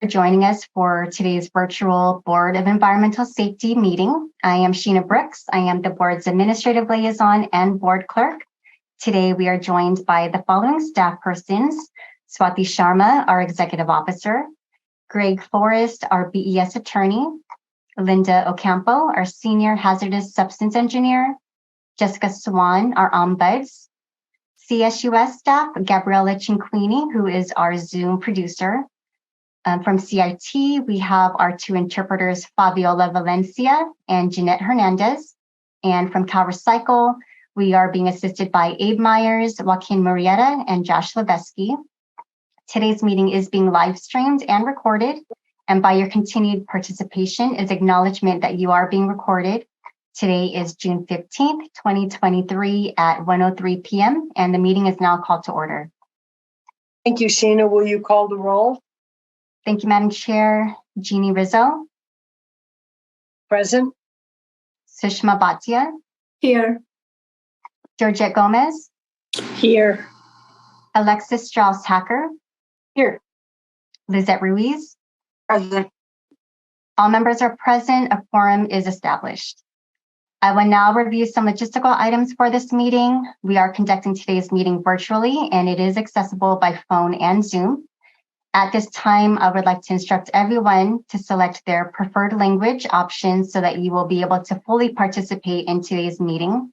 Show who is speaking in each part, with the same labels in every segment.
Speaker 1: For joining us for today's virtual Board of Environmental Safety meeting. I am Sheena Brooks. I am the board's administrative liaison and board clerk. Today we are joined by the following staff persons: Swati Sharma, our executive officer; Greg Forrest, our BES attorney; Linda Ocampo, our senior hazardous substance engineer; Jessica Swan, our ombuds; CSUS staff, Gabriella Cinquini, who is our Zoom producer. From CIT, we have our two interpreters, Fabiola Valencia and Jeanette Hernandez. And from Cal Recycle, we are being assisted by Abe Myers, Joaquin Murrieta, and Josh Levesky. Today's meeting is being live streamed and recorded, and by your continued participation is acknowledgement that you are being recorded. Today is June 15th, 2023 at 1:03 p.m., and the meeting is now called to order.
Speaker 2: Thank you, Sheena. Will you call the roll?
Speaker 1: Thank you, Madam Chair. Jeannie Rizzo.
Speaker 2: Present.
Speaker 1: Sushma Bhatia.
Speaker 3: Here.
Speaker 1: Georgette Gomez.
Speaker 3: Here.
Speaker 1: Alexis Strauss-Hacker.
Speaker 2: Here.
Speaker 1: Lizette Ruiz.
Speaker 2: Present.
Speaker 1: All members are present. A quorum is established. I will now review some logistical items for this meeting. We are conducting today's meeting virtually, and it is accessible by phone and Zoom. At this time, I would like to instruct everyone to select their preferred language options so that you will be able to fully participate in today's meeting.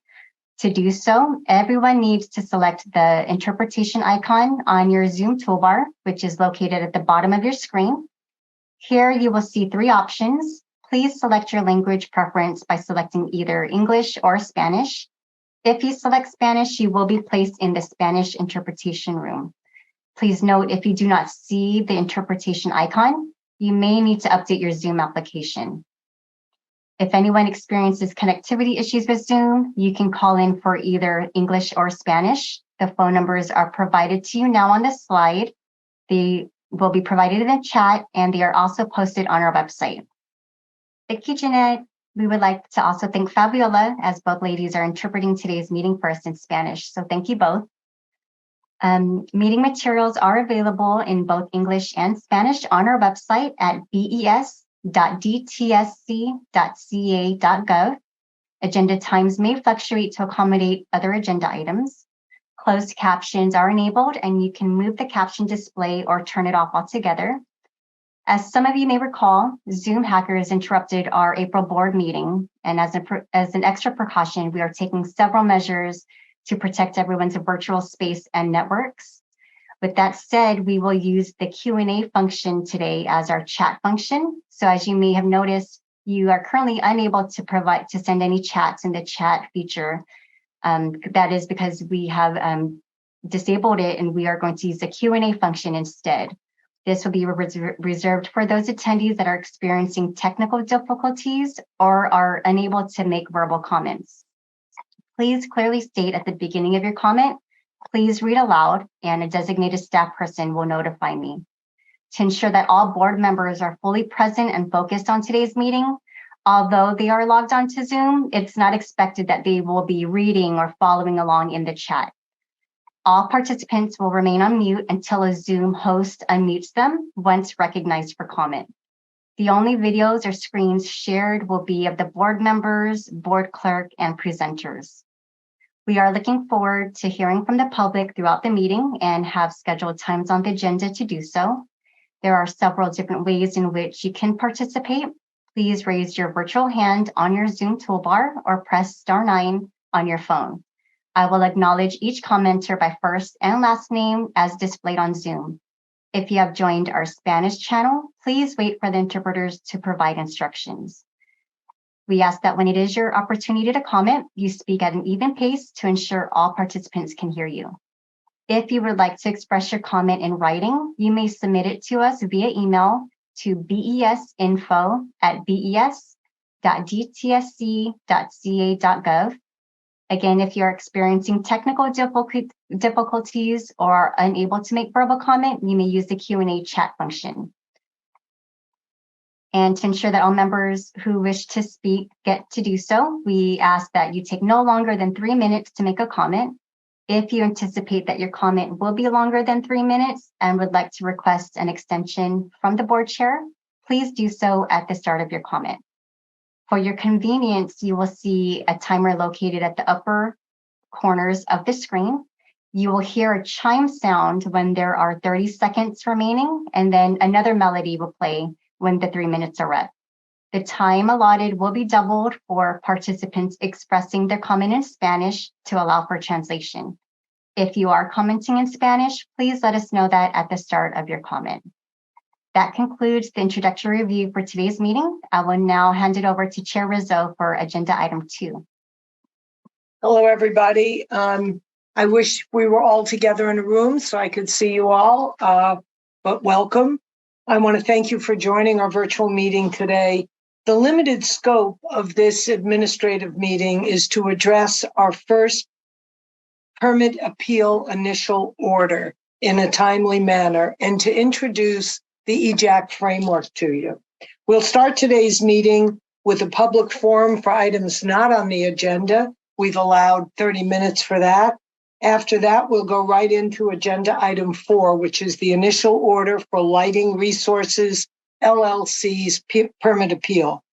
Speaker 1: To do so, everyone needs to select the interpretation icon on your Zoom toolbar, which is located at the bottom of your screen. Here you will see three options. Please select your language preference by selecting either English or Spanish. If you select Spanish, you will be placed in the Spanish interpretation room. Please note, if you do not see the interpretation icon, you may need to update your Zoom application. If anyone experiences connectivity issues with Zoom, you can call in for either English or Spanish. The phone numbers are provided to you now on this slide. They will be provided in the chat, and they are also posted on our website. Thank you, Jeanette. We would like to also thank Fabiola, as both ladies are interpreting today's meeting for us in Spanish. So thank you both. Meeting materials are available in both English and Spanish on our website at bes.dtsc.ca.gov. Agenda times may fluctuate to accommodate other agenda items. Closed captions are enabled, and you can move the caption display or turn it off altogether. As some of you may recall, Zoom hackers interrupted our April board meeting, and as an extra precaution, we are taking several measures to protect everyone's virtual space and networks. With that said, we will use the Q&A function today as our chat function. So as you may have noticed, you are currently unable to send any chats in the chat feature. That is because we have disabled it, and we are going to use the Q&A function instead. This will be reserved for those attendees that are experiencing technical difficulties or are unable to make verbal comments. Please clearly state at the beginning of your comment, please read aloud, and a designated staff person will notify me. To ensure that all board members are fully present and focused on today's meeting, although they are logged on to Zoom, it's not expected that they will be reading or following along in the chat. All participants will remain on mute until a Zoom host unmutes them once recognized for comment. The only videos or screens shared will be of the board members, board clerk, and presenters. We are looking forward to hearing from the public throughout the meeting and have scheduled times on the agenda to do so. There are several different ways in which you can participate. Please raise your virtual hand on your Zoom toolbar or press *9 on your phone. I will acknowledge each commenter by first and last name as displayed on Zoom. If you have joined our Spanish channel, please wait for the interpreters to provide instructions. We ask that when it is your opportunity to comment, you speak at an even pace to ensure all participants can hear you. If you would like to express your comment in writing, you may submit it to us via email to besinfo@bes.dtsc.ca.gov. Again, if you're experiencing technical difficulties or are unable to make verbal comment, you may use the Q&A chat function. And to ensure that all members who wish to speak get to do so, we ask that you take no longer than 3 minutes to make a comment. If you anticipate that your comment will be longer than 3 minutes and would like to request an extension from the board chair, please do so at the start of your comment. For your convenience, you will see a timer located at the upper corners of the screen. You will hear a chime sound when there are 30 seconds remaining, and then another melody will play when the 3 minutes are up. The time allotted will be doubled for participants expressing their comment in Spanish to allow for translation. If you are commenting in Spanish, please let us know that at the start of your comment. That concludes the introductory review for today's meeting. I will now hand it over to Chair Rizzo for agenda item 2.
Speaker 2: Hello, everybody. I wish we were all together in a room so I could see you all, but welcome. I want to thank you for joining our virtual meeting today. The limited scope of this administrative meeting is to address our first permit appeal initial order in a timely manner and to introduce the EJAC framework to you. We'll start today's meeting with a public forum for items not on the agenda. We've allowed 30 minutes for that. After that, we'll go right into agenda item 4, which is the initial order for Lighting Resources LLC's permit appeal.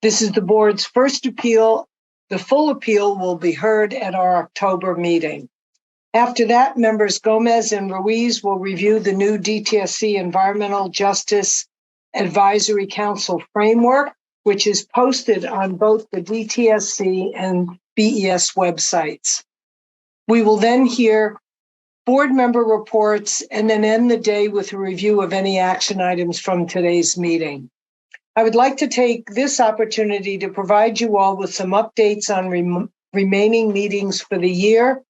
Speaker 2: This is the board's first appeal. The full appeal will be heard at our October meeting. After that, members Gomez and Ruiz will review the new DTSC Environmental Justice Advisory Council framework, which is posted on both the DTSC and BES websites. We will then hear board member reports and then end the day with a review of any action items from today's meeting. I would like to take this opportunity to provide you all with some updates on remaining meetings for the year.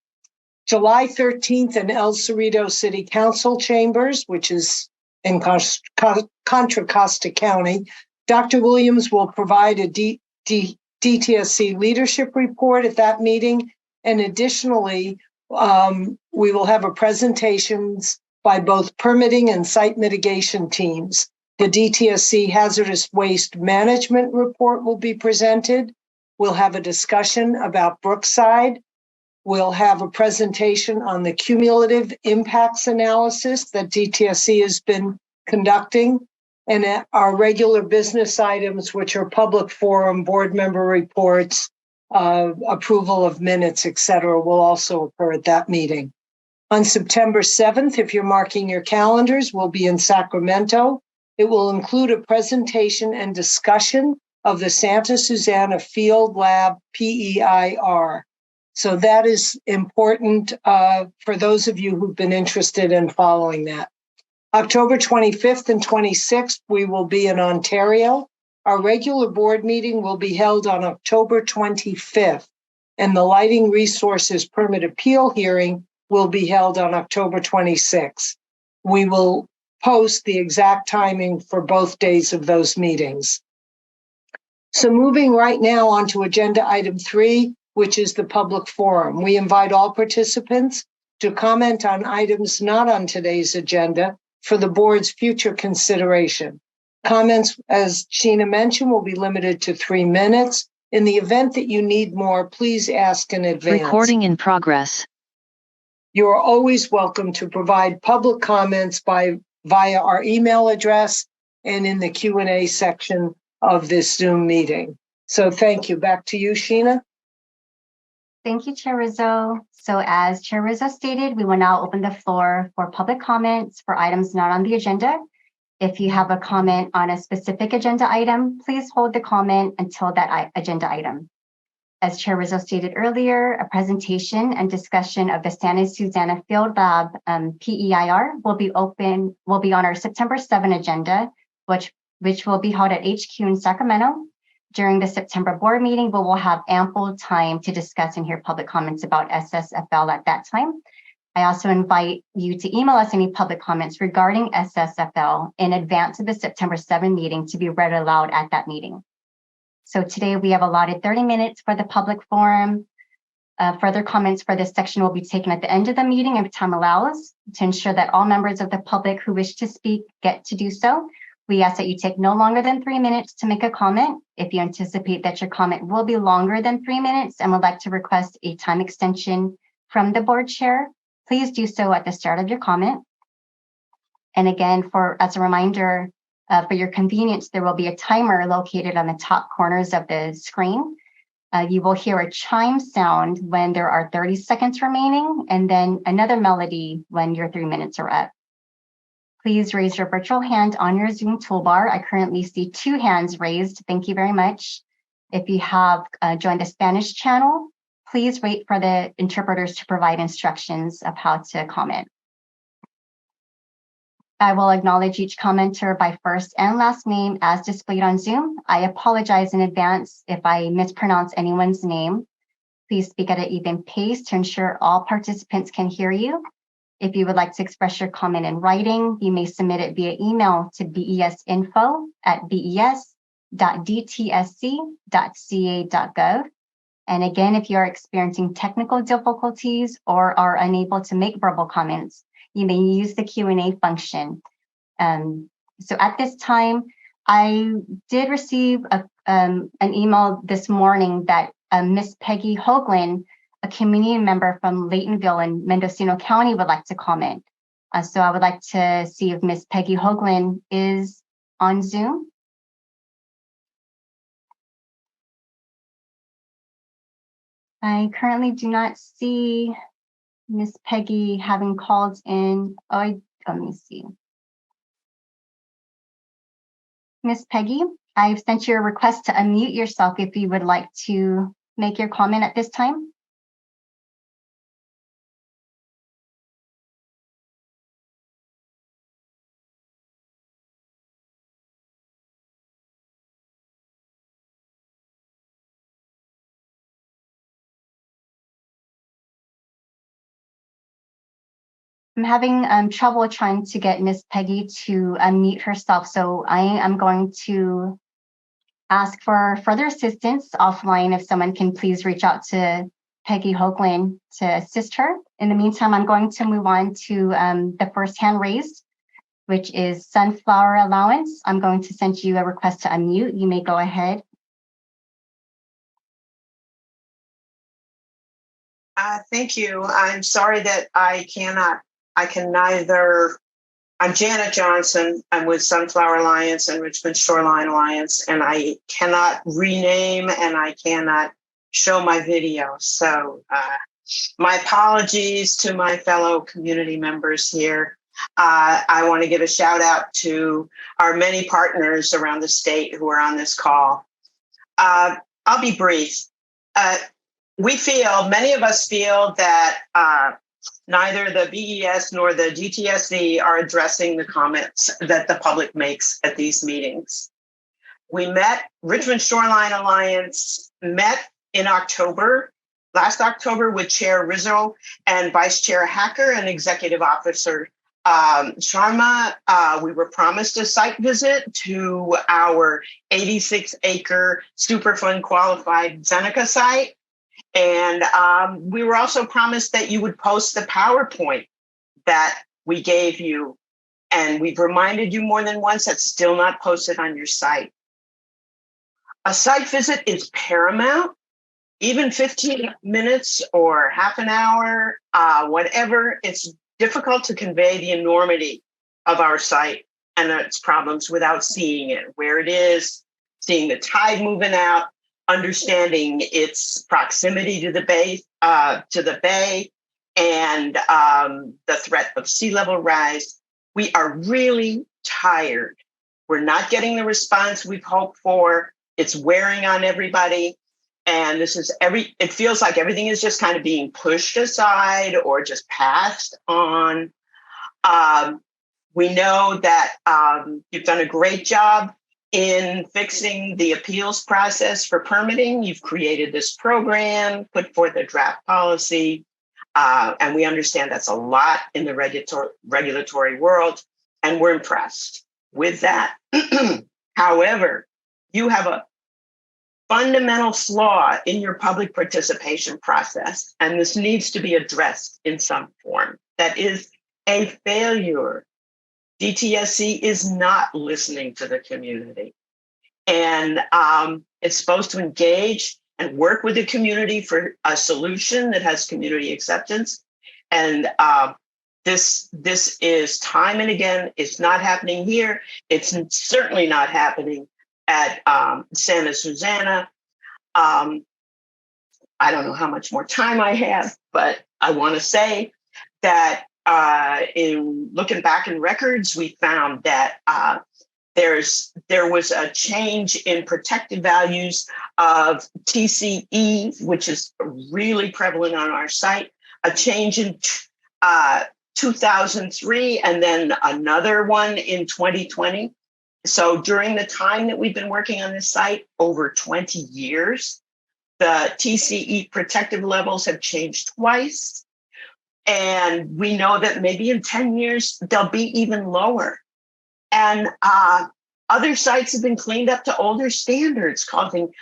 Speaker 2: July 13th in El Cerrito City Council Chambers, which is in Contra Costa County, Dr. Williams will provide a DTSC leadership report at that meeting. And additionally, we will have a presentations by both permitting and site mitigation teams. The DTSC Hazardous Waste Management Report will be presented. We'll have a discussion about Brookside. We'll have a presentation on the cumulative impacts analysis that DTSC has been conducting, and our regular business items, which are public forum, board member reports, approval of minutes, et cetera, will also occur at that meeting. On September 7th, if you're marking your calendars, we'll be in Sacramento. It will include a presentation and discussion of the Santa Susana Field Lab PEIR. So that is important for those of you who've been interested in following that. October 25th and 26th, we will be in Ontario. Our regular board meeting will be held on October 25th, and the Lighting Resources Permit Appeal hearing will be held on October 26th. We will post the exact timing for both days of those meetings. So moving right now on to agenda item 3, which is the public forum. We invite all participants to comment on items not on today's agenda for the board's future consideration. Comments, as Sheena mentioned, will be limited to 3 minutes. In the event that you need more, please ask in advance.
Speaker 4: Recording in progress.
Speaker 2: You are always welcome to provide public comments via our email address and in the Q&A section of this Zoom meeting. So thank you. Back to you, Sheena.
Speaker 1: Thank you, Chair Rizzo. So as Chair Rizzo stated, we will now open the floor for public comments for items not on the agenda. If you have a comment on a specific agenda item, please hold the comment until that agenda item. As Chair Rizzo stated earlier, a presentation and discussion of the Santa Susana Field Lab PEIR will be on our September 7 agenda, which will be held at HQ in Sacramento. During the September board meeting, we will have ample time to discuss and hear public comments about SSFL at that time. I also invite you to email us any public comments regarding SSFL in advance of the September 7 meeting to be read aloud at that meeting. So today we have allotted 30 minutes for the public forum. Further comments for this section will be taken at the end of the meeting if time allows. To ensure that all members of the public who wish to speak get to do so, we ask that you take no longer than 3 minutes to make a comment. If you anticipate that your comment will be longer than 3 minutes and would like to request a time extension, from the board chair, please do so at the start of your comment. And again, as a reminder, for your convenience, there will be a timer located on the top corners of the screen. You will hear a chime sound when there are 30 seconds remaining, and then another melody when your 3 minutes are up. Please raise your virtual hand on your Zoom toolbar. I currently see 2 hands raised. Thank you very much. If you have joined the Spanish channel, please wait for the interpreters to provide instructions of how to comment. I will acknowledge each commenter by first and last name as displayed on Zoom. I apologize in advance if I mispronounce anyone's name. Please speak at an even pace to ensure all participants can hear you. If you would like to express your comment in writing, you may submit it via email to besinfo@bes.dtsc.ca.gov. And again, if you are experiencing technical difficulties or are unable to make verbal comments, you may use the Q&A function. So at this time, I did receive an email this morning that Miss Peggy Hoagland, a community member from Laytonville in Mendocino County, would like to comment. So I would like to see if Miss Peggy Hoagland is on Zoom. I currently do not see Miss Peggy having called in. Let me see. Miss Peggy, I've sent you a request to unmute yourself if you would like to make your comment at this time. I'm having trouble trying to get Miss Peggy to unmute herself, so I am going to ask for further assistance offline if someone can please reach out to Peggy Hoagland to assist her. In the meantime, I'm going to move on to the first hand raised, which is Sunflower Allowance. I'm going to send you a request to unmute. You may go ahead.
Speaker 4: Thank you. I'm sorry that I can neither. I'm Janet Johnson. I'm with Sunflower Alliance and Richmond Shoreline Alliance, and I cannot rename and I cannot show my video. So my apologies to my fellow community members here. I want to give a shout out to our many partners around the state who are on this call. I'll be brief. Many of us feel that neither the BES nor the DTSC are addressing the comments that the public makes at these meetings. Richmond Shoreline Alliance met in last October with Chair Rizzo and Vice Chair Hacker and Executive Officer Sharma. We were promised a site visit to our 86-acre Superfund qualified Seneca site. And we were also promised that you would post the PowerPoint that we gave you. And we've reminded you more than once that's still not posted on your site. A site visit is paramount. Even 15 minutes or half an hour, whatever, it's difficult to convey the enormity of our site and its problems without seeing it, where it is, seeing the tide moving out, understanding its proximity to the bay, and the threat of sea level rise. We are really tired. We're not getting the response we've hoped for. It's wearing on everybody. And it feels like everything is just kind of being pushed aside or just passed on. We know that you've done a great job in fixing the appeals process for permitting. You've created this program, put forth a draft policy, and we understand that's a lot in the regulatory world, and we're impressed with that. However, you have a fundamental flaw in your public participation process, and this needs to be addressed in some form. That is a failure. DTSC is not listening to the community, and it's supposed to engage and work with the community for a solution that has community acceptance. And this is time and again, it's not happening here. It's certainly not happening at Santa Susana. I don't know how much more time I have, but I want to say that in looking back in records, we found that there was a change in protective values of TCE, which is really prevalent on our site, a change in 2003, and then another one in 2020. So during the time that we've been working on this site, over 20 years, the TCE protective levels have changed twice. And we know that maybe in 10 years, they'll be even lower. And other sites have been cleaned up to older standards, causing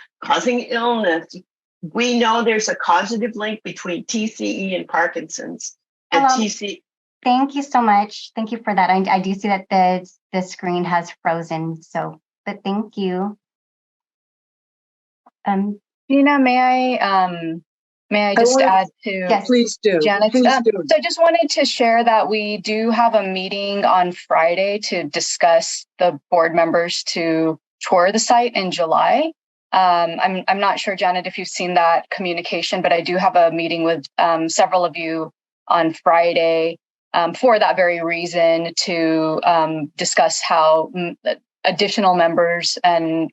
Speaker 4: illness. We know there's a causative link between TCE and Parkinson's. And TCE.
Speaker 1: Thank you so much. Thank you for that. I do see that the screen has frozen. So, but thank you.
Speaker 3: Gina, may I just add to
Speaker 1: Yes.
Speaker 2: Please do.
Speaker 3: Janet?
Speaker 2: Please do.
Speaker 3: So I just wanted to share that we do have a meeting on Friday to discuss the board members to tour the site in July. I'm not sure, Janet, if you've seen that communication, but I do have a meeting with several of you on Friday for that very reason, to discuss how additional members and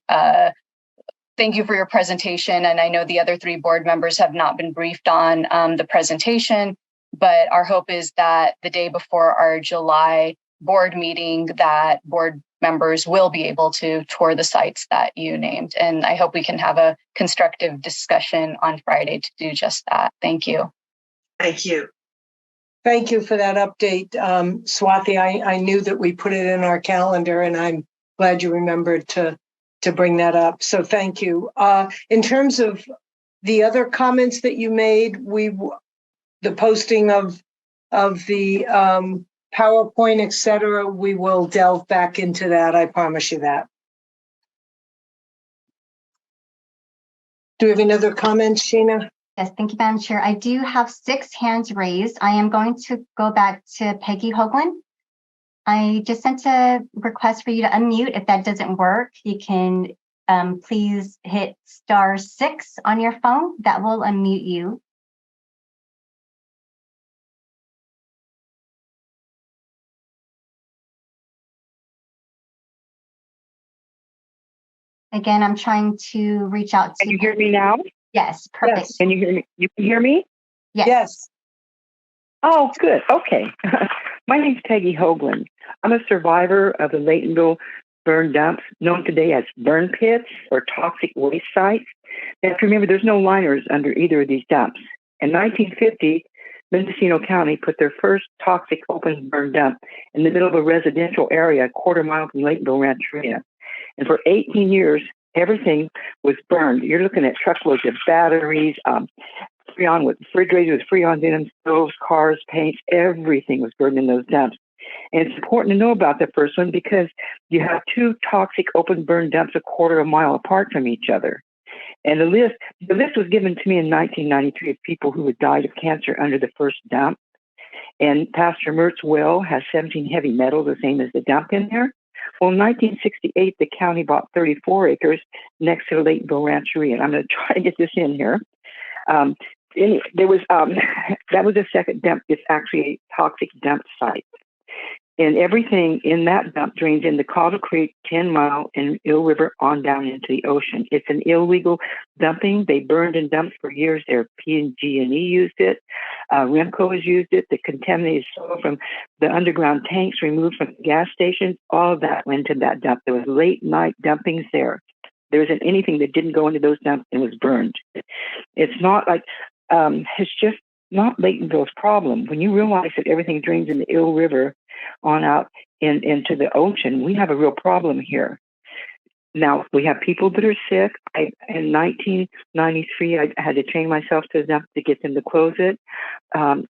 Speaker 3: thank you for your presentation. And I know the other 3 board members have not been briefed on the presentation, but our hope is that the day before our July board meeting, that board members will be able to tour the sites that you named. And I hope we can have a constructive discussion on Friday to do just that. Thank you.
Speaker 4: Thank you.
Speaker 2: Thank you for that update, Swati. I knew that we put it in our calendar, and I'm glad you remembered to bring that up. So thank you. In terms of the other comments that you made, the posting of the PowerPoint, et cetera, we will delve back into that. I promise you that. Do we have any other comments, Sheena?
Speaker 1: Yes, thank you, Madam Chair. I do have 6 hands raised. I am going to go back to Peggy Hoagland. I just sent a request for you to unmute. If that doesn't work, you can please hit *6 on your phone. That will unmute you. Again, I'm trying to reach out to.
Speaker 5: Can you hear me now?
Speaker 1: Yes, perfect.
Speaker 2: Yes.
Speaker 5: Can you hear me? You can hear me?
Speaker 1: Yes.
Speaker 2: Yes.
Speaker 5: Oh, good. Okay. My name's Peggy Hoagland. I'm a survivor of the Laytonville burn dumps, known today as burn pits or toxic waste sites. Now, if you remember, there's no liners under either of these dumps. In 1950, Mendocino County put their first toxic open burn dump in the middle of a residential area, a quarter mile from Laytonville Rancheria. And for 18 years, everything was burned. You're looking at truckloads of batteries, Freon with refrigerators with Freon in them, stoves, cars, paints, everything was burned in those dumps. And it's important to know about the first one because you have 2 toxic open burn dumps a quarter of a mile apart from each other. And the list was given to me in 1993 of people who had died of cancer under the first dump. And Pastor Mertz well has 17 heavy metals, the same as the dump in there. Well, in 1968, the county bought 34 acres next to the Laytonville Rancheria. And I'm going to try to get this in here. There was that was the second dump. It's actually a toxic dump site. And everything in that dump drains into Caudle Creek, 10 Mile, and Eel River on down into the ocean. It's an illegal dumping. They burned and dumped for years. Their P&G&E used it. Remco has used it. The contaminated soil from the underground tanks removed from the gas stations, all of that went into that dump. There was late night dumpings there. There isn't anything that didn't go into those dumps and was burned. It's not like, it's just not Laytonville's problem. When you realize that everything drains in the Eel River on out into the ocean, we have a real problem here. Now, we have people that are sick. In 1993, I had to train myself to enough to get them to close it.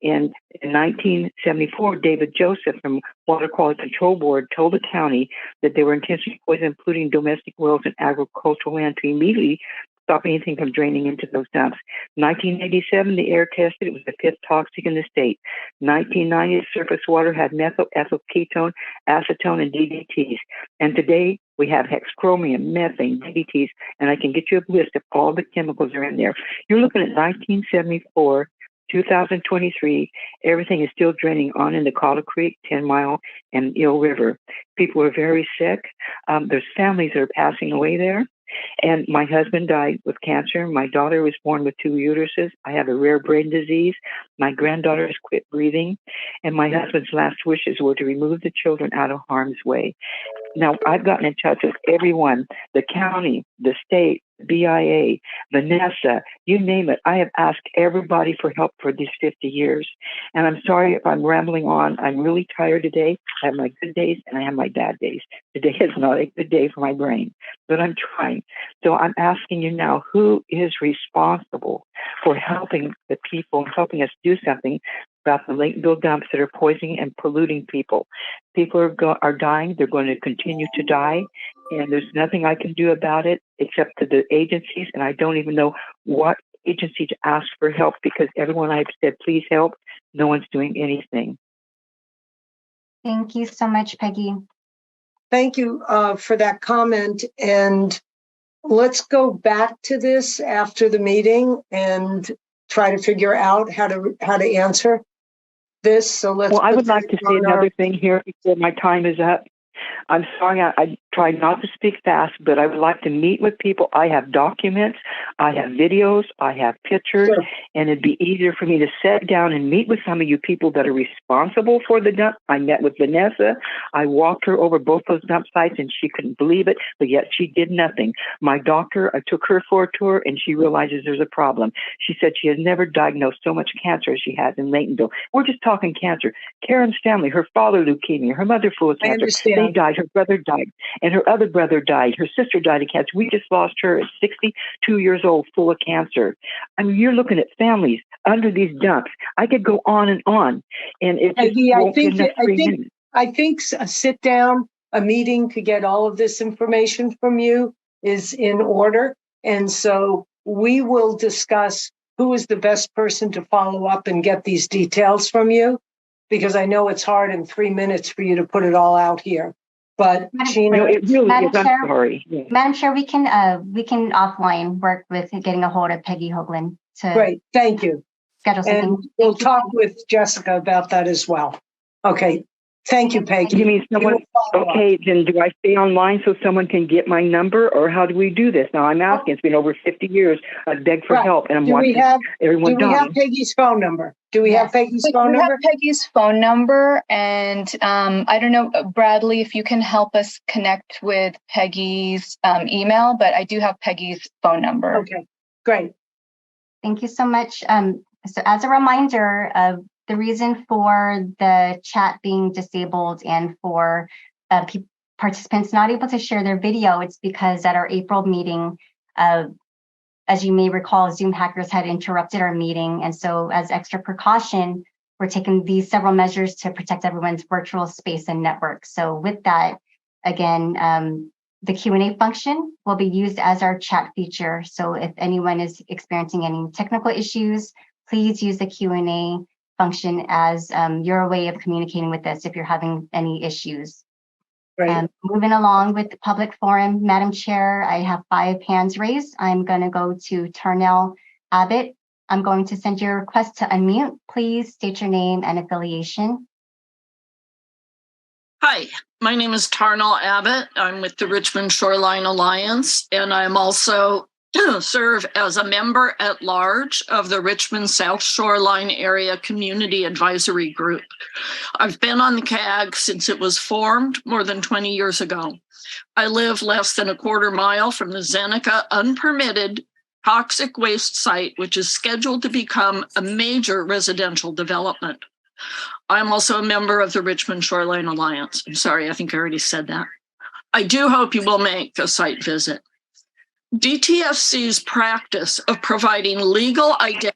Speaker 5: In 1974, David Joseph from Water Quality Control Board told the county that they were intentionally poisoning, polluting domestic wells and agricultural land to immediately stop anything from draining into those dumps. 1987, the air tested. It was the fifth toxic in the state. 1990, the surface water had methyl, ethyl ketone, acetone, and DDTs. And today, we have hexchromium, methane, DDTs, and I can get you a list of all the chemicals that are in there. You're looking at 1974, 2023, everything is still draining on into Caudle Creek, 10 Mile, and Eel River. People are very sick. There's families that are passing away there. And my husband died with cancer. My daughter was born with 2 uteruses. I have a rare brain disease. My granddaughter has quit breathing. And my husband's last wishes were to remove the children out of harm's way. Now, I've gotten in touch with everyone, the county, the state, BIA, Vanessa, you name it. I have asked everybody for help for these 50 years. And I'm sorry if I'm rambling on. I'm really tired today. I have my good days and I have my bad days. Today is not a good day for my brain, but I'm trying. So I'm asking you now, who is responsible for helping the people, helping us do something about the Laytonville dumps that are poisoning and polluting people? People are dying. They're going to continue to die. And there's nothing I can do about it except to the agencies. And I don't even know what agency to ask for help because everyone I've said, please help, no one's doing anything.
Speaker 1: Thank you so much, Peggy.
Speaker 2: Thank you for that comment. And let's go back to this after the meeting and try to figure out how to answer this. So let's.
Speaker 5: Well, I would like to say another thing here before my time is up. I'm sorry, I tried not to speak fast, but I would like to meet with people. I have documents, I have videos, I have pictures,
Speaker 2: Sure.
Speaker 5: And it'd be easier for me to sit down and meet with some of you people that are responsible for the dump. I met with Vanessa. I walked her over both those dump sites, and she couldn't believe it, but yet she did nothing. My doctor, I took her for a tour, and she realizes there's a problem. She said she has never diagnosed so much cancer as she has in Laytonville. We're just talking cancer. Karen's family, her father leukemia, her mother full of
Speaker 2: I
Speaker 5: cancer.
Speaker 2: understand.
Speaker 5: They died. Her brother died, and her other brother died. Her sister died of cancer. We just lost her at 62 years old, full of cancer. I mean, you're looking at families under these dumps. I could go on, and it just
Speaker 2: Peggy,
Speaker 5: won't be enough 3 minutes.
Speaker 2: I think a sit down, a meeting to get all of this information from you is in order. And so we will discuss who is the best person to follow up and get these details from you, because I know it's hard in 3 minutes for you to put it all out here. But Gina,
Speaker 5: No, it really
Speaker 1: Madam
Speaker 5: is. I'm
Speaker 1: Chair?
Speaker 5: sorry. Yeah.
Speaker 1: Madam Chair, we can offline work with getting a hold of Peggy Hoagland to
Speaker 2: great, thank you.
Speaker 1: schedule something.
Speaker 2: And we'll talk with Jessica about that as well. Okay, thank you, Peggy.
Speaker 5: You mean someone?
Speaker 2: We will follow up.
Speaker 5: Okay, then do I stay online so someone can get my number, or how do we do this? Now I'm asking. It's been over 50 years. I beg for
Speaker 2: Right.
Speaker 5: help, and I'm
Speaker 2: Do we
Speaker 5: watching
Speaker 2: have
Speaker 5: everyone dying.
Speaker 2: Peggy's phone number? Do we have
Speaker 1: Yes.
Speaker 2: Peggy's phone
Speaker 3: We
Speaker 2: number?
Speaker 3: have Peggy's phone number, and I don't know, Bradley, if you can help us connect with Peggy's email, but I do have Peggy's phone number.
Speaker 2: Okay, great.
Speaker 1: Thank you so much. So as a reminder of the reason for the chat being disabled and for participants not able to share their video, it's because at our April meeting, as you may recall, Zoom hackers had interrupted our meeting. And so as extra precaution, we're taking these several measures to protect everyone's virtual space and network. So with that, again, the Q&A function will be used as our chat feature. So if anyone is experiencing any technical issues, please use the Q&A function as your way of communicating with us if you're having any issues.
Speaker 2: Great.
Speaker 1: Moving along with the public forum, Madam Chair, I have 5 hands raised. I'm going to go to Tarnell Abbott. I'm going to send you a request to unmute. Please state your name and affiliation.
Speaker 6: Hi, my name is Tarnell Abbott. I'm with the Richmond Shoreline Alliance, and I'm also serve as a member at large of the Richmond South Shoreline Area Community Advisory Group. I've been on the CAG since it was formed more than 20 years ago. I live less than a quarter mile from the Zeneca unpermitted toxic waste site, which is scheduled to become a major residential development. I'm also a member of the Richmond Shoreline Alliance. I'm sorry, I think I already said that. I do hope you will make a site visit. DTFC's practice of providing legal identity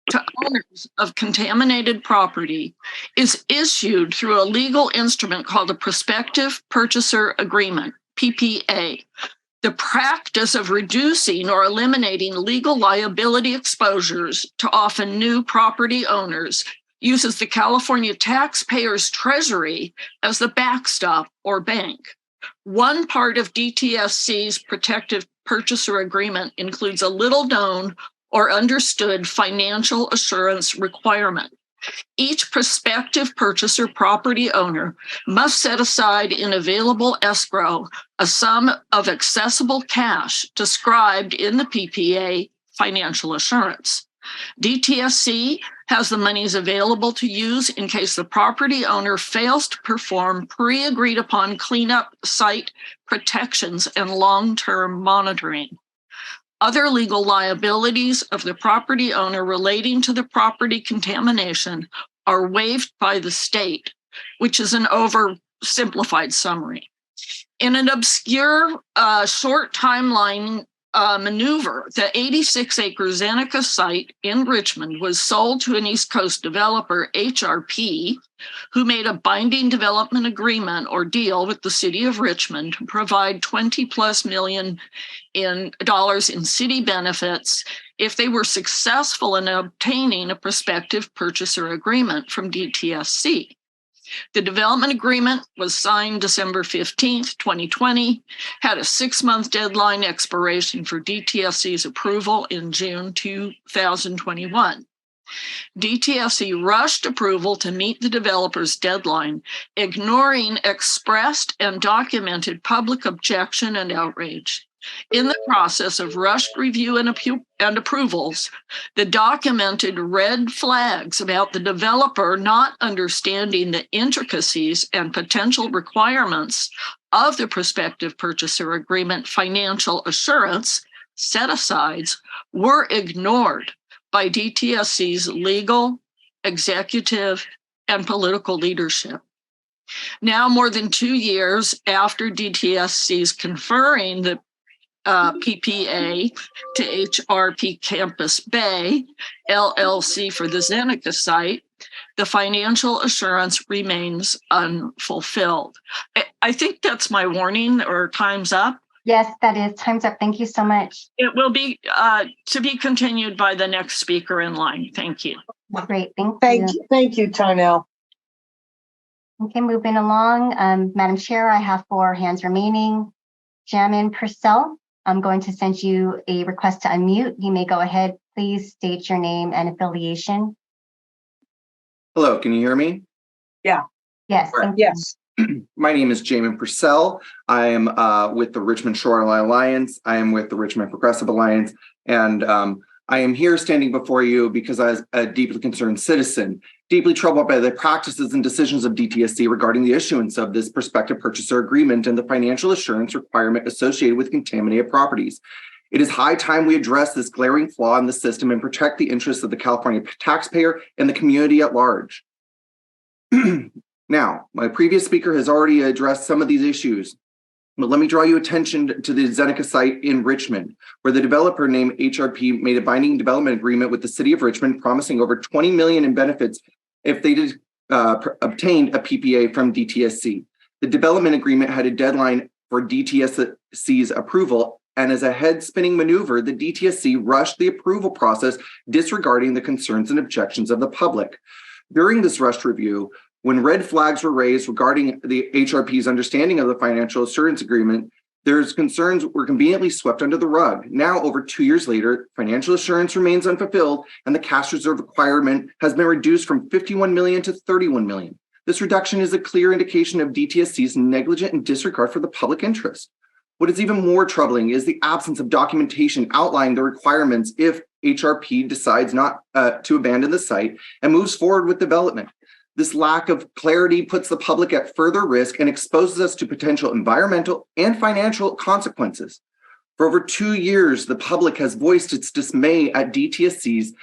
Speaker 6: to owners of contaminated property is issued through a legal instrument called a Prospective Purchaser Agreement, PPA. The practice of reducing or eliminating legal liability exposures to often new property owners uses the California taxpayer's treasury as the backstop or bank. One part of DTSC's protective purchaser agreement includes a little-known or understood financial assurance requirement. Each prospective purchaser property owner must set aside in available escrow a sum of accessible cash described in the PPA financial assurance. DTSC has the monies available to use in case the property owner fails to perform pre-agreed upon cleanup, site protections, and long-term monitoring. Other legal liabilities of the property owner relating to the property contamination are waived by the state, which is an oversimplified summary. In an obscure short timeline maneuver, the 86-acre Zeneca site in Richmond was sold to an East Coast developer, HRP, who made a binding development agreement or deal with the city of Richmond to provide $20+ million in city benefits if they were successful in obtaining a prospective purchaser agreement from DTSC. The development agreement was signed December 15th, 2020, had a 6-month deadline expiration for DTSC's approval in June 2021. DTSC rushed approval to meet the developer's deadline, ignoring expressed and documented public objection and outrage. In the process of rushed review and approvals, the documented red flags about the developer not understanding the intricacies and potential requirements of the prospective purchaser agreement financial assurance set-asides were ignored by DTSC's legal, executive, and political leadership. Now, more than 2 years after DTSC's conferring the PPA to HRP Campus Bay, LLC for the Zeneca site, the financial assurance remains unfulfilled. I think that's my warning, or time's up.
Speaker 1: Yes, that is. Time's up. Thank you so much.
Speaker 6: It will be to be continued by the next speaker in line. Thank you.
Speaker 1: Great. Thank you.
Speaker 2: Thank you, Tarnell.
Speaker 1: Okay, moving along. Madam Chair, I have 4 hands remaining. Jamin Purcell, I'm going to send you a request to unmute. You may go ahead. Please state your name and affiliation.
Speaker 7: Hello, can you hear me?
Speaker 2: Yeah.
Speaker 1: Yes.
Speaker 7: Right.
Speaker 2: Yes.
Speaker 7: My name is Jamin Purcell. I am with the Richmond Shoreline Alliance. I am with the Richmond Progressive Alliance. And I am here standing before you because I was a deeply concerned citizen, deeply troubled by the practices and decisions of DTSC regarding the issuance of this prospective purchaser agreement and the financial assurance requirement associated with contaminated properties. It is high time we address this glaring flaw in the system and protect the interests of the California taxpayer and the community at large. Now, my previous speaker has already addressed some of these issues, but let me draw your attention to the Zeneca site in Richmond, where the developer named HRP made a binding development agreement with the city of Richmond, promising over $20 million in benefits if they obtained a PPA from DTSC. The development agreement had a deadline for DTSC's approval, and as a head-spinning maneuver, the DTSC rushed the approval process, disregarding the concerns and objections of the public. During this rushed review, when red flags were raised regarding the HRP's understanding of the financial assurance agreement, there's concerns were conveniently swept under the rug. Now, over 2 years later, financial assurance remains unfulfilled, and the cash reserve requirement has been reduced from $51 million to $31 million. This reduction is a clear indication of DTSC's negligent and disregard for the public interest. What is even more troubling is the absence of documentation outlining the requirements if HRP decides not to abandon the site and moves forward with development. This lack of clarity puts the public at further risk and exposes us to potential environmental and financial consequences. For over 2 years, the public has voiced its dismay at DTSC's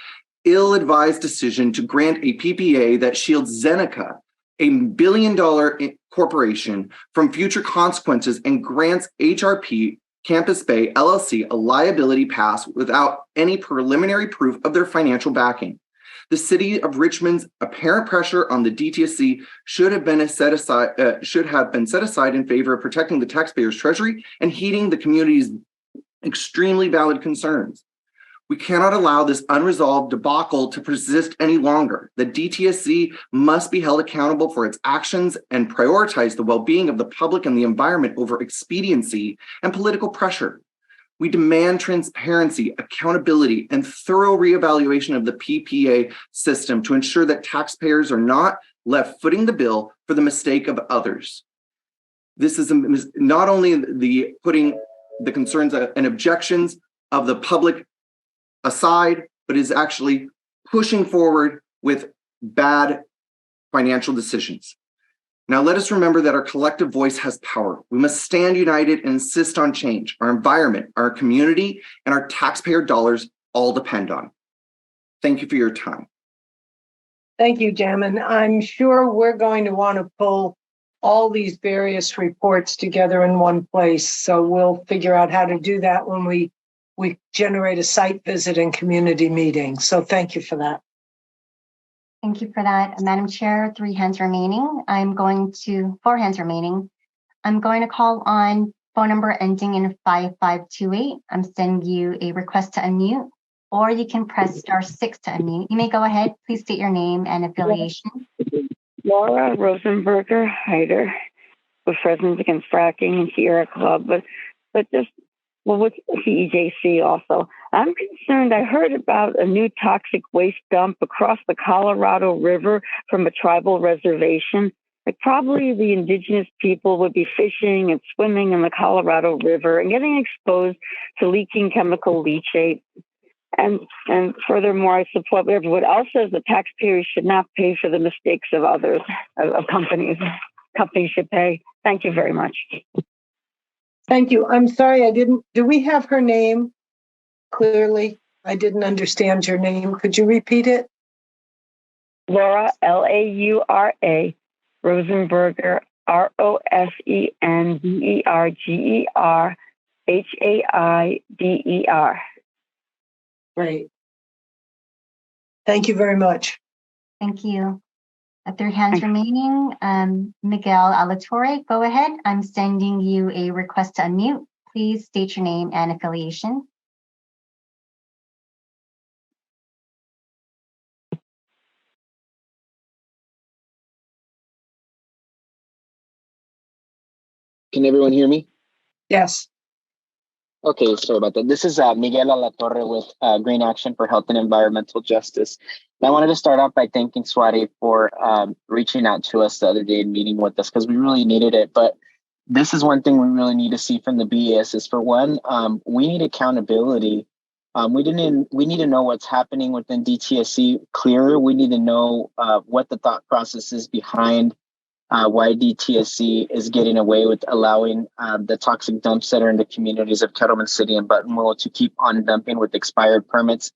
Speaker 7: ill-advised decision to grant a PPA that shields Zeneca, a billion-dollar corporation, from future consequences and grants HRP Campus Bay LLC a liability pass without any preliminary proof of their financial backing. The city of Richmond's apparent pressure on the DTSC should have been set aside in favor of protecting the taxpayers' treasury and heeding the community's extremely valid concerns. We cannot allow this unresolved debacle to persist any longer. The DTSC must be held accountable for its actions and prioritize the well-being of the public and the environment over expediency and political pressure. We demand transparency, accountability, and thorough reevaluation of the PPA system to ensure that taxpayers are not left footing the bill for the mistake of others. This is not only the putting the concerns and objections of the public aside, but is actually pushing forward with bad financial decisions. Now, let us remember that our collective voice has power. We must stand united and insist on change. Our environment, our community, and our taxpayer dollars all depend on. Thank you for your time.
Speaker 2: Thank you, Jamin. I'm sure we're going to want to pull all these various reports together in one place. So we'll figure out how to do that when we generate a site visit and community meeting. So thank you for that.
Speaker 1: Thank you for that, Madam Chair. 4 hands remaining. I'm going to call on phone number ending in 5528. I'm sending you a request to unmute, or you can press *6 to unmute. You may go ahead. Please state your name and affiliation.
Speaker 5: Laura Rosenberger Hyder with Friends Against Fracking and Sierra Club, but just with CEJC also. I'm concerned. I heard about a new toxic waste dump across the Colorado River from a tribal reservation. Like, probably the indigenous people would be fishing and swimming in the Colorado River and getting exposed to leaking chemical leachate. And furthermore, I support what everyone else says. The taxpayers should not pay for the mistakes of others, of companies. Companies should pay. Thank you very much.
Speaker 2: Thank you. I'm sorry, do we have her name clearly? I didn't understand your name. Could you repeat it?
Speaker 5: Laura, Laura, Rosenberger, Rosenberger, Haider.
Speaker 2: Great. Thank you very much.
Speaker 1: Thank you. 3 hands remaining. Miguel Alatorre, go ahead. I'm sending you a request to unmute. Please state your name and affiliation.
Speaker 8: Can everyone hear me?
Speaker 2: Yes.
Speaker 8: Okay, sorry about that. This is Miguel Alatorre with Green Action for Health and Environmental Justice. And I wanted to start off by thanking Swati for reaching out to us the other day and meeting with us, because we really needed it. But this is one thing we really need to see from the BES is, for one, we need accountability. We need to know what's happening within DTSC clearer. We need to know what the thought process is behind why DTSC is getting away with allowing the toxic dumps that are in the communities of Kettleman City and Buttonwillow to keep on dumping with expired permits.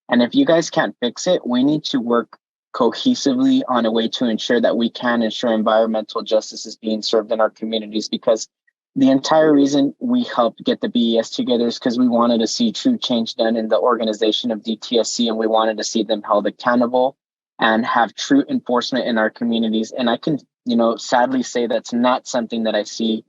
Speaker 8: And if you guys can't fix it, we need to work cohesively on a way to ensure that we can ensure environmental justice is being served in our communities, because the entire reason we helped get the BES together is because we wanted to see true change done in the organization of DTSC, and we wanted to see them held accountable and have true enforcement in our communities. And I can, sadly say that's not something that I see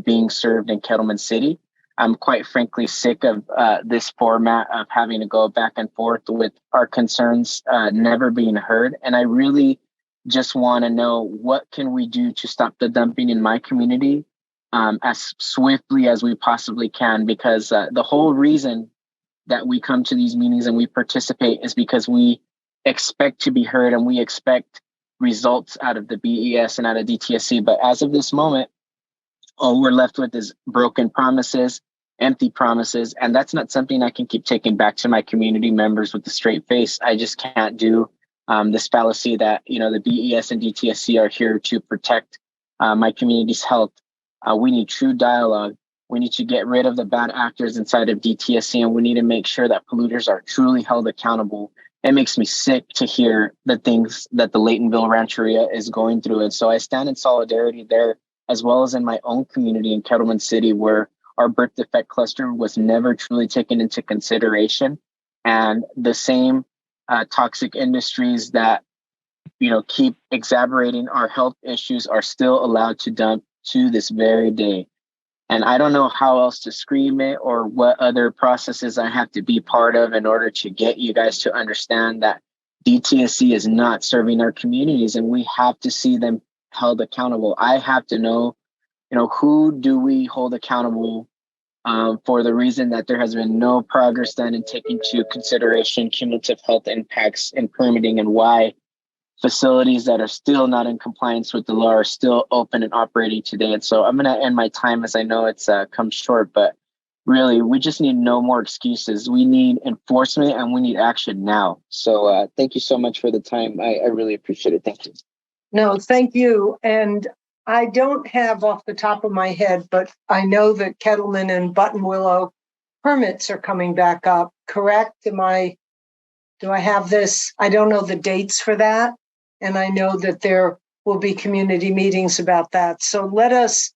Speaker 8: being served in Kettleman City. I'm quite frankly sick of this format of having to go back and forth with our concerns never being heard. And I really just want to know, what can we do to stop the dumping in my community as swiftly as we possibly can? Because the whole reason that we come to these meetings and we participate is because we expect to be heard and we expect results out of the BES and out of DTSC. But as of this moment, all we're left with is broken promises, empty promises. And that's not something I can keep taking back to my community members with a straight face. I just can't do this fallacy that, the BES and DTSC are here to protect my community's health. We need true dialogue. We need to get rid of the bad actors inside of DTSC, and we need to make sure that polluters are truly held accountable. It makes me sick to hear the things that the Laytonville Rancheria is going through. And so I stand in solidarity there, as well as in my own community in Kettleman City, where our birth defect cluster was never truly taken into consideration. And the same toxic industries that, keep exacerbating our health issues are still allowed to dump to this very day. And I don't know how else to scream it or what other processes I have to be part of in order to get you guys to understand that DTSC is not serving our communities and we have to see them held accountable. I have to know, who do we hold accountable for the reason that there has been no progress done in taking into consideration cumulative health impacts in permitting, and why facilities that are still not in compliance with the law are still open and operating today. And so I'm going to end my time, as I know it's come short, but really, we just need no more excuses. We need enforcement and we need action now. So thank you so much for the time. I really appreciate it. Thank you.
Speaker 2: No, thank you. And I don't have off the top of my head, but I know that Kettleman and Buttonwillow permits are coming back up, correct? Do I have this? I don't know the dates for that. And I know that there will be community meetings about that. So let us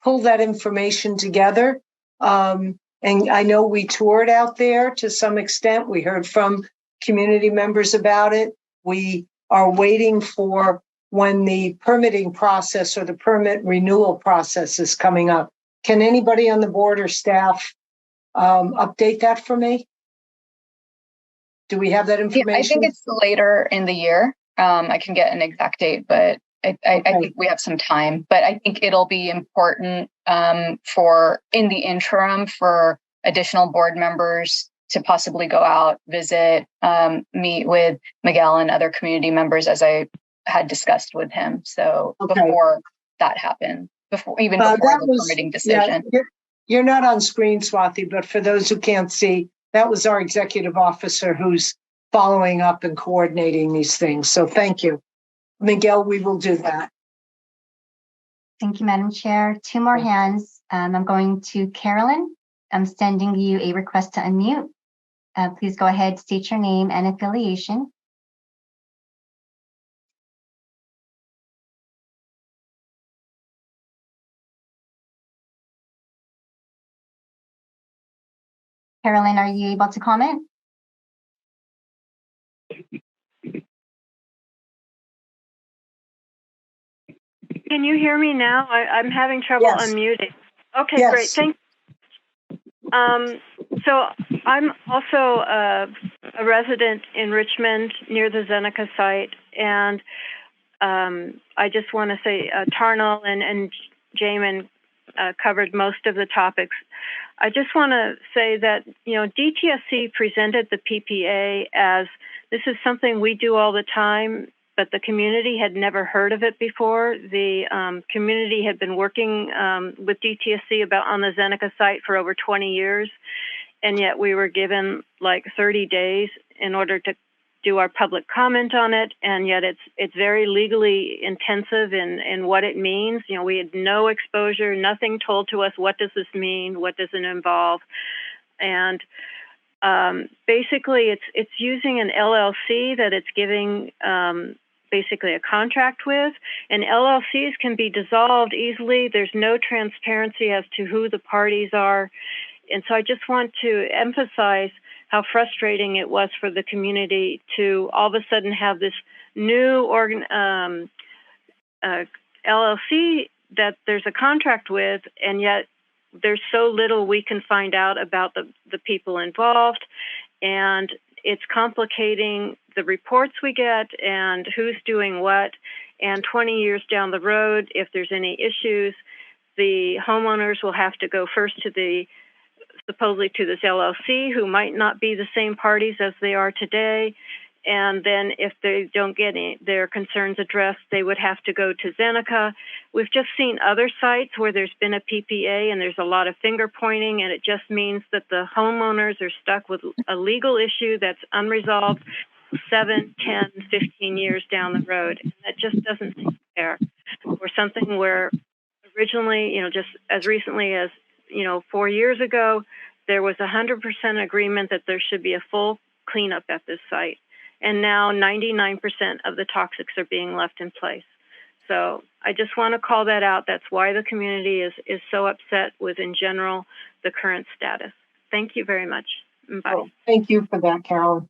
Speaker 2: pull that information together. And I know we toured out there to some extent. We heard from community members about it. We are waiting for when the permitting process or the permit renewal process is coming up. Can anybody on the board or staff update that for me? Do we have that information?
Speaker 3: Yeah, I think it's later in the year. I can get an exact date, but I think we have some time. But I think it'll be important for, in the interim, for additional board members to possibly go out, visit, meet with Miguel and other community members, as I had discussed with him. So before that happened, before the permitting decision.
Speaker 2: Yeah, you're not on screen, Swathi, but for those who can't see, that was our executive officer who's following up and coordinating these things. So thank you. Miguel, we will do that.
Speaker 1: Thank you, Madam Chair. Two more hands. I'm going to Carolyn. I'm sending you a request to unmute. Please go ahead, state your name and affiliation. Carolyn, are you able to comment?
Speaker 9: Can you hear me now? I'm having trouble unmuting. Okay,
Speaker 2: yes.
Speaker 9: Great. Thank you. So I'm also a resident in Richmond near the Zeneca site. And I just want to say Tarnal and Jamin covered most of the topics. I just want to say that, DTSC presented the PPA as this is something we do all the time, but the community had never heard of it before. The community had been working with DTSC on the Zeneca site for over 20 years, and yet we were given like 30 days in order to do our public comment on it, and yet it's very legally intensive in what it means. We had no exposure, nothing told to us. What does this mean? What does it involve? And basically, it's using an LLC that it's giving basically a contract with, and LLCs can be dissolved easily. There's no transparency as to who the parties are. And so I just want to emphasize how frustrating it was for the community to all of a sudden have this new LLC that there's a contract with, and yet there's so little we can find out about the people involved, and it's complicating the reports we get and who's doing what. And 20 years down the road, if there's any issues, the homeowners will have to go first to supposedly to this LLC, who might not be the same parties as they are today. And then if they don't get their concerns addressed, they would have to go to Zeneca. We've just seen other sites where there's been a PPA and there's a lot of finger pointing, and it just means that the homeowners are stuck with a legal issue that's unresolved 7, 10, 15 years down the road. And that just doesn't seem fair. Or something where originally, just as recently as 4 years ago, there was 100% agreement that there should be a full cleanup at this site. And now 99% of the toxics are being left in place. So I just want to call that out. That's why the community is so upset with, in general, the current status. Thank you very much. Bye.
Speaker 2: Oh, thank you for that, Carolyn.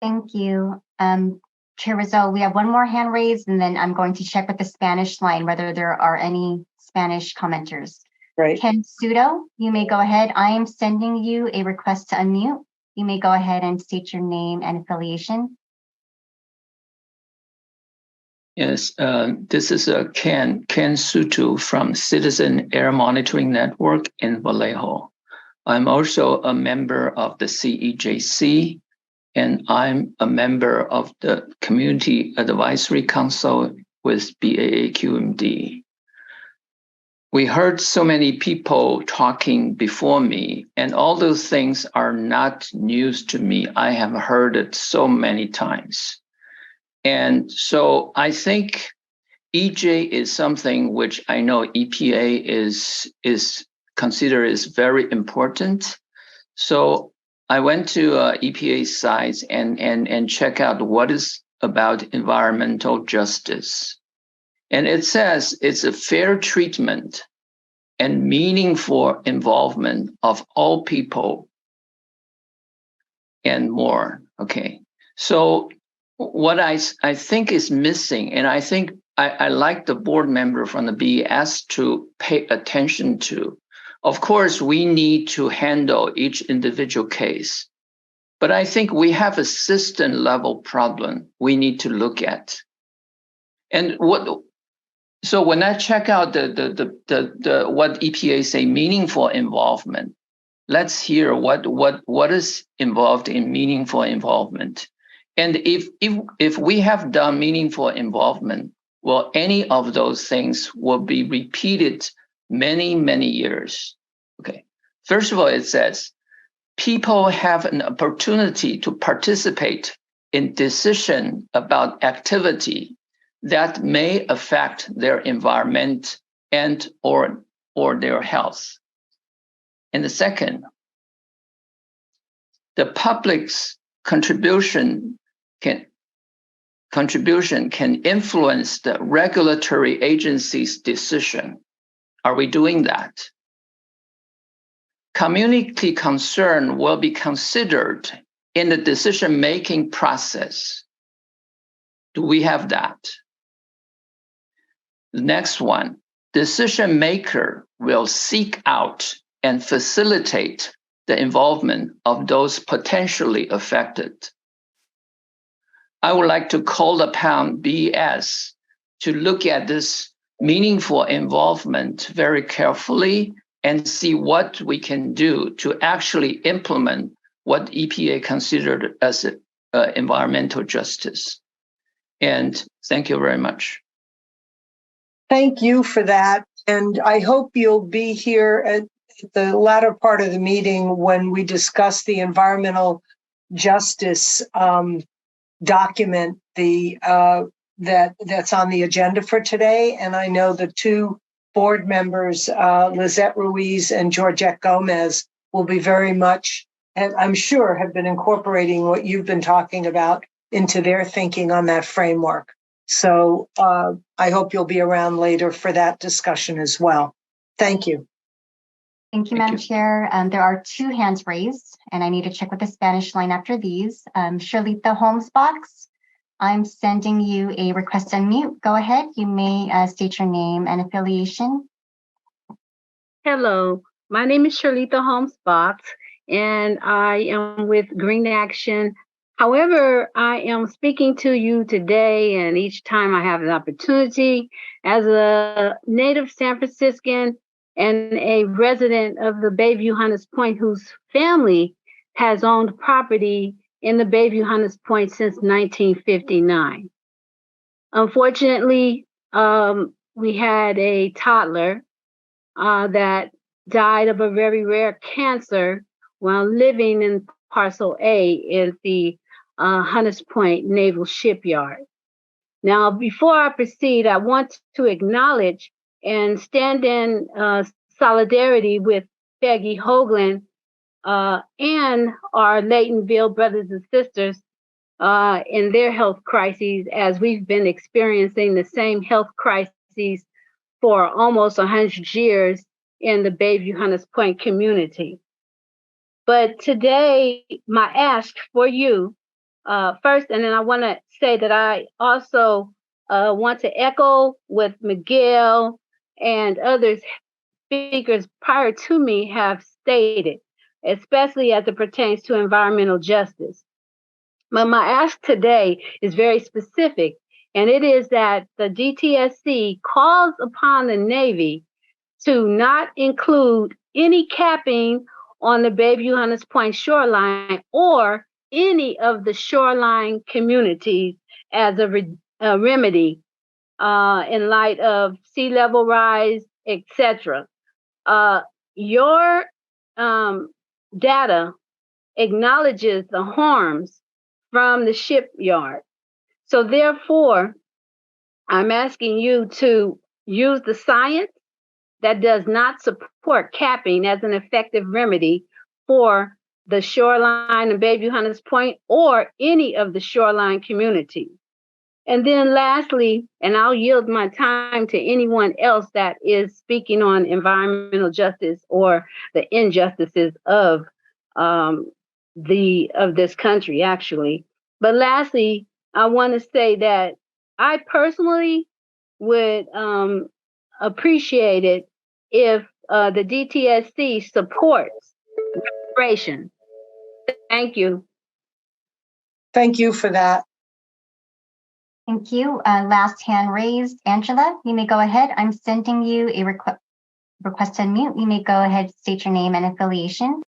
Speaker 1: Thank you. Chair Rizzo, we have one more hand raised, and then I'm going to check with the Spanish line whether there are any Spanish commenters.
Speaker 2: Right.
Speaker 1: Ken Sudo, you may go ahead. I am sending you a request to unmute. You may go ahead and state your name and affiliation.
Speaker 10: Yes, this is Ken Sutu from Citizen Air Monitoring Network in Vallejo. I'm also a member of the CEJC, and I'm a member of the Community Advisory Council with BAAQMD. We heard so many people talking before me, and all those things are not news to me. I have heard it so many times. And so I think EJ is something which I know EPA is considered is very important. So I went to EPA sites and check out what is about environmental justice. And it says it's a fair treatment and meaningful involvement of all people and more. Okay. So what I think is missing, and I think I like the board member from the BES to pay attention to. Of course, we need to handle each individual case, but I think we have a system level problem we need to look at. And so when I check out the what EPA say meaningful involvement, let's hear what is involved in meaningful involvement. And if we have done meaningful involvement, well, any of those things will be repeated many, many years. Okay. First of all, it says people have an opportunity to participate in decision about activity that may affect their environment and or their health. And the second, the public's contribution can influence the regulatory agency's decision. Are we doing that? Community concern will be considered in the decision-making process. Do we have that? The next one, decision maker will seek out and facilitate the involvement of those potentially affected. I would like to call upon BES to look at this meaningful involvement very carefully and see what we can do to actually implement what EPA considered as environmental justice. And thank you very much.
Speaker 2: Thank you for that. And I hope you'll be here at the latter part of the meeting when we discuss the environmental justice document that's on the agenda for today. And I know the two board members, Lizette Ruiz and Georgette Gomez, will be very much, and I'm sure have been incorporating what you've been talking about into their thinking on that framework. So I hope you'll be around later for that discussion as well. Thank you.
Speaker 1: Thank you, Madam Chair. There are two hands raised, and I need to check with the Spanish line after these. Charlita Holmesbox, I'm sending you a request to unmute. Go ahead. You may state your name and affiliation.
Speaker 11: Hello, my name is Charlita Holmesbox, and I am with Green Action. However, I am speaking to you today, and each time I have an opportunity, as a native San Franciscan and a resident of the Bayview Hunters Point, whose family has owned property in the Bayview Hunters Point since 1959. Unfortunately, we had a toddler that died of a very rare cancer while living in Parcel A in the Hunters Point Naval Shipyard. Now, before I proceed, I want to acknowledge and stand in solidarity with Peggy Hoagland and our Laytonville brothers and sisters in their health crises, as we've been experiencing the same health crises for almost 100 years in the Bayview Hunters Point community. But today, my ask for you first, and then I want to say that I also want to echo what Miguel and others speakers prior to me have stated, especially as it pertains to environmental justice. But my ask today is very specific, and it is that the DTSC calls upon the Navy to not include any capping on the Bayview Hunters Point shoreline or any of the shoreline communities as a remedy in light of sea level rise, etc. Your data acknowledges the harms from the shipyard. So therefore, I'm asking you to use the science that does not support capping as an effective remedy for the shoreline and Bayview Hunters Point or any of the shoreline communities. And then lastly, and I'll yield my time to anyone else that is speaking on environmental justice or the injustices of this country, actually. But lastly, I want to say that I personally would appreciate it if the DTSC supports restoration. Thank you.
Speaker 2: Thank you for that.
Speaker 1: Thank you. Last hand raised. Angela, you may go ahead. I'm sending you a request to unmute. You may go ahead, state your name and affiliation.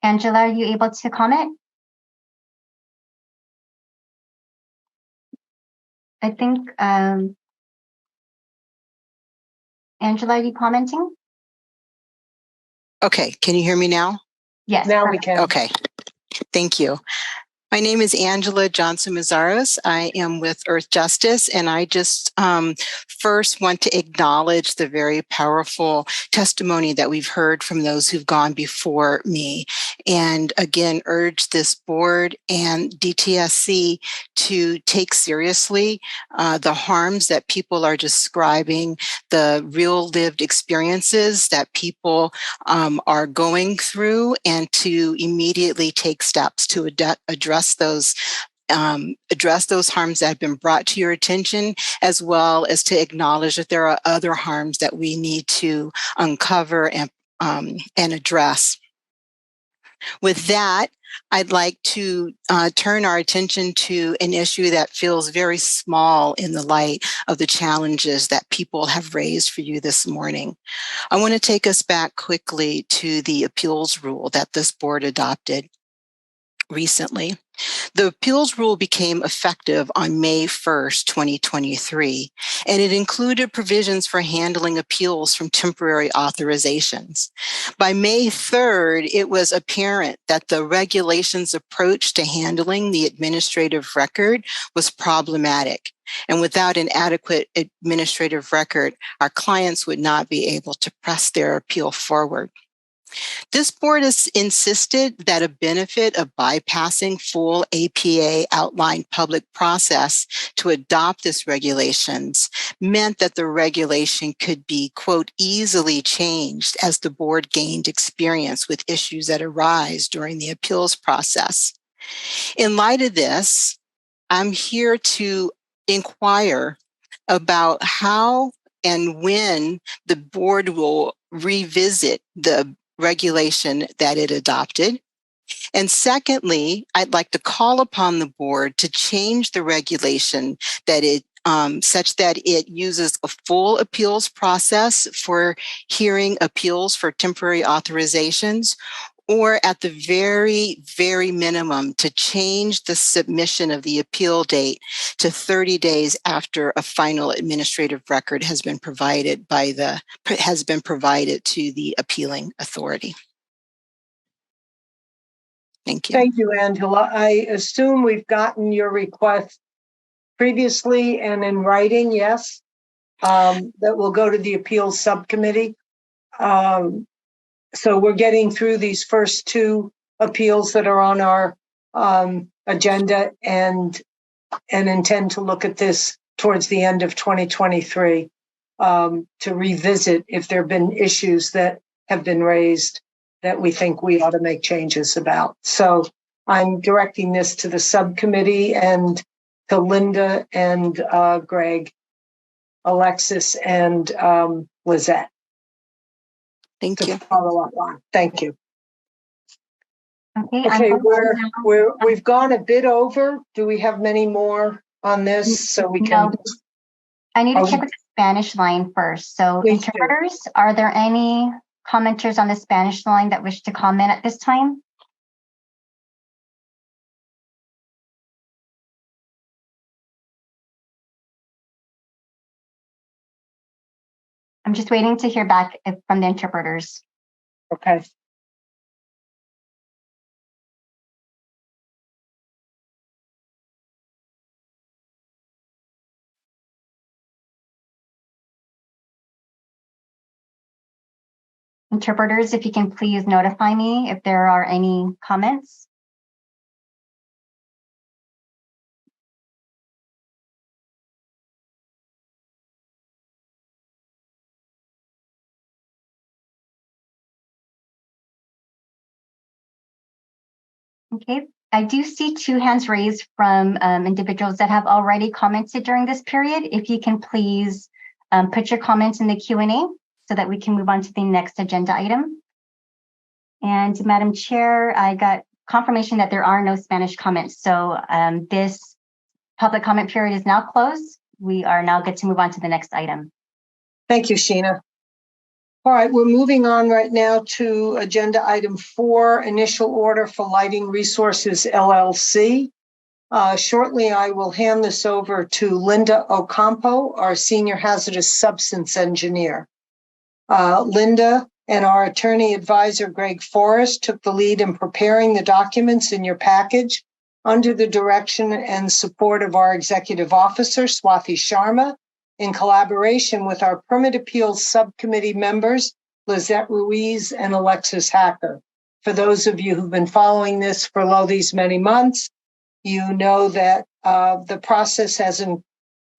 Speaker 1: Angela, are you able to comment? I think, Angela, are you commenting?
Speaker 12: Okay, can you hear me now?
Speaker 1: Yes.
Speaker 2: Now we can.
Speaker 12: Okay, thank you. My name is Angela Johnson-Mazaros. I am with Earth Justice, and I just first want to acknowledge the very powerful testimony that we've heard from those who've gone before me. And again, urge this board and DTSC to take seriously the harms that people are describing, the real lived experiences that people are going through, and to immediately take steps to address those harms that have been brought to your attention, as well as to acknowledge that there are other harms that we need to uncover and address. With that, I'd like to turn our attention to an issue that feels very small in the light of the challenges that people have raised for you this morning. I want to take us back quickly to the appeals rule that this board adopted recently. The appeals rule became effective on May 1st, 2023, and it included provisions for handling appeals from temporary authorizations. By May 3rd, it was apparent that the regulations approach to handling the administrative record was problematic. And without an adequate administrative record, our clients would not be able to press their appeal forward. This board has insisted that a benefit of bypassing full APA outlined public process to adopt this regulations meant that the regulation could be, quote, easily changed as the board gained experience with issues that arise during the appeals process. In light of this, I'm here to inquire about how and when the board will revisit the regulation that it adopted. And secondly, I'd like to call upon the board to change the regulation that such that it uses a full appeals process for hearing appeals for temporary authorizations, or at the very, very minimum, to change the submission of the appeal date to 30 days after a final administrative record has been provided to the appealing authority. Thank you.
Speaker 2: Thank you, Angela. I assume we've gotten your request previously and in writing, yes, that will go to the appeals subcommittee. So we're getting through these first two appeals that are on our agenda and intend to look at this towards the end of 2023. to revisit if there have been issues that have been raised that we think we ought to make changes about. So I'm directing this to the subcommittee and to Linda and Greg, Alexis, and Lizette.
Speaker 12: Thank you.
Speaker 2: Follow up on. Thank you.
Speaker 1: Okay,
Speaker 2: Okay, we've gone a bit over. Do we have many more on this so we can?
Speaker 1: No, I need to check with the Spanish line first. So interpreters, are there any commenters on the Spanish line that wish to comment at this time? I'm just waiting to hear back from the interpreters.
Speaker 2: Okay.
Speaker 1: Interpreters, if you can please notify me if there are any comments. Okay, I do see 2 hands raised from individuals that have already commented during this period. If you can please put your comments in the Q&A so that we can move on to the next agenda item. And Madam Chair, I got confirmation that there are no Spanish comments. So this public comment period is now closed. We are now good to move on to the next item.
Speaker 2: Thank you, Sheena. All right, we're moving on right now to agenda item 4, initial order for Lighting Resources LLC. Shortly, I will hand this over to Linda Ocampo, our Senior Hazardous Substance Engineer. Linda and our attorney advisor, Greg Forrest, took the lead in preparing the documents in your package under the direction and support of our executive officer, Swathi Sharma, in collaboration with our Permit Appeals Subcommittee members, Lizette Ruiz and Alexis Hacker. For those of you who've been following this for these many months, you know that the process hasn't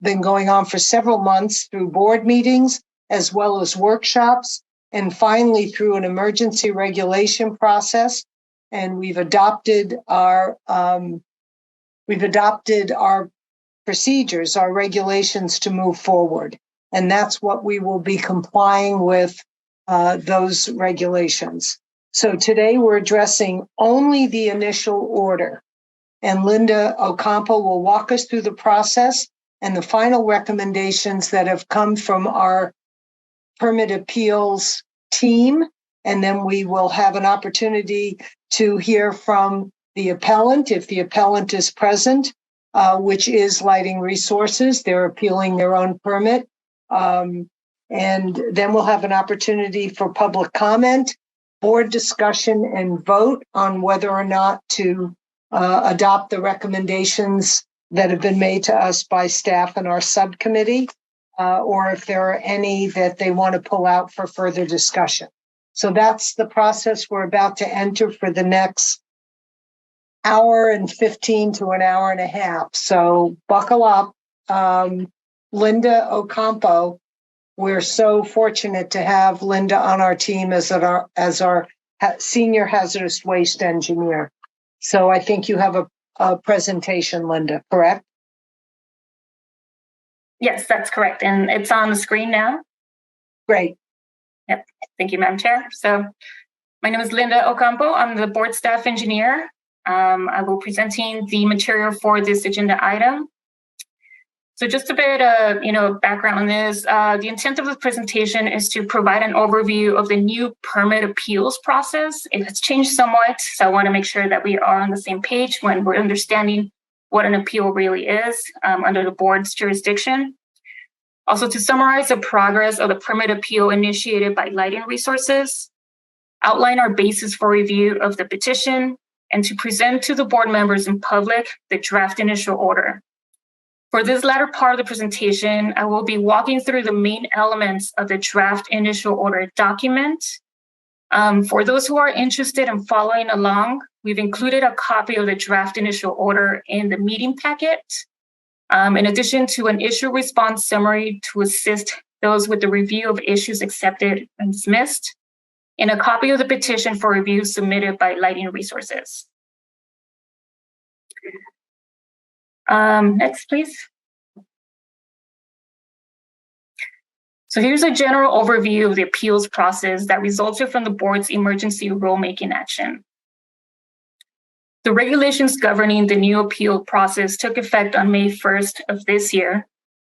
Speaker 2: been going on for several months through board meetings, as well as workshops, and finally through an emergency regulation process. And we've adopted our procedures, our regulations to move forward. And that's what we will be complying with, those regulations. So today we're addressing only the initial order. And Linda Ocampo will walk us through the process and the final recommendations that have come from our permit appeals team. And then we will have an opportunity to hear from the appellant, if the appellant is present, which is Lighting Resources. They're appealing their own permit. And then we'll have an opportunity for public comment, board discussion, and vote on whether or not to adopt the recommendations that have been made to us by staff and our subcommittee, or if there are any that they want to pull out for further discussion. So that's the process we're about to enter for the next hour and 15 to an hour and a half. So buckle up. Linda Ocampo, we're so fortunate to have Linda on our team as our senior hazardous waste engineer. So I think you have a presentation, Linda, correct?
Speaker 13: Yes, that's correct. And it's on the screen now.
Speaker 2: Great.
Speaker 13: Yep. Thank you, Madam Chair. So my name is Linda Ocampo. I'm the board staff engineer. I will be presenting the material for this agenda item. So just a bit of background on this. The intent of the presentation is to provide an overview of the new permit appeals process. It has changed somewhat, so I want to make sure that we are on the same page when we're understanding what an appeal really is under the board's jurisdiction. Also, to summarize the progress of the permit appeal initiated by Lighting Resources, outline our basis for review of the petition, and to present to the board members in public the draft initial order. For this latter part of the presentation, I will be walking through the main elements of the draft initial order document. For those who are interested in following along, we've included a copy of the draft initial order in the meeting packet, in addition to an issue response summary to assist those with the review of issues accepted and dismissed, and a copy of the petition for review submitted by Lighting Resources. Next, please. So here's a general overview of the appeals process that resulted from the board's emergency rulemaking action. The regulations governing the new appeal process took effect on May 1st of this year.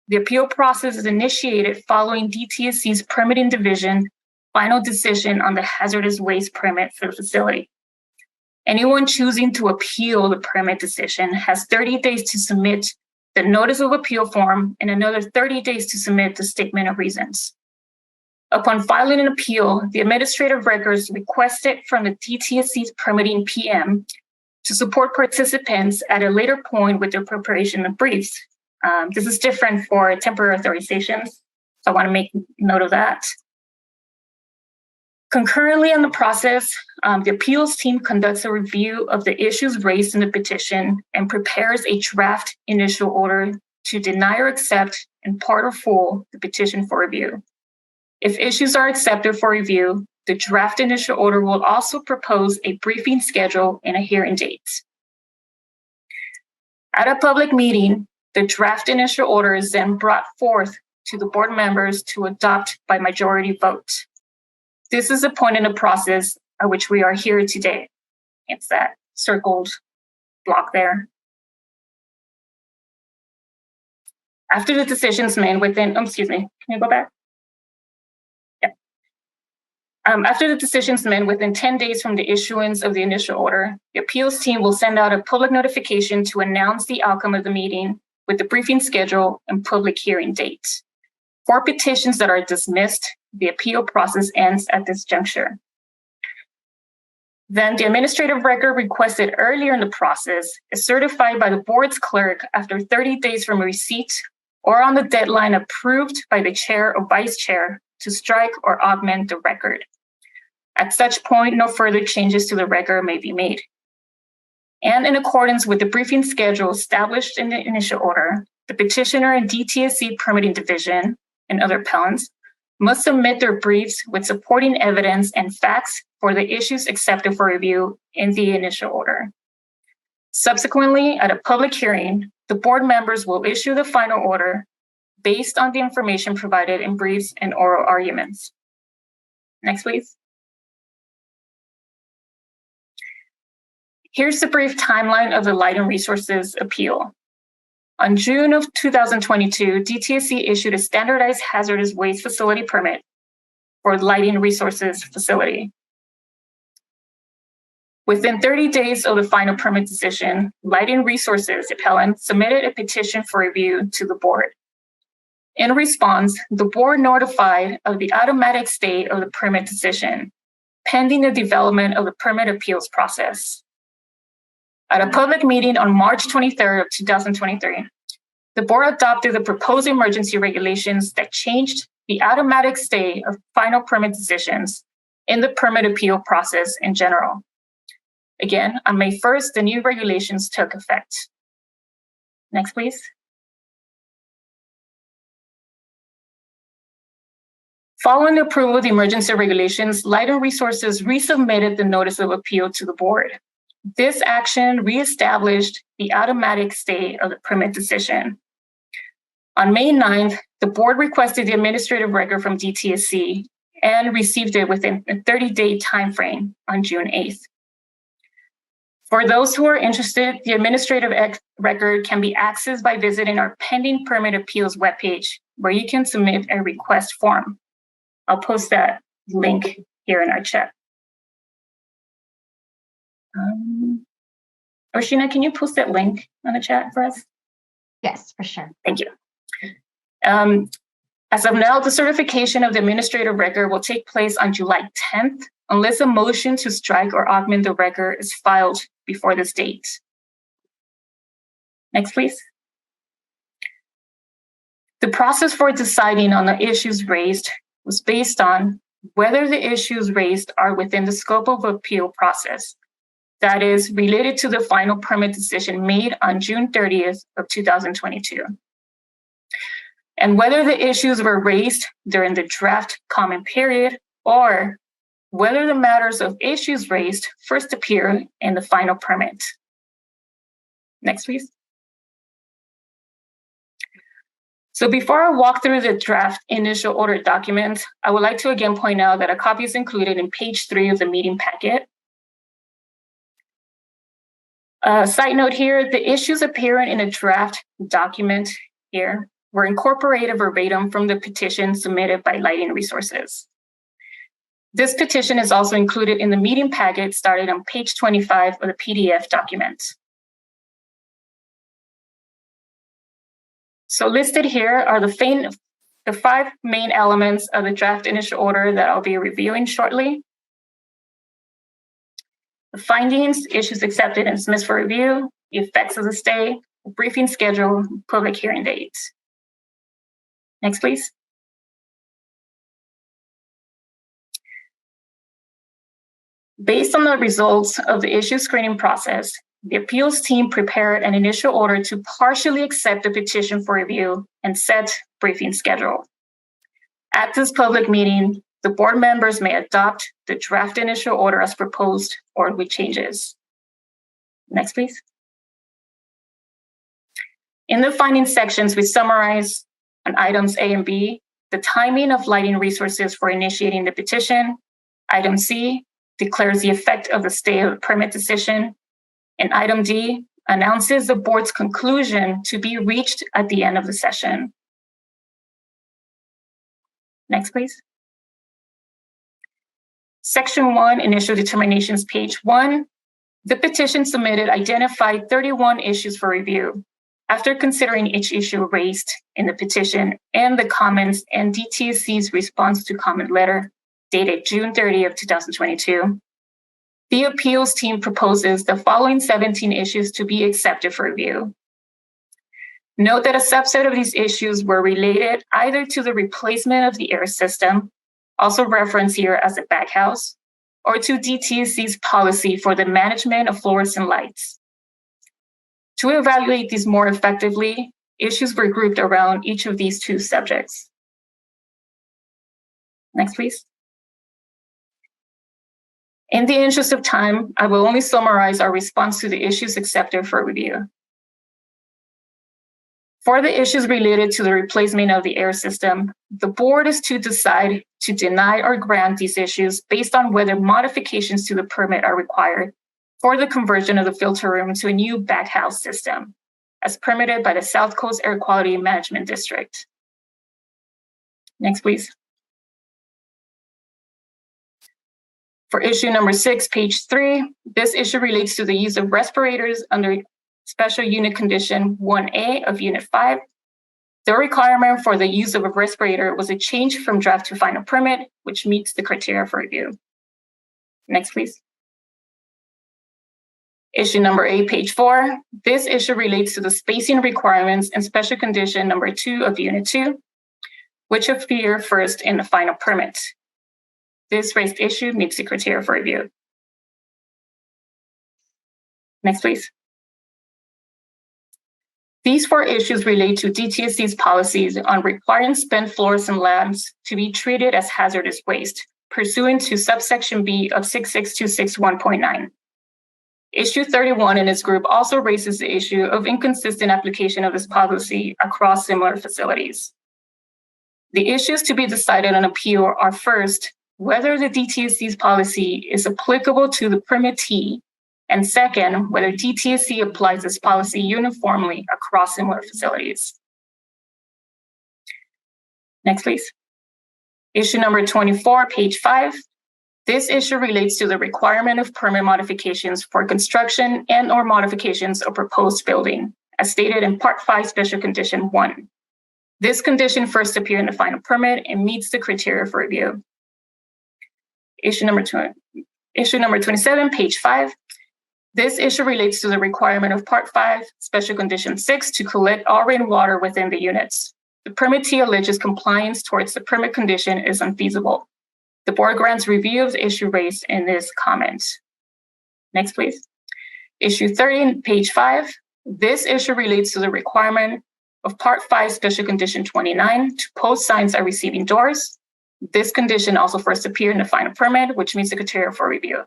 Speaker 13: The appeal process is initiated following DTSC's permitting division final decision on the hazardous waste permit for the facility. Anyone choosing to appeal the permit decision has 30 days to submit the notice of appeal form and another 30 days to submit the statement of reasons. Upon filing an appeal, the administrative records requested from the DTSC's permitting PM to support participants at a later point with their preparation of briefs. This is different for temporary authorizations, so I want to make note of that. Concurrently in the process, the appeals team conducts a review of the issues raised in the petition and prepares a draft initial order to deny or accept in part or full the petition for review. If issues are accepted for review, the draft initial order will also propose a briefing schedule and a hearing date. At a public meeting, the draft initial order is then brought forth to the board members to adopt by majority vote. This is the point in the process at which we are here today. It's that circled block there. After the decision's made within, excuse me, can you go back? Yeah. After the decision's made within 10 days from the issuance of the initial order, the appeals team will send out a public notification to announce the outcome of the meeting with the briefing schedule and public hearing date. For petitions that are dismissed, the appeal process ends at this juncture. Then the administrative record requested earlier in the process is certified by the board's clerk after 30 days from receipt or on the deadline approved by the chair or vice chair to strike or augment the record. At such point, no further changes to the record may be made. And in accordance with the briefing schedule established in the initial order, the petitioner and DTSC permitting division and other appellants must submit their briefs with supporting evidence and facts for the issues accepted for review in the initial order. Subsequently, at a public hearing, the board members will issue the final order based on the information provided in briefs and oral arguments. Next, please. Here's the brief timeline of the Lighting Resources appeal. On June of 2022, DTSC issued a standardized hazardous waste facility permit for Lighting Resources facility. Within 30 days of the final permit decision, Lighting Resources appellant submitted a petition for review to the board. In response, the board notified of the automatic stay of the permit decision, pending the development of the permit appeals process. At a public meeting on March 23rd of 2023, the board adopted the proposed emergency regulations that changed the automatic stay of final permit decisions in the permit appeal process in general. Again, on May 1st, the new regulations took effect. Next, please. Following the approval of the emergency regulations, Lighting Resources resubmitted the notice of appeal to the board. This action reestablished the automatic stay of the permit decision. On May 9th, the board requested the administrative record from DTSC and received it within a 30-day timeframe on June 8th. For those who are interested, the administrative record can be accessed by visiting our pending permit appeals webpage, where you can submit a request form. I'll post that link here in our chat. Oshina, can you post that link on the chat for us?
Speaker 1: Yes, for sure.
Speaker 13: Thank you. As of now, the certification of the administrative record will take place on July 10th, unless a motion to strike or augment the record is filed before this date. Next, please. The process for deciding on the issues raised was based on whether the issues raised are within the scope of appeal process, that is related to the final permit decision made on June 30th of 2022. and whether the issues were raised during the draft comment period or whether the matters of issues raised first appear in the final permit. Next, please. So before I walk through the draft initial order document, I would like to again point out that a copy is included in page 3 of the meeting packet. Side note here, the issues appearing in a draft document here were incorporated verbatim from the petition submitted by Lighting Resources. This petition is also included in the meeting packet starting on page 25 of the PDF document. So listed here are the 5 main elements of the draft initial order that I'll be reviewing shortly. The findings, issues accepted and dismissed for review, the effects of the stay, the briefing schedule, public hearing dates. Next, please. Based on the results of the issue screening process, the appeals team prepared an initial order to partially accept the petition for review and set briefing schedule. At this public meeting, the board members may adopt the draft initial order as proposed or with changes. Next, please. In the finding sections, we summarize on items A and B, the timing of Lighting Resources for initiating the petition. Item C declares the effect of the stay of the permit decision. And item D announces the board's conclusion to be reached at the end of the session. Next, please. Section 1, Initial Determinations, page 1. The petition submitted identified 31 issues for review. After considering each issue raised in the petition and the comments and DTSC's response to comment letter dated June 30th, 2022, the appeals team proposes the following 17 issues to be accepted for review. Note that a subset of these issues were related either to the replacement of the air system, also referenced here as the baghouse, or to DTSC's policy for the management of fluorescent lights. To evaluate these more effectively, issues were grouped around each of these 2 subjects. Next, please. In the interest of time, I will only summarize our response to the issues accepted for review. For the issues related to the replacement of the air system, the board is to decide to deny or grant these issues based on whether modifications to the permit are required for the conversion of the filter room to a new baghouse system, as permitted by the South Coast Air Quality Management District. Next, please. For issue number 6, page 3, this issue relates to the use of respirators under Special Unit Condition 1A of Unit 5. The requirement for the use of a respirator was a change from draft to final permit, which meets the criteria for review. Next, please. Issue number 8, page 4. This issue relates to the spacing requirements in Special Condition number 2 of Unit 2, which appear first in the final permit. This raised issue meets the criteria for review. Next, please. These 4 issues relate to DTSC's policies on requiring spent fluorescent lamps to be treated as hazardous waste, pursuant to subsection B of 66261.9. Issue 31 in its group also raises the issue of inconsistent application of this policy across similar facilities. The issues to be decided on appeal are first, whether the DTSC's policy is applicable to the permittee, and second, whether DTSC applies this policy uniformly across similar facilities. Next, please. Issue number 24, page 5. This issue relates to the requirement of permit modifications for construction and or modifications of proposed building, as stated in Part 5, Special Condition 1. This condition first appeared in the final permit and meets the criteria for review. Issue number 27, page 5. This issue relates to the requirement of Part 5, Special Condition 6 to collect all rainwater within the units. The permittee alleges compliance towards the permit condition is unfeasible. The board grants review of the issue raised in this comment. Next, please. Issue 30, page 5. This issue relates to the requirement of Part 5, Special Condition 29, to post signs at receiving doors. This condition also first appeared in the final permit, which meets the criteria for review.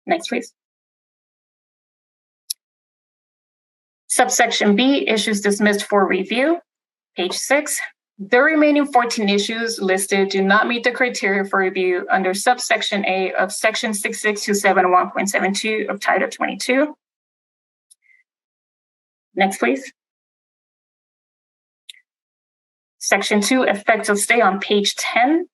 Speaker 13: Next, please. Subsection B, issues dismissed for review. Page 6. The remaining 14 issues listed do not meet the criteria for review under subsection A of section 66271.72 of Title 22. Next, please. Section 2, effective stay on page 10.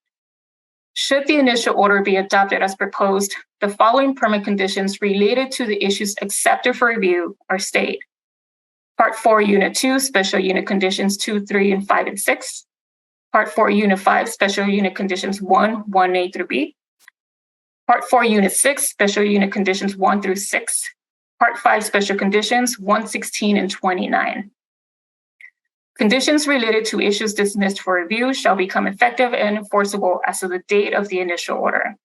Speaker 13: Should the initial order be adopted as proposed, the following permit conditions related to the issues accepted for review are stayed. Part 4, Unit 2, Special Unit Conditions 2, 3, and 5, and 6. Part 4, Unit 5, Special Unit Conditions 1, 1A through B. Part 4, Unit 6, Special Unit Conditions 1 through 6. Part 5, Special Conditions 116 and 29. Conditions related to issues dismissed for review shall become effective and enforceable as of the date of the initial order.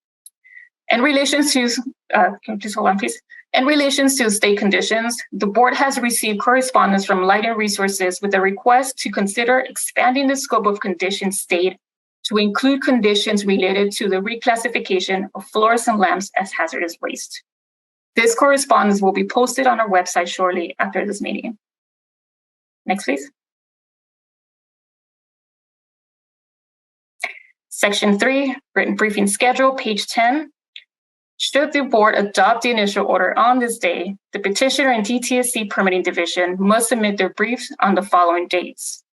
Speaker 13: In relation to, can you just hold on, please? In relation to state conditions, the board has received correspondence from Light and Resources with a request to consider expanding the scope of conditions stayed to include conditions related to the reclassification of fluorescent lamps as hazardous waste. This correspondence will be posted on our website shortly after this meeting. Next, please. Section 3, written briefing schedule, page 10. Should the board adopt the initial order on this day, the petitioner and DTSC permitting division must submit their briefs on the following dates.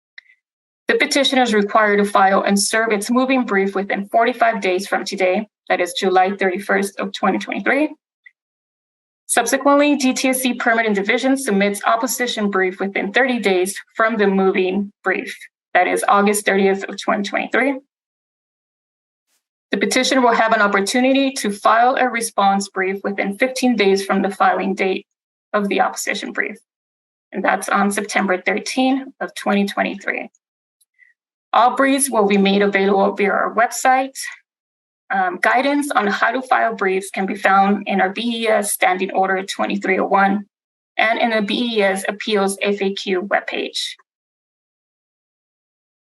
Speaker 13: The petitioner is required to file and serve its moving brief within 45 days from today, that is July 31st of 2023. Subsequently, DTSC permitting division submits opposition brief within 30 days from the moving brief, that is August 30th of 2023. The petitioner will have an opportunity to file a response brief within 15 days from the filing date of the opposition brief, and that's on September 13 of 2023. All briefs will be made available via our website. Guidance on how to file briefs can be found in our BES Standing Order 2301 and in the BES Appeals FAQ webpage.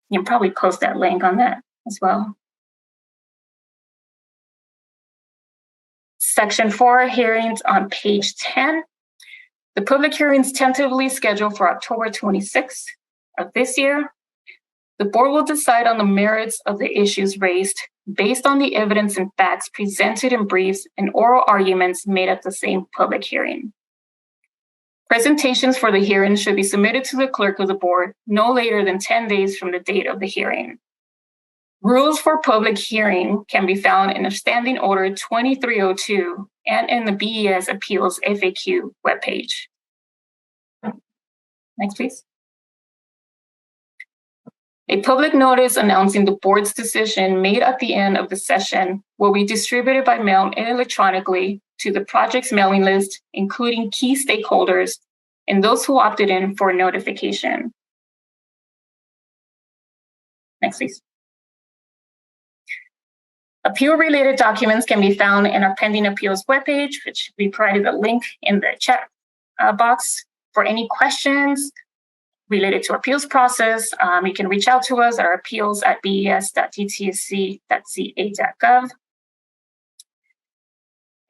Speaker 13: You can probably post that link on that as well. Section 4, hearings on page 10. The public hearings tentatively scheduled for October 26th of this year. The board will decide on the merits of the issues raised based on the evidence and facts presented in briefs and oral arguments made at the same public hearing. Presentations for the hearing should be submitted to the clerk of the board no later than 10 days from the date of the hearing. Rules for public hearing can be found in the Standing Order 2302 and in the BES Appeals FAQ webpage. Next, please. A public notice announcing the board's decision made at the end of the session will be distributed by mail and electronically to the project's mailing list, including key stakeholders and those who opted in for notification. Next, please. Appeal-related documents can be found in our pending appeals webpage, which we provided a link in the chat box. For any questions related to appeals process, you can reach out to us at our appeals@bes.dtsc.ca.gov.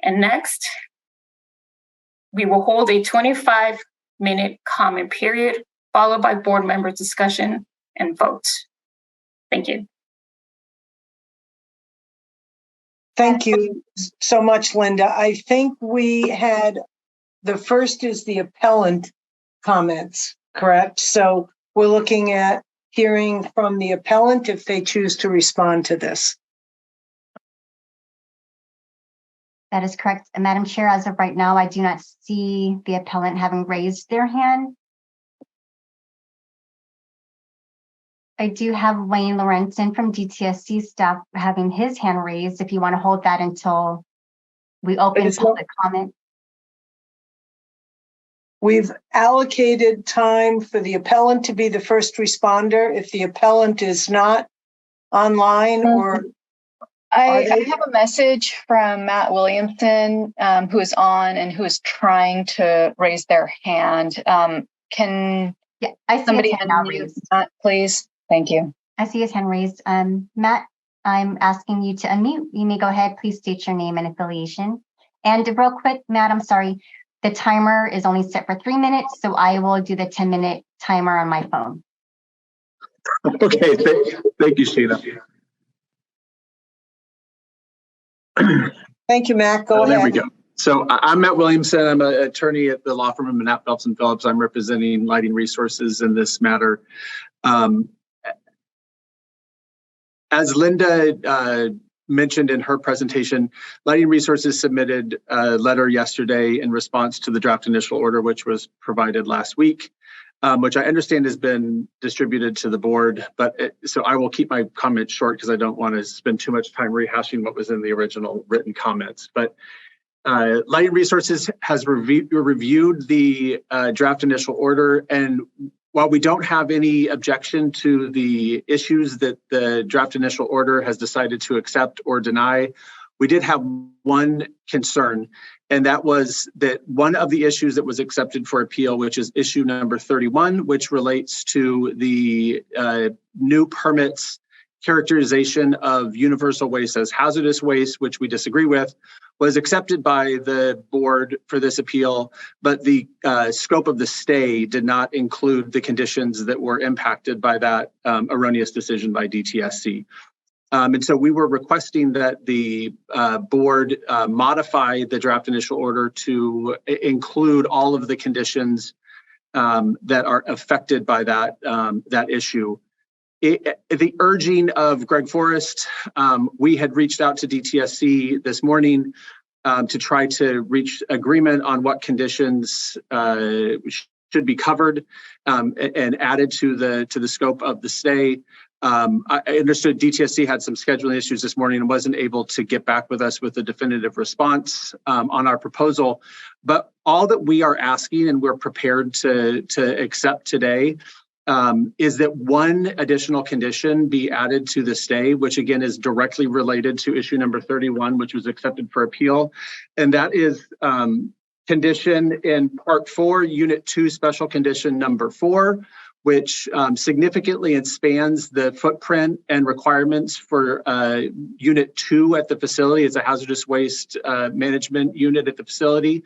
Speaker 13: And next, we will hold a 25-minute comment period, followed by board member discussion and vote. Thank you.
Speaker 2: Thank you so much, Linda. I think we had, the first is the appellant comments, correct? So we're looking at hearing from the appellant if they choose to respond to this.
Speaker 1: That is correct. And Madam Chair, as of right now, I do not see the appellant having raised their hand. I do have Wayne Lorenzen from DTSC staff having his hand raised if you want to hold that until we open public comment.
Speaker 2: We've allocated time for the appellant to be the first responder. If the appellant is not online or
Speaker 3: I have a message from Matt Williamson, who is on and who is trying to raise their hand. Can
Speaker 1: Yeah, I see
Speaker 3: Somebody
Speaker 1: his hand now
Speaker 3: unmute
Speaker 1: raised.
Speaker 3: Matt, please. Thank you.
Speaker 1: I see his hand raised. Matt, I'm asking you to unmute. You may go ahead. Please state your name and affiliation. And real quick, Matt, I'm sorry. The timer is only set for 3 minutes, so I will do the 10-minute timer on my phone.
Speaker 14: Okay, thank you, Sheena.
Speaker 2: Thank you, Matt. Go ahead.
Speaker 14: There we go. So I'm Matt Williamson. I'm an attorney at the law firm of Manatt, Phelps & Phillips. I'm representing Lighting Resources in this matter. As Linda mentioned in her presentation, Lighting Resources submitted a letter yesterday in response to the draft initial order, which was provided last week, which I understand has been distributed to the board. So I will keep my comments short because I don't want to spend too much time rehashing what was in the original written comments. But Lighting Resources has reviewed the draft initial order, and while we don't have any objection to the issues that the draft initial order has decided to accept or deny, we did have one concern, and that was that one of the issues that was accepted for appeal, which is issue number 31, which relates to the new permits characterization of universal waste as hazardous waste, which we disagree with, was accepted by the board for this appeal, but the scope of the stay did not include the conditions that were impacted by that erroneous decision by DTSC. And so we were requesting that the board modify the draft initial order to include all of the conditions that are affected by that issue. The urging of Greg Forrest, we had reached out to DTSC this morning to try to reach agreement on what conditions should be covered and added to the scope of the stay. I understood DTSC had some scheduling issues this morning and wasn't able to get back with us with a definitive response on our proposal. But all that we are asking and we're prepared to accept today is that one additional condition be added to the stay, which again is directly related to issue number 31, which was accepted for appeal. And that is condition in part 4, unit 2, special condition number 4, which significantly expands the footprint and requirements for unit 2 at the facility. It's a hazardous waste management unit at the facility.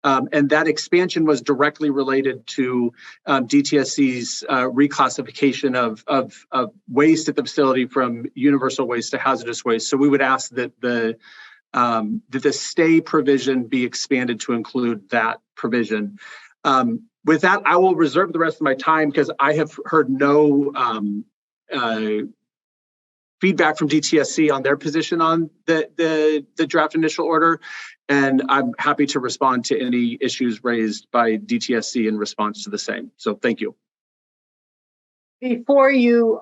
Speaker 14: And that expansion was directly related to DTSC's reclassification of waste at the facility from universal waste to hazardous waste. So we would ask that the stay provision be expanded to include that provision. With that, I will reserve the rest of my time because I have heard no feedback from DTSC on their position on the draft initial order. And I'm happy to respond to any issues raised by DTSC in response to the same. So thank you.
Speaker 2: Before you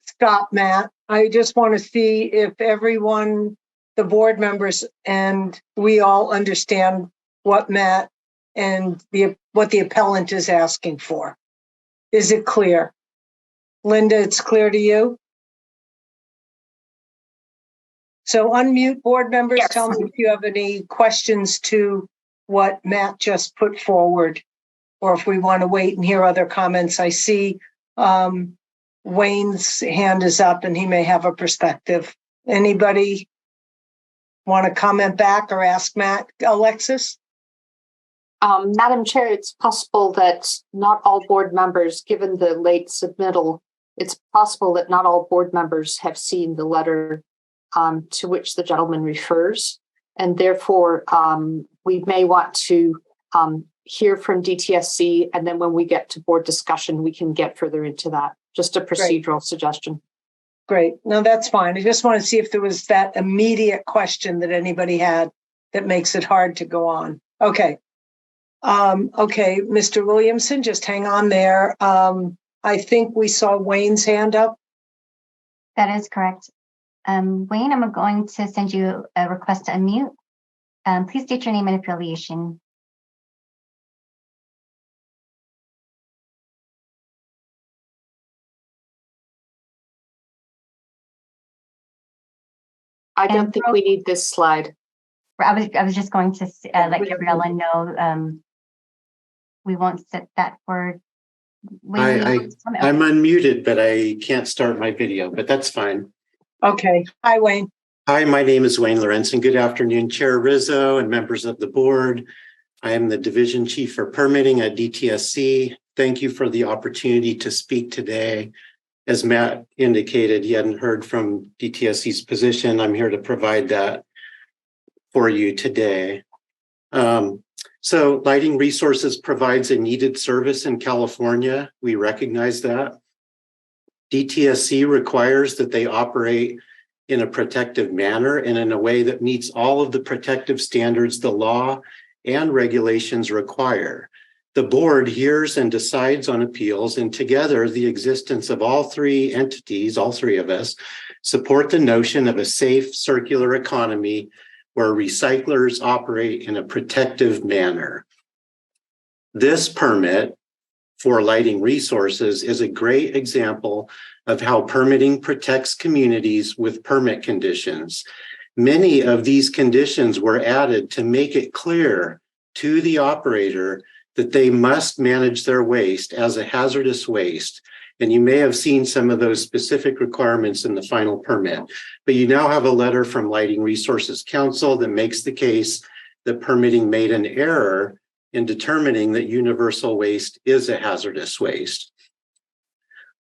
Speaker 2: stop, Matt, I just want to see if everyone, the board members, and we all understand what Matt and what the appellant is asking for. Is it clear? Linda, it's clear to you? So unmute board members. Yes. Tell me if you have any questions to what Matt just put forward, or if we want to wait and hear other comments. I see Wayne's hand is up and he may have a perspective. Anybody want to comment back or ask Matt? Alexis?
Speaker 15: Madam Chair, it's possible that not all board members, given the late submittal, it's possible that not all board members have seen the letter to which the gentleman refers. And therefore, we may want to hear from DTSC, and then when we get to board discussion, we can get further into that. Just a procedural suggestion.
Speaker 2: Great. No, that's fine. I just want to see if there was that immediate question that anybody had that makes it hard to go on. Okay. Okay, Mr. Williamson, just hang on there. I think we saw Wayne's hand up.
Speaker 1: That is correct. Wayne, I'm going to send you a request to unmute. Please state your name and affiliation.
Speaker 15: I don't think we need this slide.
Speaker 1: I was just going to let Gabriella know we won't set that for Wayne,
Speaker 16: I'm unmuted, but I can't start my video, but that's fine.
Speaker 2: Okay. Hi, Wayne.
Speaker 16: Hi, my name is Wayne Lorenzen. Good afternoon, Chair Rizzo and members of the board. I am the Division Chief for Permitting at DTSC. Thank you for the opportunity to speak today. As Matt indicated, he hadn't heard from DTSC's position. I'm here to provide that for you today. So Lighting Resources provides a needed service in California. We recognize that. DTSC requires that they operate in a protective manner and in a way that meets all of the protective standards the law and regulations require. The board hears and decides on appeals, and together the existence of all three entities, all three of us, support the notion of a safe circular economy where recyclers operate in a protective manner. This permit for Lighting Resources is a great example of how permitting protects communities with permit conditions. Many of these conditions were added to make it clear to the operator that they must manage their waste as a hazardous waste. And you may have seen some of those specific requirements in the final permit, but you now have a letter from Lighting Resources Council that makes the case that permitting made an error in determining that universal waste is a hazardous waste.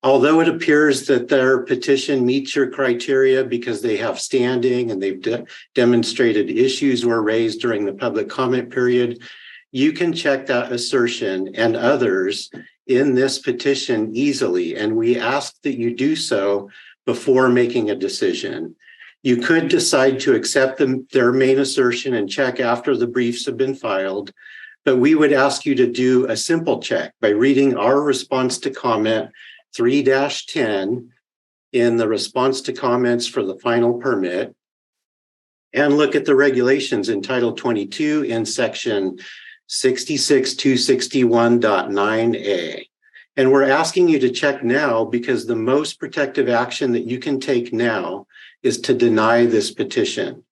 Speaker 16: Although it appears that their petition meets your criteria because they have standing and they've demonstrated issues were raised during the public comment period, you can check that assertion and others in this petition easily, and we ask that you do so before making a decision. You could decide to accept their main assertion and check after the briefs have been filed, but we would ask you to do a simple check by reading our response to comment 3-10 in the response to comments for the final permit, and look at the regulations in Title 22 in section 66261.9a. And we're asking you to check now because the most protective action that you can take now is to deny this petition.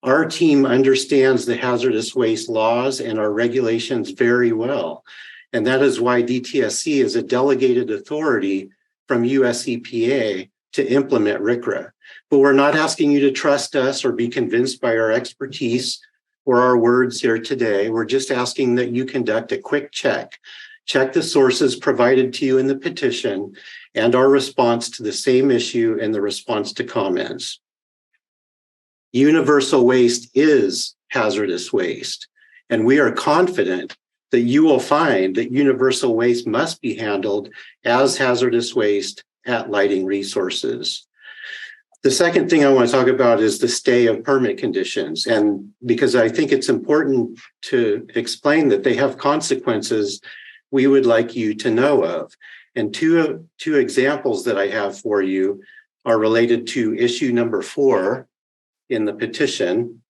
Speaker 16: Our team understands the hazardous waste laws and our regulations very well. And that is why DTSC is a delegated authority from US EPA to implement RCRA. But we're not asking you to trust us or be convinced by our expertise or our words here today. We're just asking that you conduct a quick check. Check the sources provided to you in the petition and our response to the same issue in the response to comments. Universal waste is hazardous waste, and we are confident that you will find that universal waste must be handled as hazardous waste at Lighting Resources. The second thing I want to talk about is the stay of permit conditions, and because I think it's important to explain that they have consequences we would like you to know of. And two examples that I have for you are related to issue number 4 in the petition.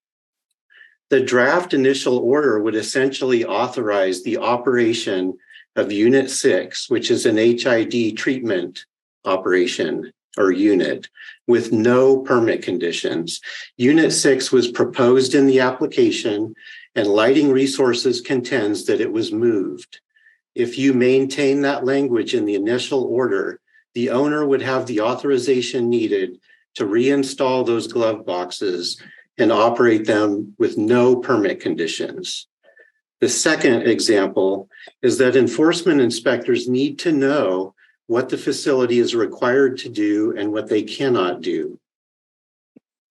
Speaker 16: The draft initial order would essentially authorize the operation of Unit 6, which is an HID treatment operation or unit with no permit conditions. Unit 6 was proposed in the application, and Lighting Resources contends that it was moved. If you maintain that language in the initial order, the owner would have the authorization needed to reinstall those glove boxes and operate them with no permit conditions. The second example is that enforcement inspectors need to know what the facility is required to do and what they cannot do.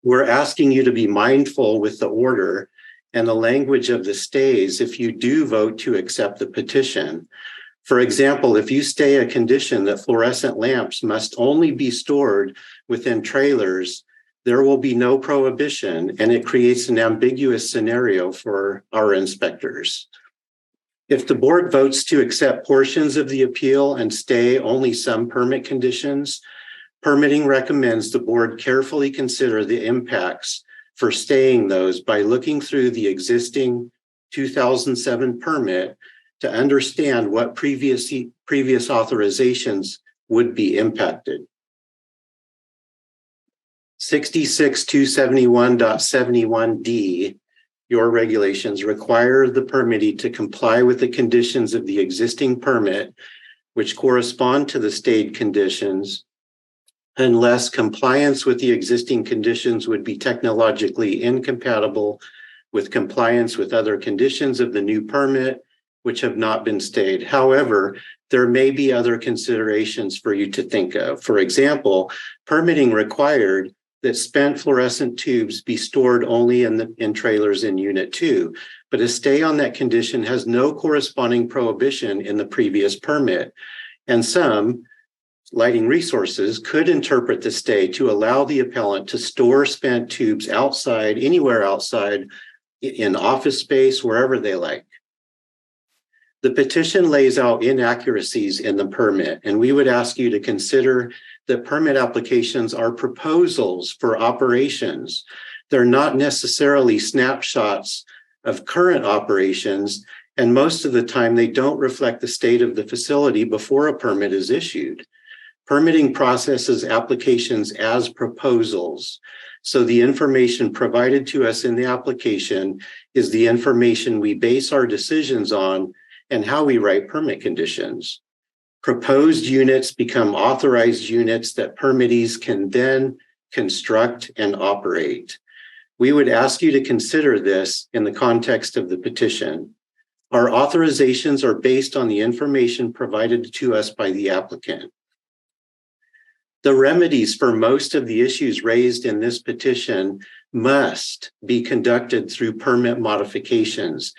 Speaker 16: We're asking you to be mindful with the order and the language of the stays if you do vote to accept the petition. For example, if you stay a condition that fluorescent lamps must only be stored within trailers, there will be no prohibition, and it creates an ambiguous scenario for our inspectors. If the board votes to accept portions of the appeal and stay only some permit conditions, permitting recommends the board carefully consider the impacts for staying those by looking through the existing 2007 permit to understand what previous authorizations would be impacted. 66271.71D, your regulations require the permittee to comply with the conditions of the existing permit which correspond to the stayed conditions, unless compliance with the existing conditions would be technologically incompatible with compliance with other conditions of the new permit, which have not been stayed. However, there may be other considerations for you to think of. For example, permitting required that spent fluorescent tubes be stored only in trailers in Unit 2, but a stay on that condition has no corresponding prohibition in the previous permit. And some lighting resources could interpret the stay to allow the appellant to store spent tubes outside, anywhere outside, in office space, wherever they like. The petition lays out inaccuracies in the permit, and we would ask you to consider that permit applications are proposals for operations. They're not necessarily snapshots of current operations, and most of the time they don't reflect the state of the facility before a permit is issued. Permitting processes applications as proposals. So the information provided to us in the application is the information we base our decisions on and how we write permit conditions. Proposed units become authorized units that permittees can then construct and operate. We would ask you to consider this in the context of the petition. Our authorizations are based on the information provided to us by the applicant. The remedies for most of the issues raised in this petition must be conducted through permit modifications.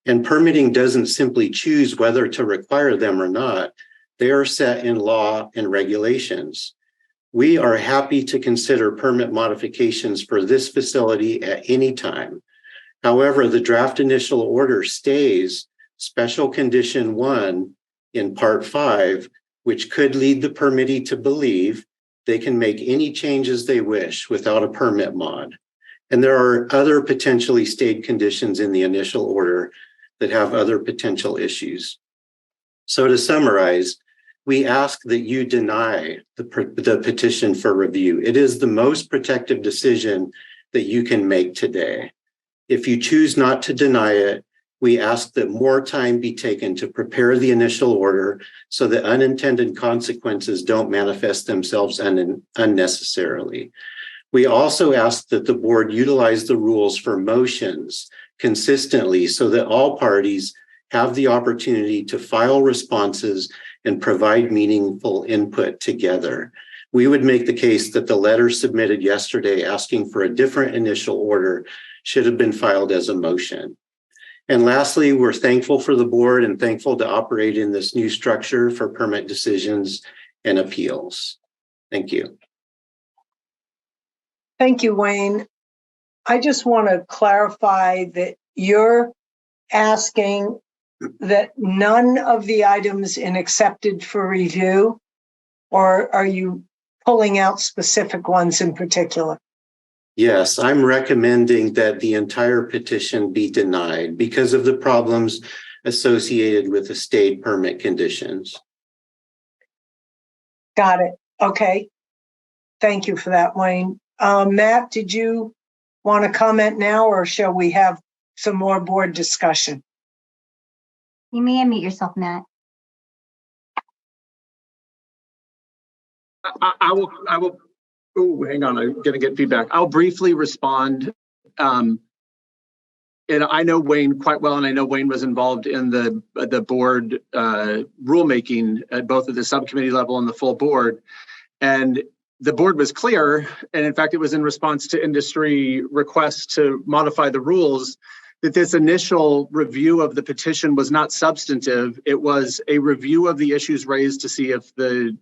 Speaker 16: And permitting doesn't simply choose whether to require them or not. They are set in law and regulations. We are happy to consider permit modifications for this facility at any time. However, the draft initial order stays Special Condition 1 in Part 5, which could lead the permittee to believe they can make any changes they wish without a permit mod. And there are other potentially stayed conditions in the initial order that have other potential issues. So to summarize, we ask that you deny the petition for review. It is the most protective decision that you can make today. If you choose not to deny it, we ask that more time be taken to prepare the initial order so that unintended consequences don't manifest themselves unnecessarily. We also ask that the board utilize the rules for motions consistently so that all parties have the opportunity to file responses and provide meaningful input together. We would make the case that the letter submitted yesterday asking for a different initial order should have been filed as a motion. And lastly, we're thankful for the board and thankful to operate in this new structure for permit decisions and appeals. Thank you.
Speaker 2: Thank you, Wayne. I just want to clarify that you're asking that none of the items in accepted for review, or are you pulling out specific ones in particular?
Speaker 16: Yes, I'm recommending that the entire petition be denied because of the problems associated with the stayed permit conditions.
Speaker 2: Got it. Okay. Thank you for that, Wayne. Matt, did you want to comment now, or shall we have some more board discussion?
Speaker 1: You may unmute yourself, Matt.
Speaker 14: I will. Oh, hang on. I'm going to get feedback. I'll briefly respond. And I know Wayne quite well, and I know Wayne was involved in the board rulemaking at both at the subcommittee level and the full board. And the board was clear, and in fact, it was in response to industry requests to modify the rules, that this initial review of the petition was not substantive. It was a review of the issues raised to see if the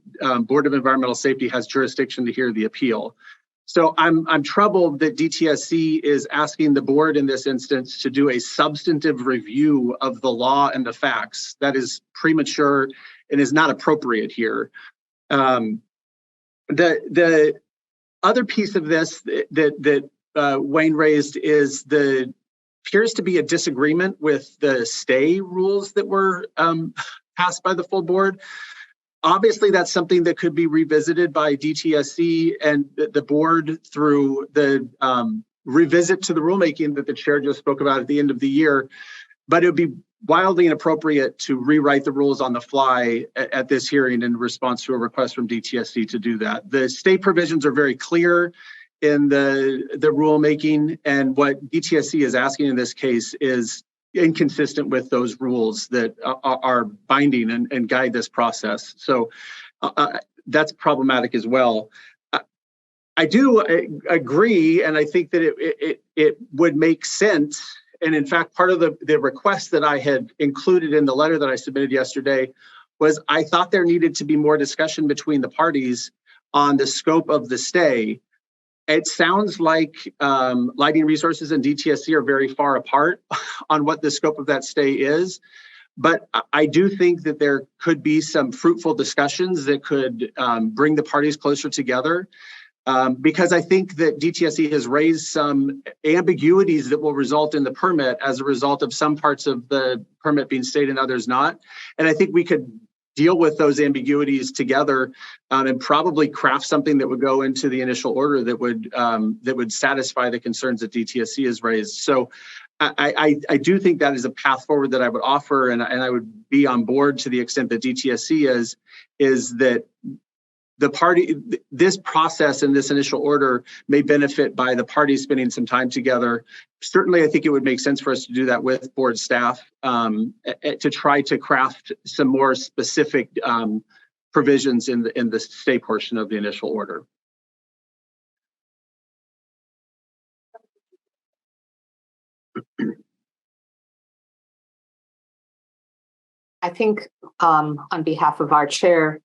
Speaker 14: Board of Environmental Safety has jurisdiction to hear the appeal. So I'm troubled that DTSC is asking the board in this instance to do a substantive review of the law and the facts. That is premature and is not appropriate here. The other piece of this that Wayne raised is appears to be a disagreement with the stay rules that were passed by the full board. Obviously, that's something that could be revisited by DTSC and the board through the revisit to the rulemaking that the chair just spoke about at the end of the year. But it would be wildly inappropriate to rewrite the rules on the fly at this hearing in response to a request from DTSC to do that. The state provisions are very clear in the rulemaking, and what DTSC is asking in this case is inconsistent with those rules that are binding and guide this process. So that's problematic as well. I do agree, and I think that it would make sense. And in fact, part of the request that I had included in the letter that I submitted yesterday was I thought there needed to be more discussion between the parties on the scope of the stay. It sounds like Lighting Resources and DTSC are very far apart on what the scope of that stay is. But I do think that there could be some fruitful discussions that could bring the parties closer together. Because I think that DTSC has raised some ambiguities that will result in the permit as a result of some parts of the permit being stayed and others not. And I think we could deal with those ambiguities together and probably craft something that would go into the initial order that would satisfy the concerns that DTSC has raised. So I do think that is a path forward that I would offer, and I would be on board to the extent that DTSC is that this process and this initial order may benefit by the parties spending some time together. Certainly, I think it would make sense for us to do that with board staff to try to craft some more specific provisions in the stay portion of the initial order.
Speaker 15: I think on behalf of our chair,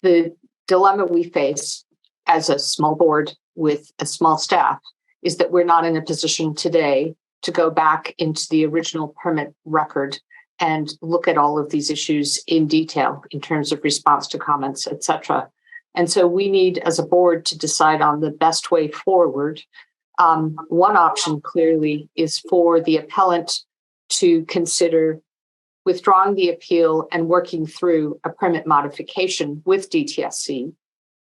Speaker 15: the dilemma we face as a small board with a small staff is that we're not in a position today to go back into the original permit record and look at all of these issues in detail in terms of response to comments, et cetera. And so we need, as a board, to decide on the best way forward. One option clearly is for the appellant to consider withdrawing the appeal and working through a permit modification with DTSC.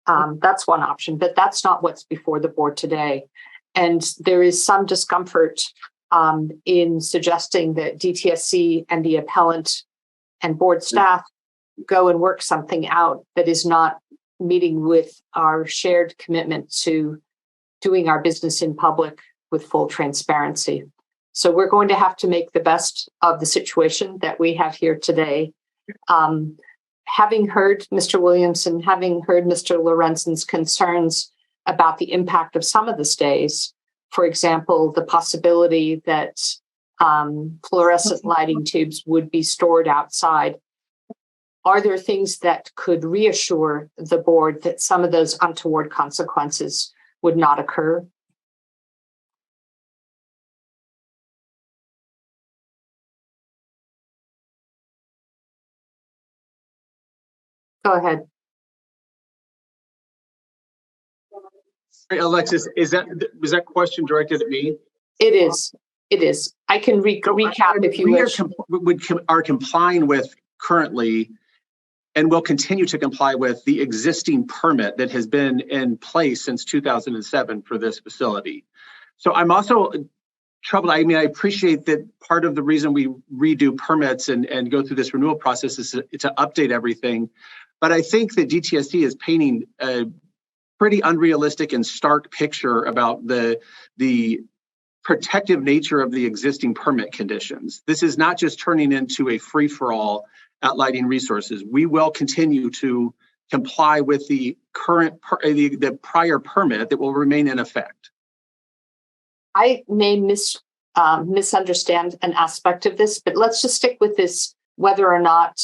Speaker 15: That's one option, but that's not what's before the board today. And there is some discomfort in suggesting that DTSC and the appellant and board staff go and work something out that is not meeting with our shared commitment to doing our business in public with full transparency. So we're going to have to make the best of the situation that we have here today. Having heard Mr. Williamson, having heard Mr. Lorenzen's concerns about the impact of some of the stays, for example, the possibility that fluorescent lighting tubes would be stored outside, are there things that could reassure the board that some of those untoward consequences would not occur? Go ahead.
Speaker 14: Alexis, was that question directed at me?
Speaker 15: It is. It is. I can recap if you wish.
Speaker 14: We are complying with currently, and will continue to comply with, the existing permit that has been in place since 2007 for this facility. So I'm also troubled. I mean, I appreciate that part of the reason we redo permits and go through this renewal process is to update everything. But I think that DTSC is painting a pretty unrealistic and stark picture about the protective nature of the existing permit conditions. This is not just turning into a free-for-all at Lighting Resources. We will continue to comply with the current, the prior permit that will remain in effect.
Speaker 15: I may misunderstand an aspect of this, but let's just stick with this, whether or not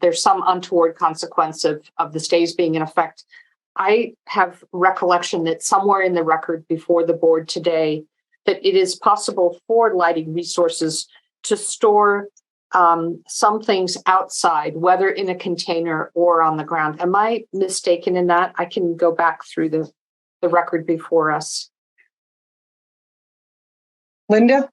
Speaker 15: there's some untoward consequence of the stays being in effect. I have recollection that somewhere in the record before the board today, that it is possible for Lighting Resources to store some things outside, whether in a container or on the ground. Am I mistaken in that? I can go back through the record before us.
Speaker 2: Linda?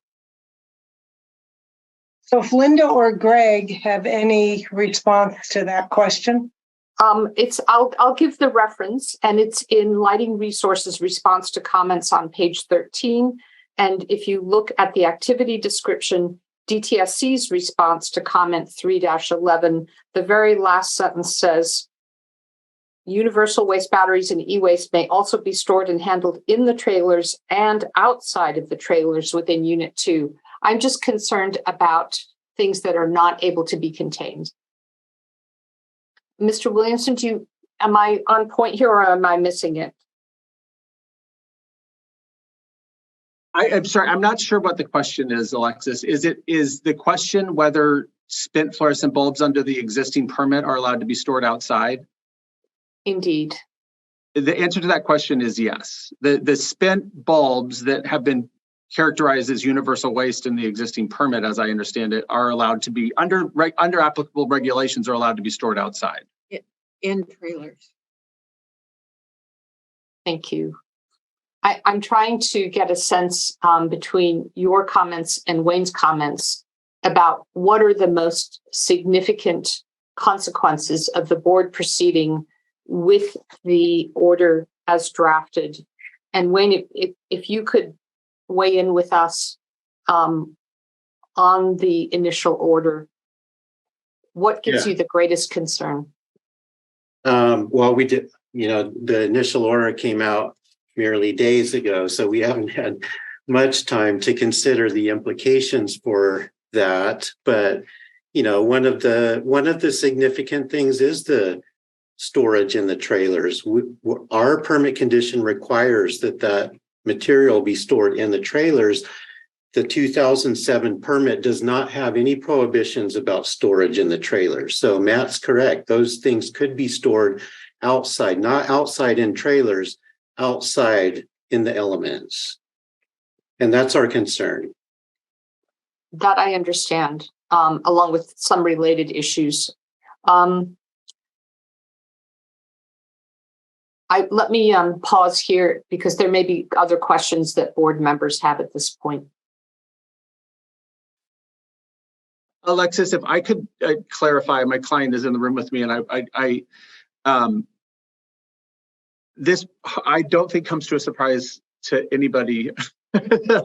Speaker 2: So if Linda or Greg have any response to that question?
Speaker 15: I'll give the reference, and it's in Lighting Resources response to comments on page 13. And if you look at the activity description, DTSC's response to comment 3-11, the very last sentence says, universal waste batteries and e-waste may also be stored and handled in the trailers and outside of the trailers within Unit 2. I'm just concerned about things that are not able to be contained. Mr. Williamson, am I on point here or am I missing it?
Speaker 14: I'm sorry, I'm not sure what the question is, Alexis. Is the question whether spent fluorescent bulbs under the existing permit are allowed to be stored outside?
Speaker 15: Indeed.
Speaker 14: The answer to that question is yes. The spent bulbs that have been characterized as universal waste in the existing permit, as I understand it, are allowed to be under applicable regulations are allowed to be stored outside.
Speaker 17: In trailers.
Speaker 15: Thank you. I'm trying to get a sense between your comments and Wayne's comments about what are the most significant consequences of the board proceeding with the order as drafted. And Wayne, if you could weigh in with us on the initial order, what gives you the greatest concern?
Speaker 16: Well, we did, the initial order came out merely days ago, so we haven't had much time to consider the implications for that. But one of the significant things is the storage in the trailers. Our permit condition requires that material be stored in the trailers. The 2007 permit does not have any prohibitions about storage in the trailers. So Matt's correct. Those things could be stored outside, not outside in trailers, outside in the elements. And that's our concern.
Speaker 15: That I understand, along with some related issues. Let me pause here because there may be other questions that board members have at this point.
Speaker 14: Alexis, if I could clarify, my client is in the room with me, and this I don't think comes to a surprise to anybody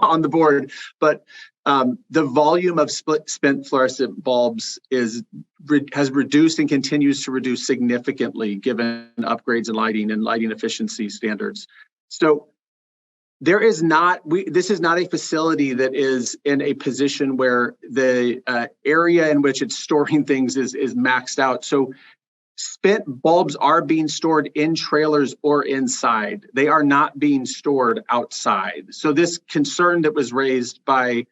Speaker 14: on the board, but the volume of spent fluorescent bulbs has reduced and continues to reduce significantly given upgrades in lighting and lighting efficiency standards. So there is not, this is not a facility that is in a position where the area in which it's storing things is maxed out. So spent bulbs are being stored in trailers or inside. They are not being stored outside. So this concern that was raised by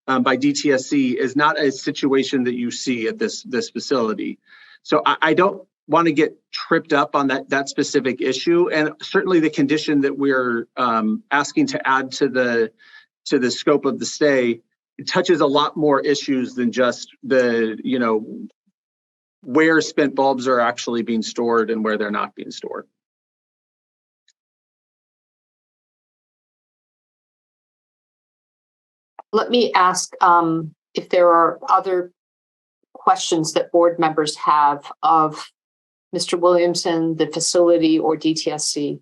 Speaker 14: DTSC is not a situation that you see at this facility. So I don't want to get tripped up on that specific issue. And certainly the condition that we're asking to add to the scope of the stay, it touches a lot more issues than just where spent bulbs are actually being stored and where they're not being stored.
Speaker 15: Let me ask if there are other questions that board members have of Mr. Williamson, the facility, or DTSC.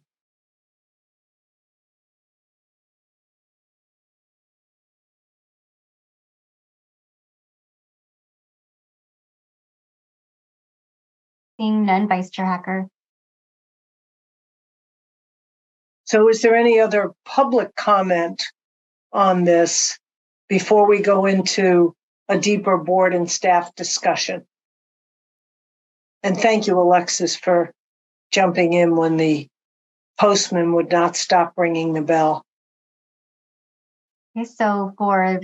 Speaker 1: Seeing none, Vice Chair Hacker.
Speaker 2: So is there any other public comment on this before we go into a deeper board and staff discussion? And thank you, Alexis, for jumping in when the postman would not stop ringing the bell.
Speaker 1: Okay, so for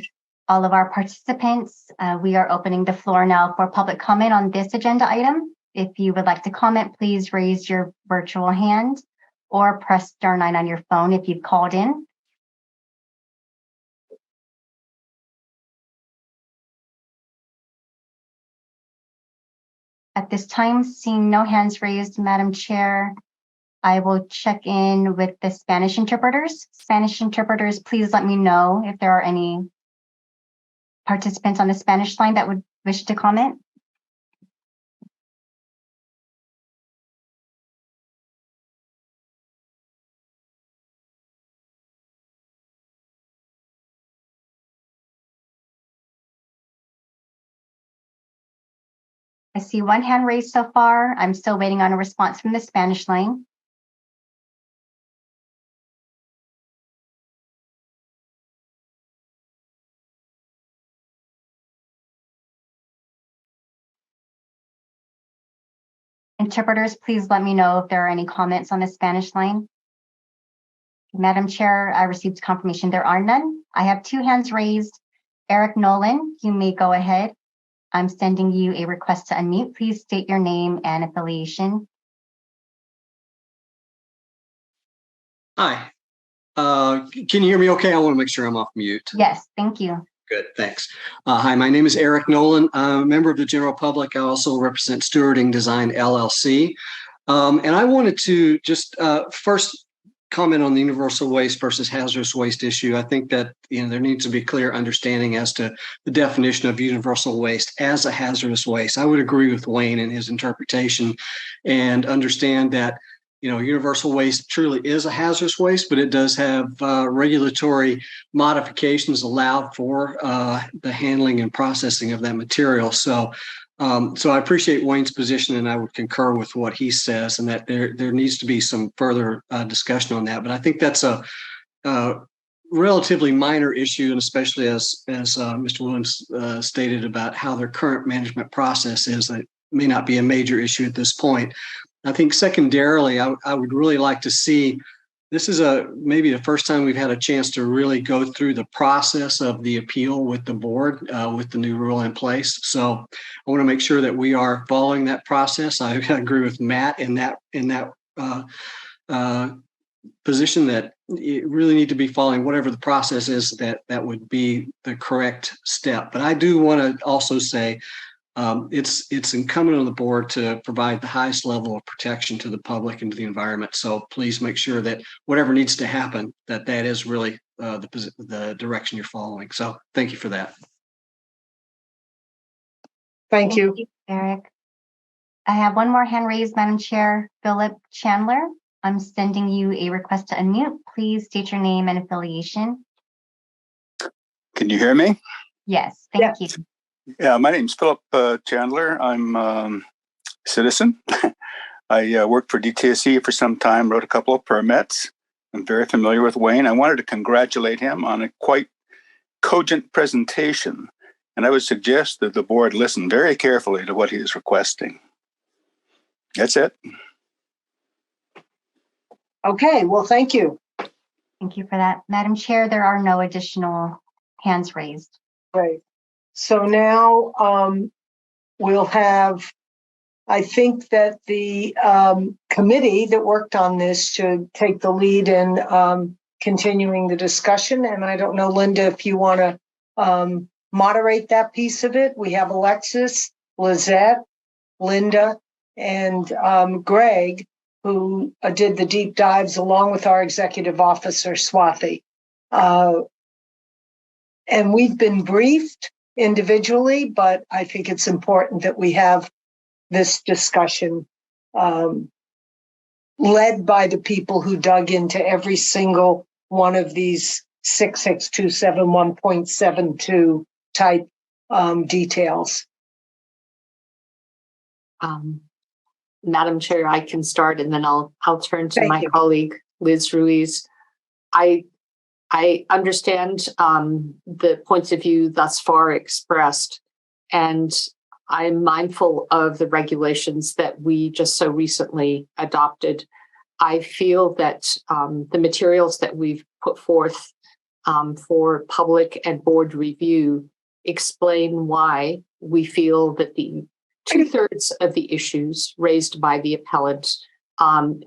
Speaker 1: all of our participants, we are opening the floor now for public comment on this agenda item. If you would like to comment, please raise your virtual hand or press star 9 on your phone if you've called in. At this time, seeing no hands raised, Madam Chair, I will check in with the Spanish interpreters. Spanish interpreters, please let me know if there are any participants on the Spanish line that would wish to comment. I see one hand raised so far. I'm still waiting on a response from the Spanish line. Interpreters, please let me know if there are any comments on the Spanish line. Madam Chair, I received confirmation there are none. I have two hands raised. Eric Nolan, you may go ahead. I'm sending you a request to unmute. Please state your name and affiliation.
Speaker 18: Hi. Can you hear me okay? I want to make sure I'm off mute.
Speaker 1: Yes, thank you.
Speaker 18: Good, thanks. Hi, my name is Eric Nolan. I'm a member of the general public. I also represent Stewarding Design LLC. And I wanted to just first comment on the universal waste versus hazardous waste issue. I think that there needs to be clear understanding as to the definition of universal waste as a hazardous waste. I would agree with Wayne in his interpretation and understand that universal waste truly is a hazardous waste, but it does have regulatory modifications allowed for the handling and processing of that material. So I appreciate Wayne's position, and I would concur with what he says, and that there needs to be some further discussion on that. But I think that's a relatively minor issue, and especially as Mr. Williams stated about how their current management process is, that may not be a major issue at this point. I think secondarily, I would really like to see, this is maybe the first time we've had a chance to really go through the process of the appeal with the board with the new rule in place. So I want to make sure that we are following that process. I agree with Matt in that position that you really need to be following whatever the process is that would be the correct step. But I do want to also say it's incumbent on the board to provide the highest level of protection to the public and to the environment. So please make sure that whatever needs to happen, that is really the direction you're following. So thank you for that.
Speaker 2: Thank you,
Speaker 1: Eric. I have one more hand raised, Madam Chair. Philip Chandler, I'm sending you a request to unmute. Please state your name and affiliation.
Speaker 19: Can you hear me?
Speaker 1: Yes, thank you.
Speaker 19: Yeah, my name's Philip Chandler. I'm a citizen. I worked for DTSC for some time, wrote a couple of permits. I'm very familiar with Wayne. I wanted to congratulate him on a quite cogent presentation, and I would suggest that the board listen very carefully to what he is requesting. That's it.
Speaker 2: Okay, well, thank you.
Speaker 1: Thank you for that. Madam Chair, there are no additional hands raised.
Speaker 2: Great. So now we'll have, I think that the committee that worked on this should take the lead in continuing the discussion. And I don't know, Linda, if you want to moderate that piece of it. We have Alexis, Lizette, Linda, and Greg, who did the deep dives along with our executive officer, Swathi. And we've been briefed individually, but I think it's important that we have this discussion led by the people who dug into every single one of these 66271.72 type details.
Speaker 15: Madam Chair, I can start, and then I'll turn to my colleague, Liz Ruiz. I understand the points of view thus far expressed, and I'm mindful of the regulations that we just so recently adopted. I feel that the materials that we've put forth for public and board review explain why we feel that the 2/3 of the issues raised by the appellant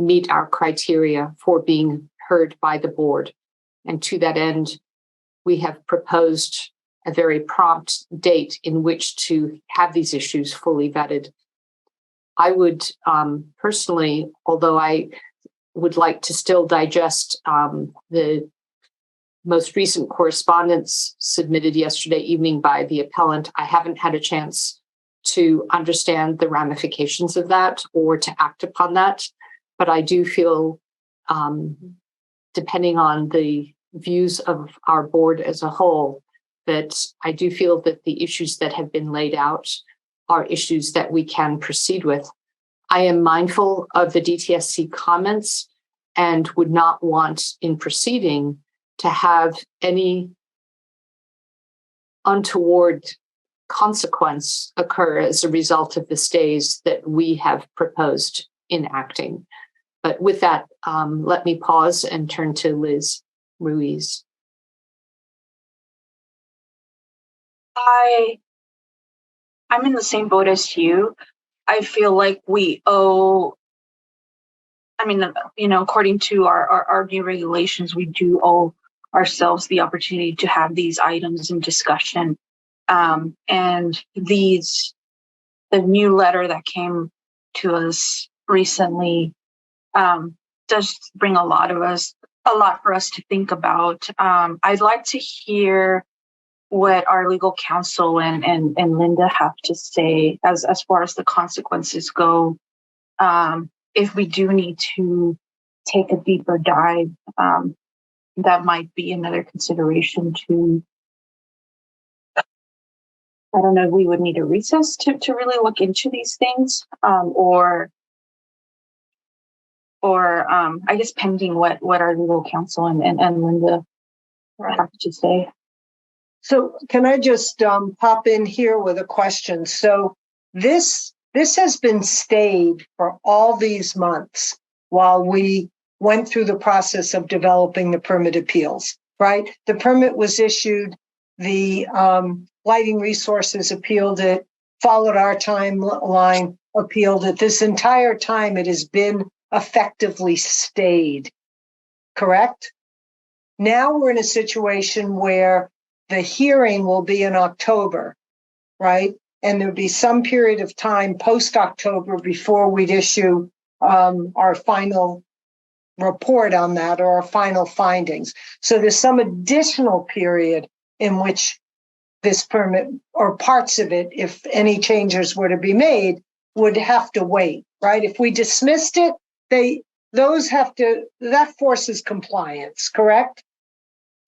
Speaker 15: meet our criteria for being heard by the board. And to that end, we have proposed a very prompt date in which to have these issues fully vetted. I would personally, although I would like to still digest the most recent correspondence submitted yesterday evening by the appellant, I haven't had a chance to understand the ramifications of that or to act upon that. But I do feel, depending on the views of our board as a whole, that I do feel that the issues that have been laid out are issues that we can proceed with. I am mindful of the DTSC comments and would not want in proceeding to have any untoward consequence occur as a result of the stays that we have proposed enacting. But with that, let me pause and turn to Liz Ruiz.
Speaker 20: I'm in the same boat as you. I feel like we owe, according to our new regulations, we do owe ourselves the opportunity to have these items in discussion. And the new letter that came to us recently does bring a lot for us to think about. I'd like to hear what our legal counsel and Linda have to say as far as the consequences go. If we do need to take a deeper dive, that might be another consideration to, I don't know, we would need a recess to really look into these things, or I guess pending what our legal counsel and Linda have to say.
Speaker 2: So can I just pop in here with a question? So this has been stayed for all these months while we went through the process of developing the permit appeals, right? The permit was issued, the lighting resources appealed it, followed our timeline, appealed it. This entire time it has been effectively stayed, correct? Now we're in a situation where the hearing will be in October, right? And there'll be some period of time post-October before we'd issue our final report on that or our final findings. So there's some additional period in which this permit or parts of it, if any changes were to be made, would have to wait, right? If we dismissed it, that forces compliance, correct?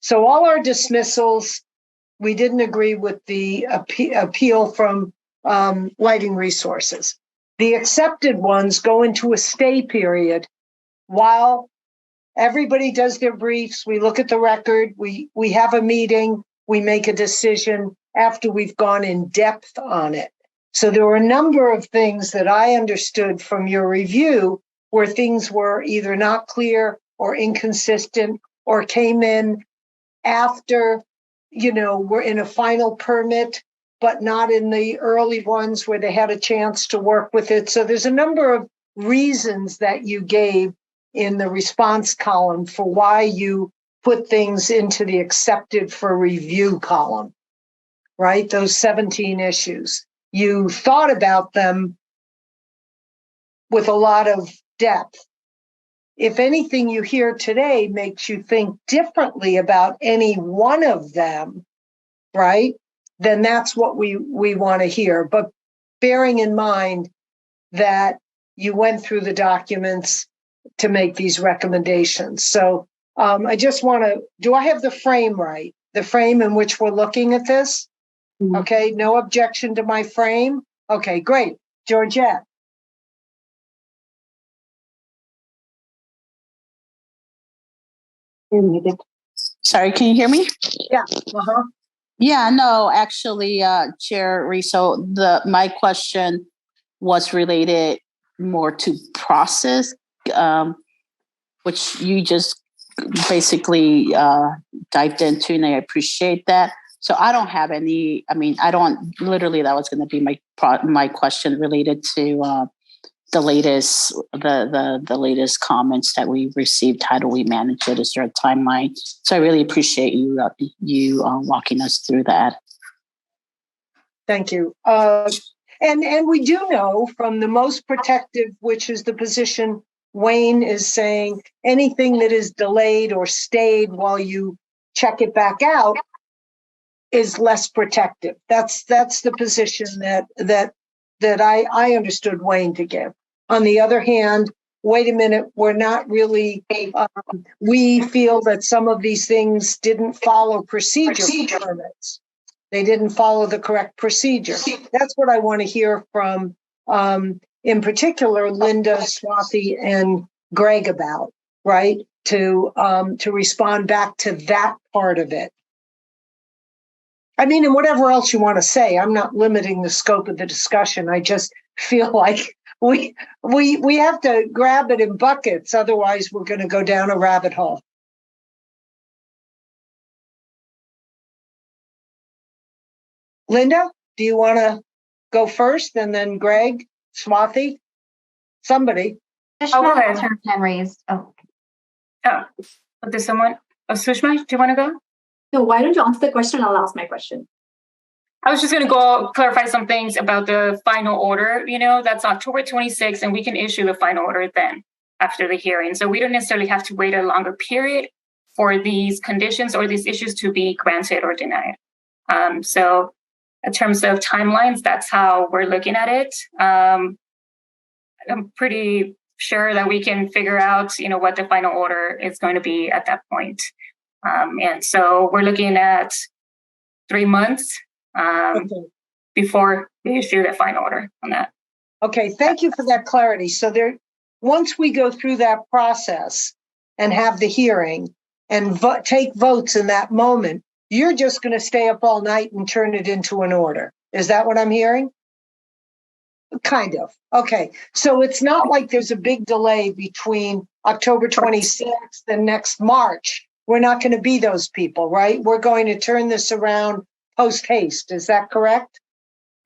Speaker 2: So all our dismissals, we didn't agree with the appeal from lighting resources. The accepted ones go into a stay period while everybody does their briefs. We look at the record, we have a meeting, we make a decision after we've gone in depth on it. So there were a number of things that I understood from your review where things were either not clear or inconsistent or came in after, we're in a final permit, but not in the early ones where they had a chance to work with it. So there's a number of reasons that you gave in the response column for why you put things into the accepted for review column, right? Those 17 issues. You thought about them with a lot of depth. If anything you hear today makes you think differently about any one of them, right, then that's what we want to hear. But bearing in mind that you went through the documents to make these recommendations. So I just want to, do I have the frame right? The frame in which we're looking at this? Mm-hmm. Okay, no objection to my frame? Okay, great. Georgette.
Speaker 21: You're muted. Sorry, can you hear me?
Speaker 2: Yeah. Uh-huh.
Speaker 21: Yeah, no, actually, Chair Riso, my question was related more to process, which you just basically dived into, and I appreciate that. So I don't have any. I don't. Literally, that was going to be my question related to the latest latest comments that we received. How do we manage it? Is there a timeline? So I really appreciate you walking us through that.
Speaker 2: Thank you. And we do know from the most protective, which is the position Wayne is saying, anything that is delayed or stayed while you check it back out is less protective. That's the position that I understood Wayne to give. On the other hand, wait a minute, we're not really, we feel that some of these things didn't follow procedure permits. They didn't follow the correct procedure. That's what I want to hear from, in particular, Linda, Swati, and Greg about, right? To respond back to that part of it. I mean, and whatever else you want to say, I'm not limiting the scope of the discussion. I just feel like we have to grab it in buckets. Otherwise, we're going to go down a rabbit hole. Linda, do you want to go first, and then Greg, Swati, somebody?
Speaker 1: Sushma has her hand raised.
Speaker 13: Oh, there's someone. Oh, Sushma, do you want to go?
Speaker 4: No, why don't you answer the question? I'll ask my question.
Speaker 13: I was just going to go clarify some things about the final order. You know, that's October 26th, and we can issue the final order then after the hearing. So we don't necessarily have to wait a longer period for these conditions or these issues to be granted or denied. So in terms of timelines, that's how we're looking at it. I'm pretty sure that we can figure out, you know, what the final order is going to be at that point. And so we're looking at 3 months before we issue the final order on that.
Speaker 2: Okay, thank you for that clarity. So once we go through that process and have the hearing and take votes in that moment, you're just going to stay up all night and turn it into an order. Is that what I'm hearing? Kind of. Okay. So it's not like there's a big delay between October 26th and next March. We're not going to be those people, right? We're going to turn this around post haste. Is that correct?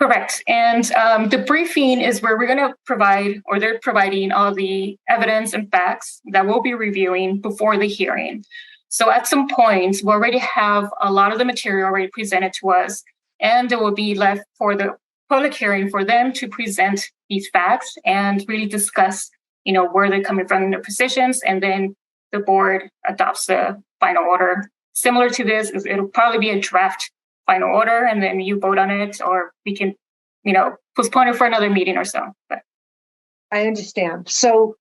Speaker 13: Correct. And the briefing is where we're going to provide, or they're providing all the evidence and facts that we'll be reviewing before the hearing. So at some point, we already have a lot of the material already presented to us, and it will be left for the public hearing for them to present these facts and really discuss, you know, where they're coming from in their positions, and then the board adopts the final order. Similar to this, it'll probably be a draft final order, and then you vote on it, or we can, you know, postpone it for another meeting or so. But
Speaker 2: I understand. So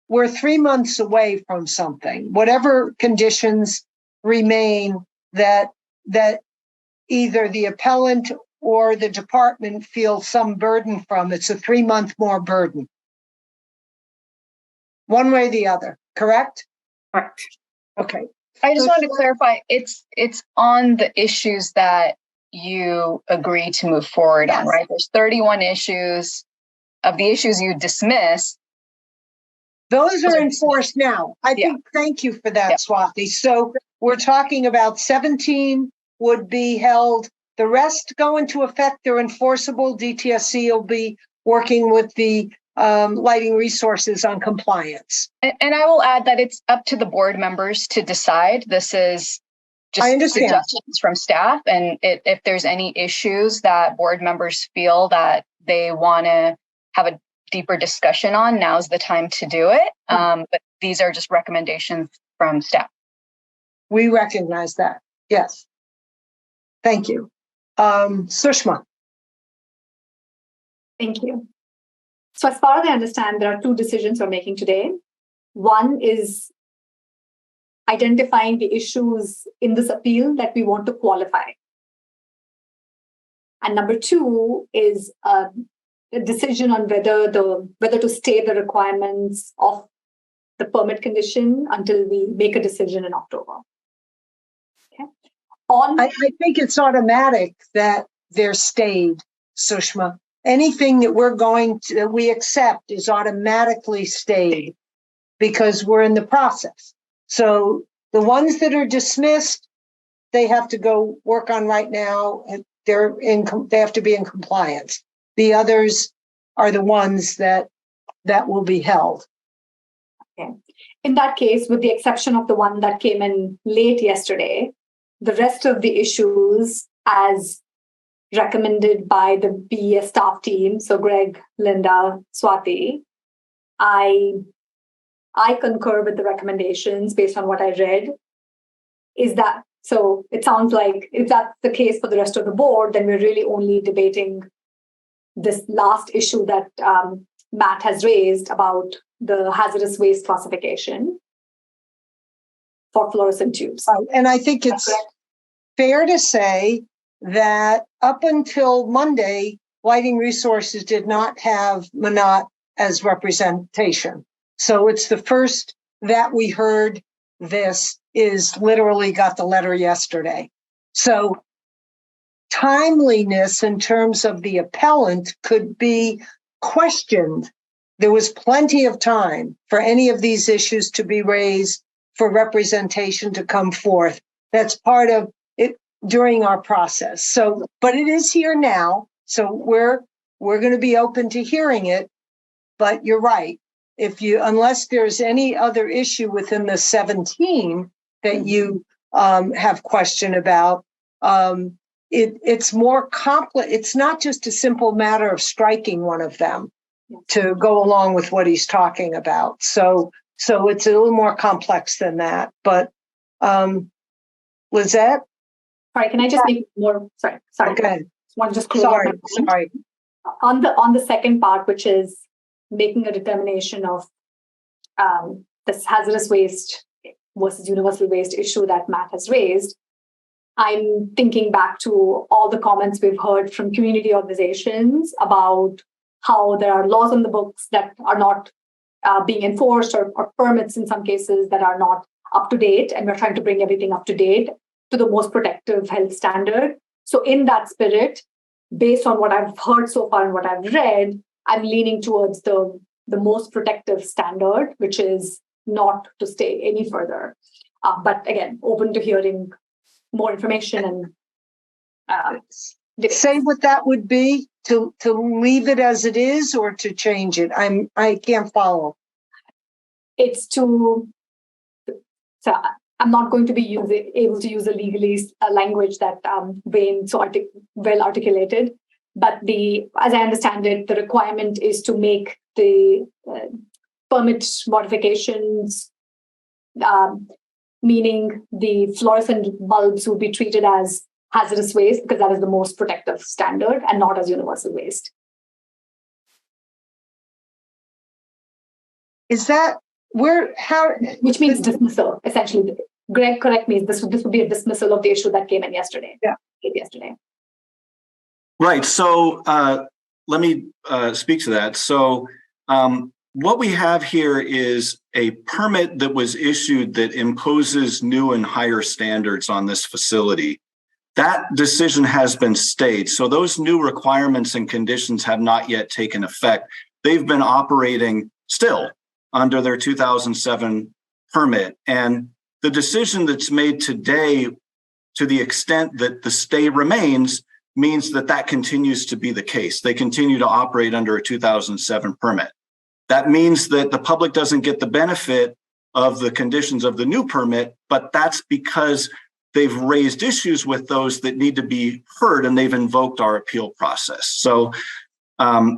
Speaker 2: we're 3 months away from something. Whatever conditions remain that either the appellant or the department feel some burden from, it's a 3 month more burden. One way or the other, correct?
Speaker 13: Correct.
Speaker 2: Okay.
Speaker 3: I just wanted to clarify, it's on the issues that you agree to move forward on, right? There's 31 issues. Of the issues you dismiss,
Speaker 2: those are enforced now. I think, thank you for that, Swati. So we're talking about 17 would be held. The rest go into effect. They're enforceable. DTSC will be working with the lighting resources on compliance.
Speaker 3: And I will add that it's up to the board members to decide. This is just suggestions from staff. And if there's any issues that board members feel that they want to have a deeper discussion on, now's the time to do it. But these are just recommendations from staff.
Speaker 2: We recognize that. Yes. Thank you. Sushma.
Speaker 4: Thank you. So as far as I understand, there are two decisions we're making today. One is identifying the issues in this appeal that we want to qualify. And number two is a decision on whether to stay the requirements of the permit condition until we make a decision in October. Okay.
Speaker 2: I think it's automatic that they're stayed, Sushma. Anything that we accept is automatically stayed because we're in the process. So the ones that are dismissed, they have to go work on right now, and they have to be in compliance. The others are the ones that will be held.
Speaker 4: Okay. In that case, with the exception of the one that came in late yesterday, the rest of the issues, as recommended by the BES staff team, so Greg, Linda, Swati, I concur with the recommendations based on what I read. So it sounds like if that's the case for the rest of the board, then we're really only debating this last issue that Matt has raised about the hazardous waste classification for fluorescent tubes.
Speaker 2: And I think it's fair to say that up until Monday, Lighting Resources did not have Manat as representation. So it's the first that we heard this is literally got the letter yesterday. So timeliness in terms of the appellant could be questioned. There was plenty of time for any of these issues to be raised, for representation to come forth. That's part of it during our process. So, but it is here now. So we're going to be open to hearing it. But you're right. Unless there's any other issue within the 17 that you have question about, it's more complex. It's not just a simple matter of striking one of them to go along with what he's talking about. So it's a little more complex than that. But Lizette?
Speaker 4: Sorry, can I just make more? Sorry.
Speaker 2: Okay.
Speaker 4: Want to just
Speaker 2: sorry.
Speaker 4: On the second part, which is making a determination of this hazardous waste versus universal waste issue that Matt has raised, I'm thinking back to all the comments we've heard from community organizations about how there are laws on the books that are not being enforced, or permits in some cases that are not up to date, and we're trying to bring everything up to date to the most protective health standard. So in that spirit, based on what I've heard so far and what I've read, I'm leaning towards the most protective standard, which is not to stay any further. But again, open to hearing more information and
Speaker 2: say what that would be, to leave it as it is or to change it. I can't follow.
Speaker 4: It's so I'm not going to be able to use a legalese language that Wayne so well articulated. But as I understand it, the requirement is to make the permit modifications, meaning the fluorescent bulbs would be treated as hazardous waste because that is the most protective standard and not as universal waste.
Speaker 2: Is that
Speaker 4: which means dismissal, essentially. Greg, correct me, this would be a dismissal of the issue that came in yesterday.
Speaker 2: Yeah.
Speaker 4: Yesterday.
Speaker 6: Right. So let me speak to that. So what we have here is a permit that was issued that imposes new and higher standards on this facility. That decision has been stayed. So those new requirements and conditions have not yet taken effect. They've been operating still under their 2007 permit. And the decision that's made today, to the extent that the stay remains, means that continues to be the case. They continue to operate under a 2007 permit. That means that the public doesn't get the benefit of the conditions of the new permit, but that's because they've raised issues with those that need to be heard, and they've invoked our appeal process. So I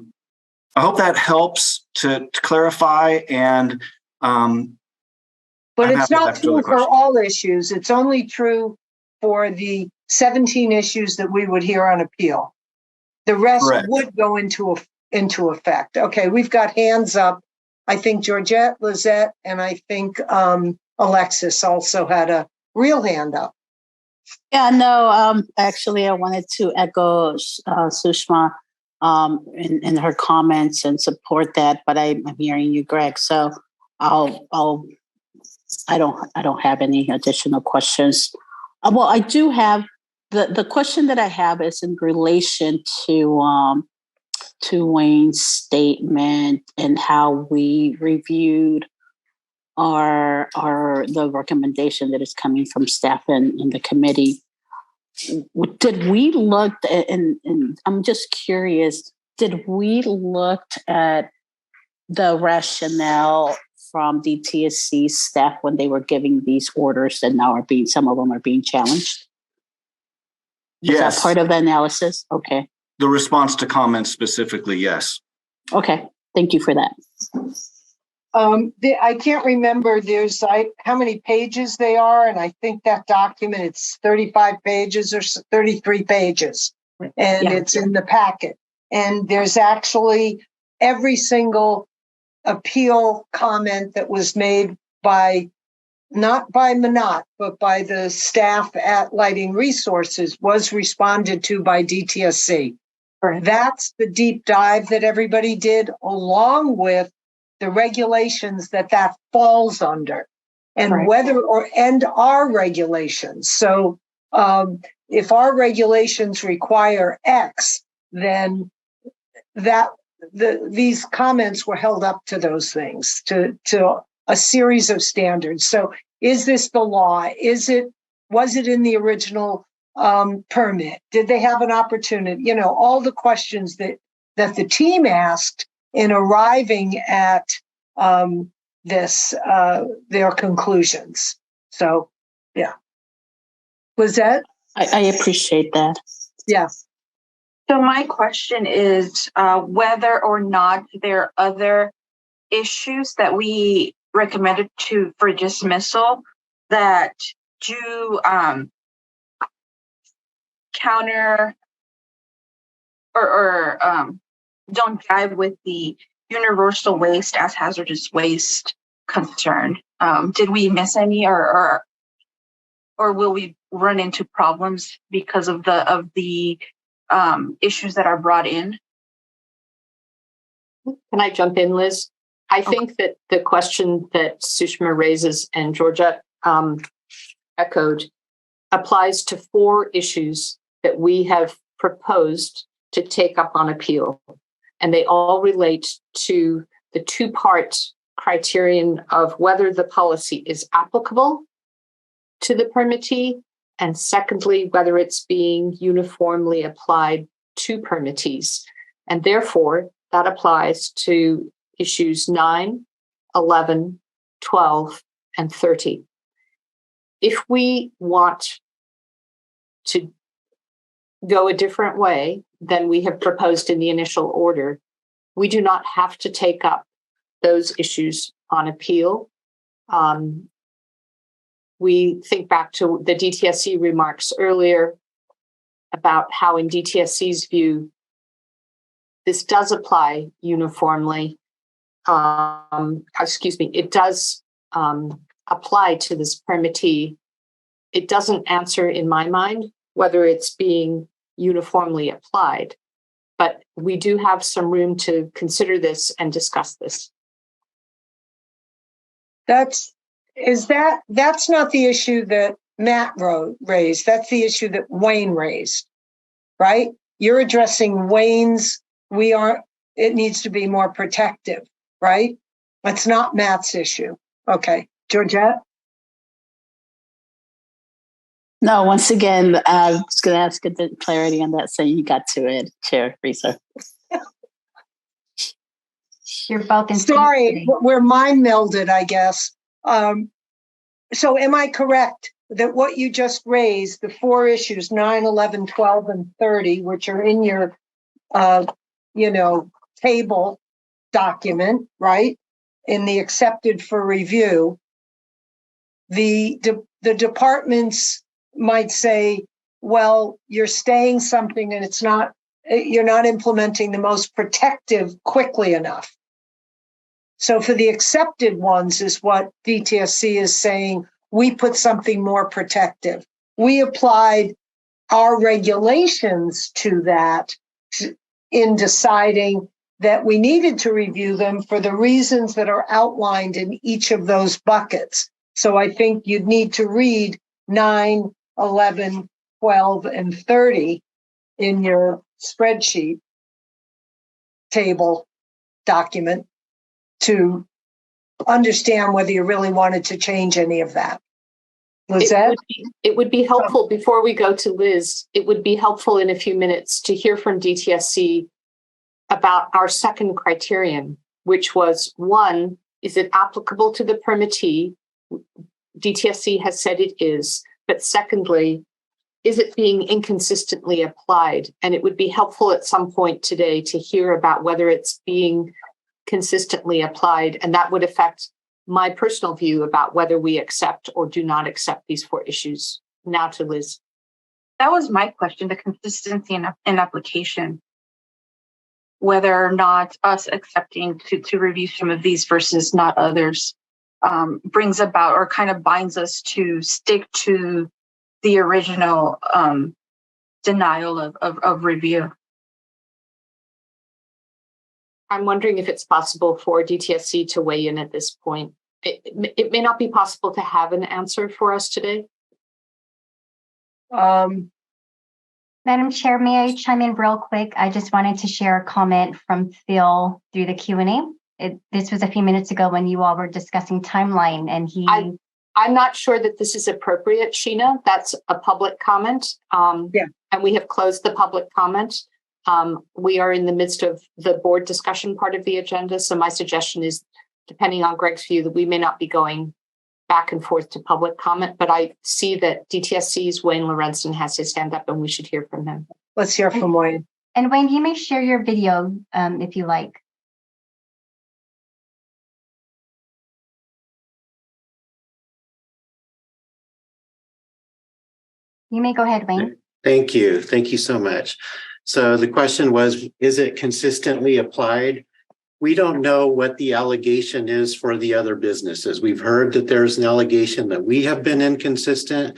Speaker 6: hope that helps to clarify. And
Speaker 2: but it's not true for all issues. It's only true for the 17 issues that we would hear on appeal. The rest would go into effect. Okay, we've got hands up. I think Georgette, Lizette, and I think Alexis also had a real hand up.
Speaker 21: Yeah, no, actually, I wanted to echo Sushma in her comments and support that, but I'm hearing you, Greg. So I don't have any additional questions. Well, I do have the question that I have is in relation to Wayne's statement and how we reviewed the recommendation that is coming from staff and the committee. Did we look, and I'm just curious, did we look at the rationale from the TSC staff when they were giving these orders that now some of them are being challenged?
Speaker 6: Yes.
Speaker 21: Is that part of the analysis? Okay.
Speaker 6: The response to comments specifically, yes.
Speaker 21: Okay. Thank you for that.
Speaker 2: I can't remember how many pages they are, and I think that document, it's 35 pages or 33 pages, and it's in the packet. And there's actually every single appeal comment that was made by not by Manat, but by the staff at Lighting Resources, was responded to by DTSC. That's the deep dive that everybody did, along with the regulations that falls under, and and our regulations. So if our regulations require X, then these comments were held up to those things, to a series of standards. So is this the law? Was it in the original permit? Did they have an opportunity? All the questions that the team asked in arriving at their conclusions. So, yeah. Was that?
Speaker 21: I appreciate that.
Speaker 2: Yeah.
Speaker 20: So my question is whether or not there are other issues that we recommended for dismissal that do counter or don't jive with the universal waste as hazardous waste concern. Did we miss any, or will we run into problems because of the issues that are brought in?
Speaker 15: Can I jump in, Liz? I think that the question that Sushma raises and Georgette echoed applies to 4 issues that we have proposed to take up on appeal. And they all relate to the 2-part criterion of whether the policy is applicable to the permittee, and secondly, whether it's being uniformly applied to permittees. And therefore, that applies to issues 9, 11, 12, and 30. If we want to go a different way than we have proposed in the initial order, we do not have to take up those issues on appeal. We think back to the DTSC remarks earlier about how in DTSC's view, this does apply uniformly. It does apply to this permittee. It doesn't answer, in my mind, whether it's being uniformly applied, but we do have some room to consider this and discuss this.
Speaker 2: That's not the issue that Matt raised. That's the issue that Wayne raised, right? You're addressing Wayne's, it needs to be more protective, right? That's not Matt's issue. Okay, Georgette?
Speaker 21: No, once again, I was going to ask a bit clarity on that, so you got to it, Chair Reeser.
Speaker 1: You're both in.
Speaker 2: Sorry, we're mind melded, I guess. So am I correct that what you just raised, the 4 issues, 9, 11, 12, and 30, which are in your, table document, right? In the accepted for review, the departments might say, well, you're staying something and you're not implementing the most protective quickly enough. So for the accepted ones is what DTSC is saying, we put something more protective. We applied our regulations to that in deciding that we needed to review them for the reasons that are outlined in each of those buckets. So I think you'd need to read 9, 11, 12, and 30 in your spreadsheet table document to understand whether you really wanted to change any of that.
Speaker 15: It would be helpful, before we go to Liz, it would be helpful in a few minutes to hear from DTSC about our second criterion, which was 1, is it applicable to the permittee? DTSC has said it is, but secondly, is it being inconsistently applied? And it would be helpful at some point today to hear about whether it's being consistently applied, and that would affect my personal view about whether we accept or do not accept these 4 issues. Now to Liz.
Speaker 20: That was my question, the consistency in application. Whether or not us accepting to review some of these versus not others. brings about or kind of binds us to stick to the original denial of review.
Speaker 15: I'm wondering if it's possible for DTSC to weigh in at this point. It may not be possible to have an answer for us today.
Speaker 1: Madam Chair, may I chime in real quick? I just wanted to share a comment from Phil through the Q&A. This was a few minutes ago when you all were discussing timeline, and
Speaker 15: I'm not sure that this is appropriate, Sheena. That's a public comment. And we have closed the public comment. We are in the midst of the board discussion part of the agenda. So my suggestion is, depending on Greg's view, that we may not be going back and forth to public comment, but I see that DTSC's Wayne Lorenzen has his hand up and we should hear from him.
Speaker 2: Let's hear from Wayne.
Speaker 1: And Wayne, you may share your video if you like. You may go ahead, Wayne.
Speaker 16: Thank you. Thank you so much. So the question was, is it consistently applied? We don't know what the allegation is for the other businesses. We've heard that there's an allegation that we have been inconsistent.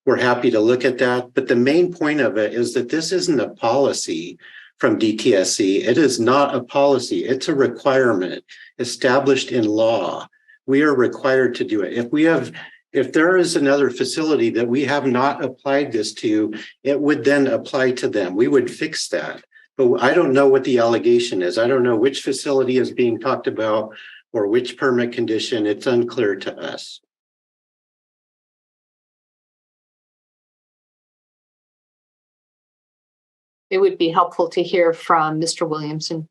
Speaker 16: We're happy to look at that. But the main point of it is that this isn't a policy from DTSC. It is not a policy. It's a requirement established in law. We are required to do it. If there is another facility that we have not applied this to, it would then apply to them. We would fix that. But I don't know what the allegation is. I don't know which facility is being talked about or which permit condition. It's unclear to us.
Speaker 15: It would be helpful to hear from Mr. Williamson.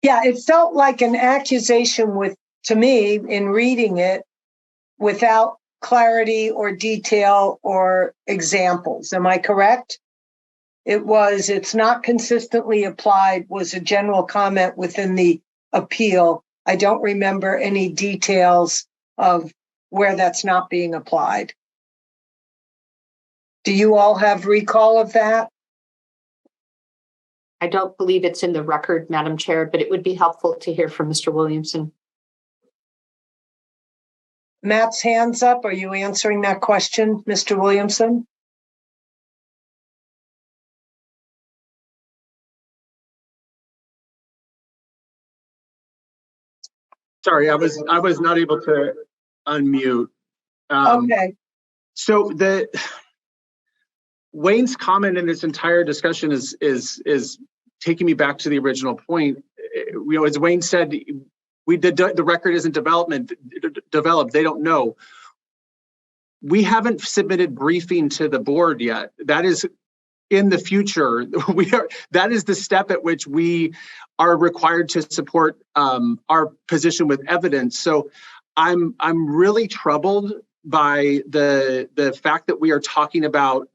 Speaker 2: Yeah, it felt like an accusation to me, in reading it, without clarity or detail or examples. Am I correct? It's not consistently applied was a general comment within the appeal. I don't remember any details of where that's not being applied. Do you all have recall of that?
Speaker 15: I don't believe it's in the record, Madam Chair, but it would be helpful to hear from Mr. Williamson.
Speaker 2: Matt's hands up. Are you answering that question, Mr. Williamson?
Speaker 14: Sorry, I was not able to unmute.
Speaker 2: Okay.
Speaker 14: So Wayne's comment in this entire discussion is taking me back to the original point. As Wayne said, the record isn't developed. They don't know. We haven't submitted briefing to the board yet. That is in the future. That is the step at which we are required to support our position with evidence. So I'm really troubled by the fact that we are talking about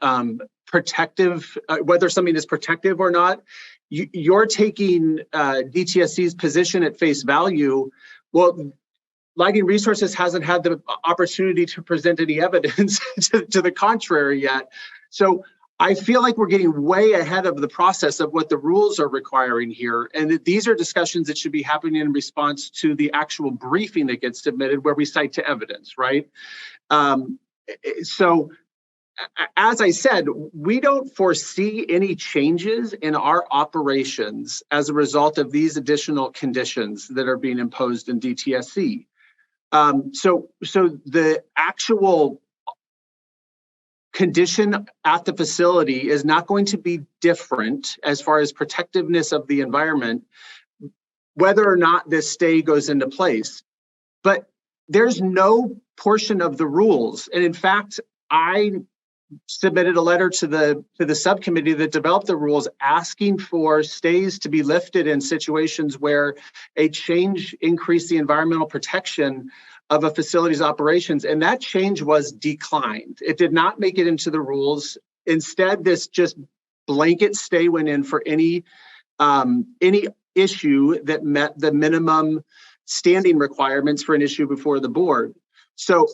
Speaker 14: protective, whether something is protective or not. You're taking DTSC's position at face value. Well, Lighting Resources hasn't had the opportunity to present any evidence to the contrary yet. So I feel like we're getting way ahead of the process of what the rules are requiring here. And that these are discussions that should be happening in response to the actual briefing that gets submitted where we cite to evidence, right? So as I said, we don't foresee any changes in our operations as a result of these additional conditions that are being imposed in DTSC. So the actual condition at the facility is not going to be different as far as protectiveness of the environment, whether or not this stay goes into place. But there's no portion of the rules. And in fact, I submitted a letter to the subcommittee that developed the rules asking for stays to be lifted in situations where a change increased the environmental protection of a facility's operations, and that change was declined. It did not make it into the rules. Instead, this just blanket stay went in for any issue that met the minimum standing requirements for an issue before the board. So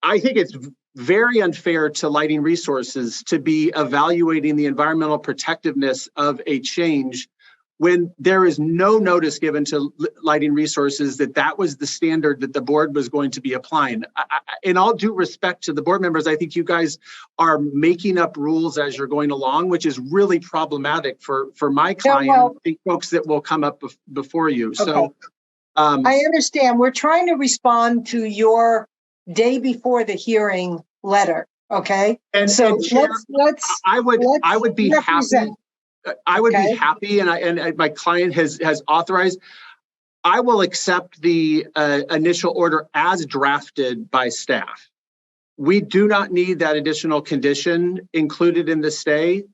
Speaker 14: I think it's very unfair to lighting resources to be evaluating the environmental protectiveness of a change when there is no notice given to lighting resources that that was the standard that the board was going to be applying. In all due respect to the board members, I think you guys are making up rules as you're going along, which is really problematic for my client, the folks that will come up before you.
Speaker 2: Okay.
Speaker 14: So
Speaker 2: I understand. We're trying to respond to your day before the hearing letter. Okay.
Speaker 14: And
Speaker 2: so
Speaker 14: Chair,
Speaker 2: let's
Speaker 14: I would be happy. I would be happy, and my client has authorized. I will accept the initial order as drafted by staff. We do not need that additional condition included in the stay.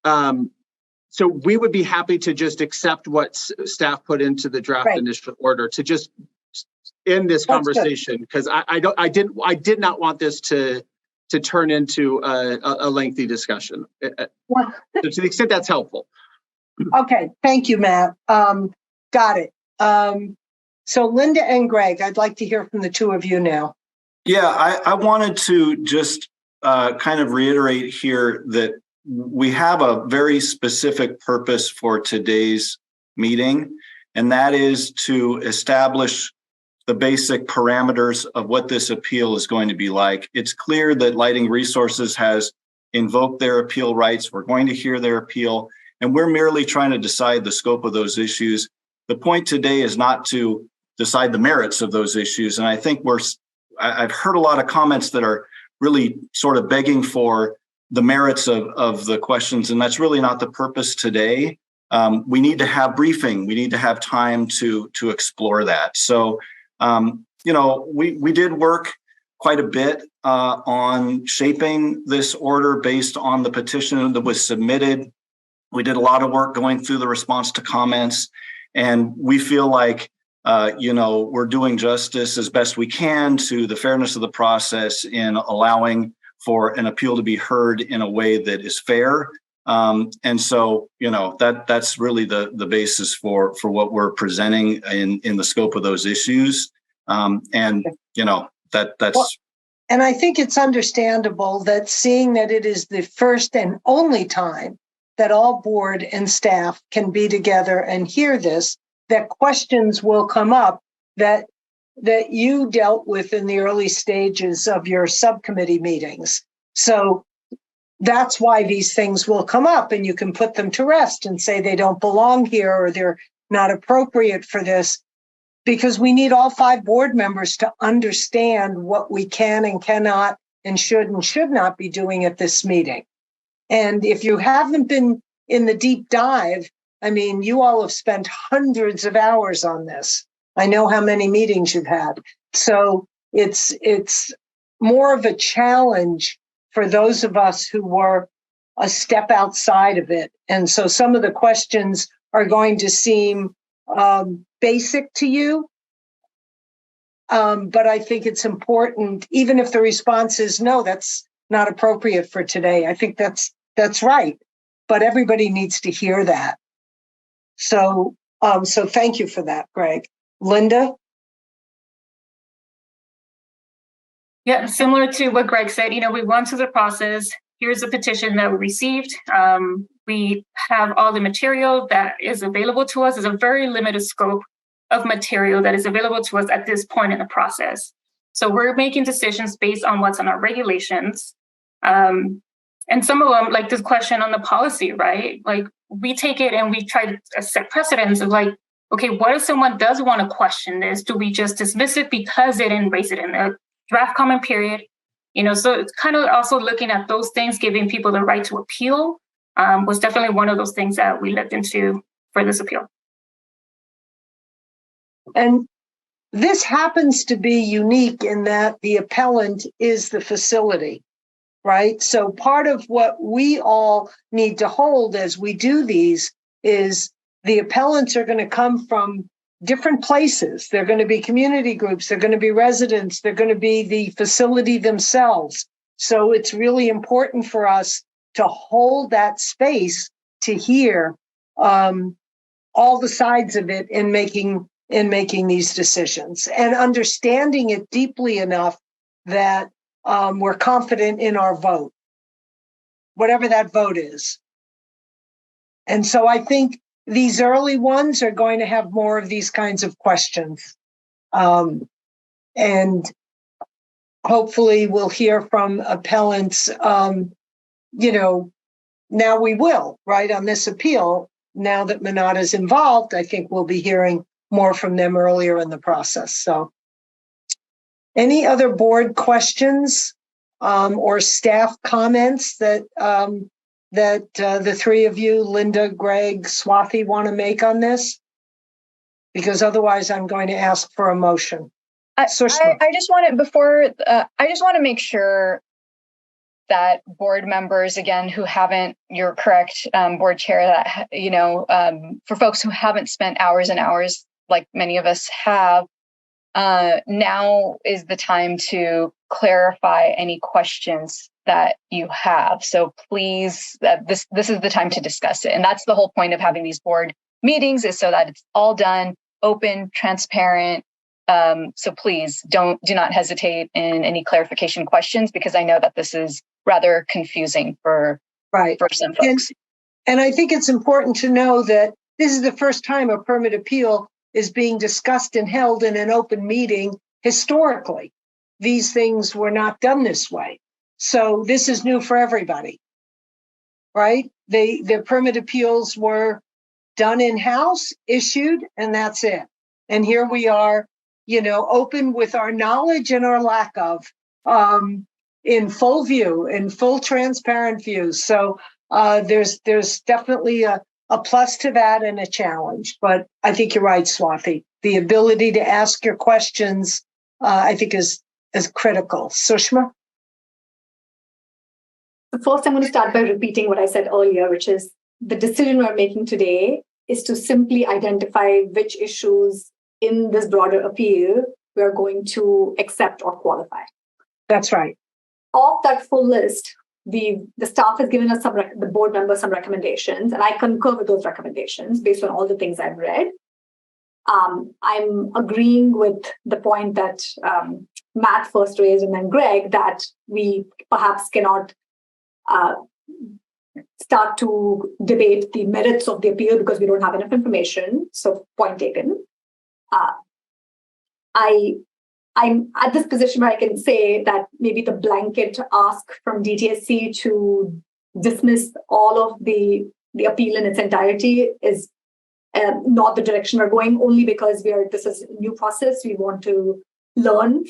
Speaker 14: So we would be happy to just accept what staff put into the draft initial order to just end this conversation, because I did not want this to turn into a lengthy discussion. So to the extent that's helpful.
Speaker 2: Okay, thank you, Matt. Got it. So Linda and Greg, I'd like to hear from the two of you now.
Speaker 6: Yeah, I wanted to just kind of reiterate here that we have a very specific purpose for today's meeting, and that is to establish the basic parameters of what this appeal is going to be like. It's clear that Lighting Resources has invoked their appeal rights. We're going to hear their appeal, and we're merely trying to decide the scope of those issues. The point today is not to decide the merits of those issues. And I think I've heard a lot of comments that are really sort of begging for the merits of the questions, and that's really not the purpose today. We need to have briefing. We need to have time to explore that. So, we did work quite a bit on shaping this order based on the petition that was submitted. We did a lot of work going through the response to comments, and we feel like we're doing justice as best we can to the fairness of the process in allowing for an appeal to be heard in a way that is fair. And so, that's really the basis for what we're presenting in the scope of those issues. That's.
Speaker 2: And I think it's understandable that, seeing that it is the first and only time that all board and staff can be together and hear this, that questions will come up that you dealt with in the early stages of your subcommittee meetings. So that's why these things will come up, and you can put them to rest and say they don't belong here or they're not appropriate for this, because we need all 5 board members to understand what we can and cannot and should not be doing at this meeting. And if you haven't been in the deep dive, I mean, you all have spent hundreds of hours on this. I know how many meetings you've had. So it's more of a challenge for those of us who were a step outside of it. And so some of the questions are going to seem basic to you. But I think it's important, even if the response is no, that's not appropriate for today. I think that's right. But everybody needs to hear that. So thank you for that, Greg. Linda?
Speaker 13: Yeah, similar to what Greg said, we went through the process. Here's the petition that we received. We have all the material that is available to us. It's a very limited scope of material that is available to us at this point in the process. So we're making decisions based on what's in our regulations. And some of them, like this question on the policy, right? Like, we take it and we try to set precedents of like, okay, what if someone does want to question this? Do we just dismiss it because they didn't raise it in the draft comment period? So it's kind of also looking at those things, giving people the right to appeal was definitely one of those things that we looked into for this appeal.
Speaker 2: And this happens to be unique in that the appellant is the facility, right? So part of what we all need to hold as we do these is the appellants are going to come from different places. They're going to be community groups. They're going to be residents. They're going to be the facility themselves. So it's really important for us to hold that space to hear all the sides of it in making these decisions, and understanding it deeply enough that we're confident in our vote, whatever that vote is. And so I think these early ones are going to have more of these kinds of questions. And hopefully we'll hear from appellants, now we will, right, on this appeal. Now that Manada's involved, I think we'll be hearing more from them earlier in the process. So any other board questions or staff comments that the three of you, Linda, Greg, Swathi, want to make on this? Because otherwise I'm going to ask for a motion.
Speaker 3: I just want to make sure that board members, again, who haven't, you're correct, board chair, that, for folks who haven't spent hours and hours like many of us have, now is the time to clarify any questions that you have. So please, this is the time to discuss it. And that's the whole point of having these board meetings, is so that it's all done, open, transparent. So please do not hesitate in any clarification questions, because I know that this is rather confusing for some folks.
Speaker 2: And I think it's important to know that this is the first time a permit appeal is being discussed and held in an open meeting historically. These things were not done this way. So this is new for everybody, right? The permit appeals were done in-house, issued, and that's it. And here we are, open with our knowledge and our lack of, in full view, in full transparent view. So there's definitely a plus to that and a challenge. But I think you're right, Swathi. The ability to ask your questions, I think, is critical. Sushma?
Speaker 4: First, I'm going to start by repeating what I said earlier, which is the decision we're making today is to simply identify which issues in this broader appeal we're going to accept or qualify.
Speaker 2: That's right.
Speaker 4: Of that full list, the staff has given us the board members some recommendations, and I concur with those recommendations based on all the things I've read. I'm agreeing with the point that Matt first raised and then Greg, that we perhaps cannot start to debate the merits of the appeal because we don't have enough information. So point taken. I'm at this position where I can say that maybe the blanket ask from DTSC to dismiss all of the appeal in its entirety is not the direction we're going, only because this is a new process. We want to learn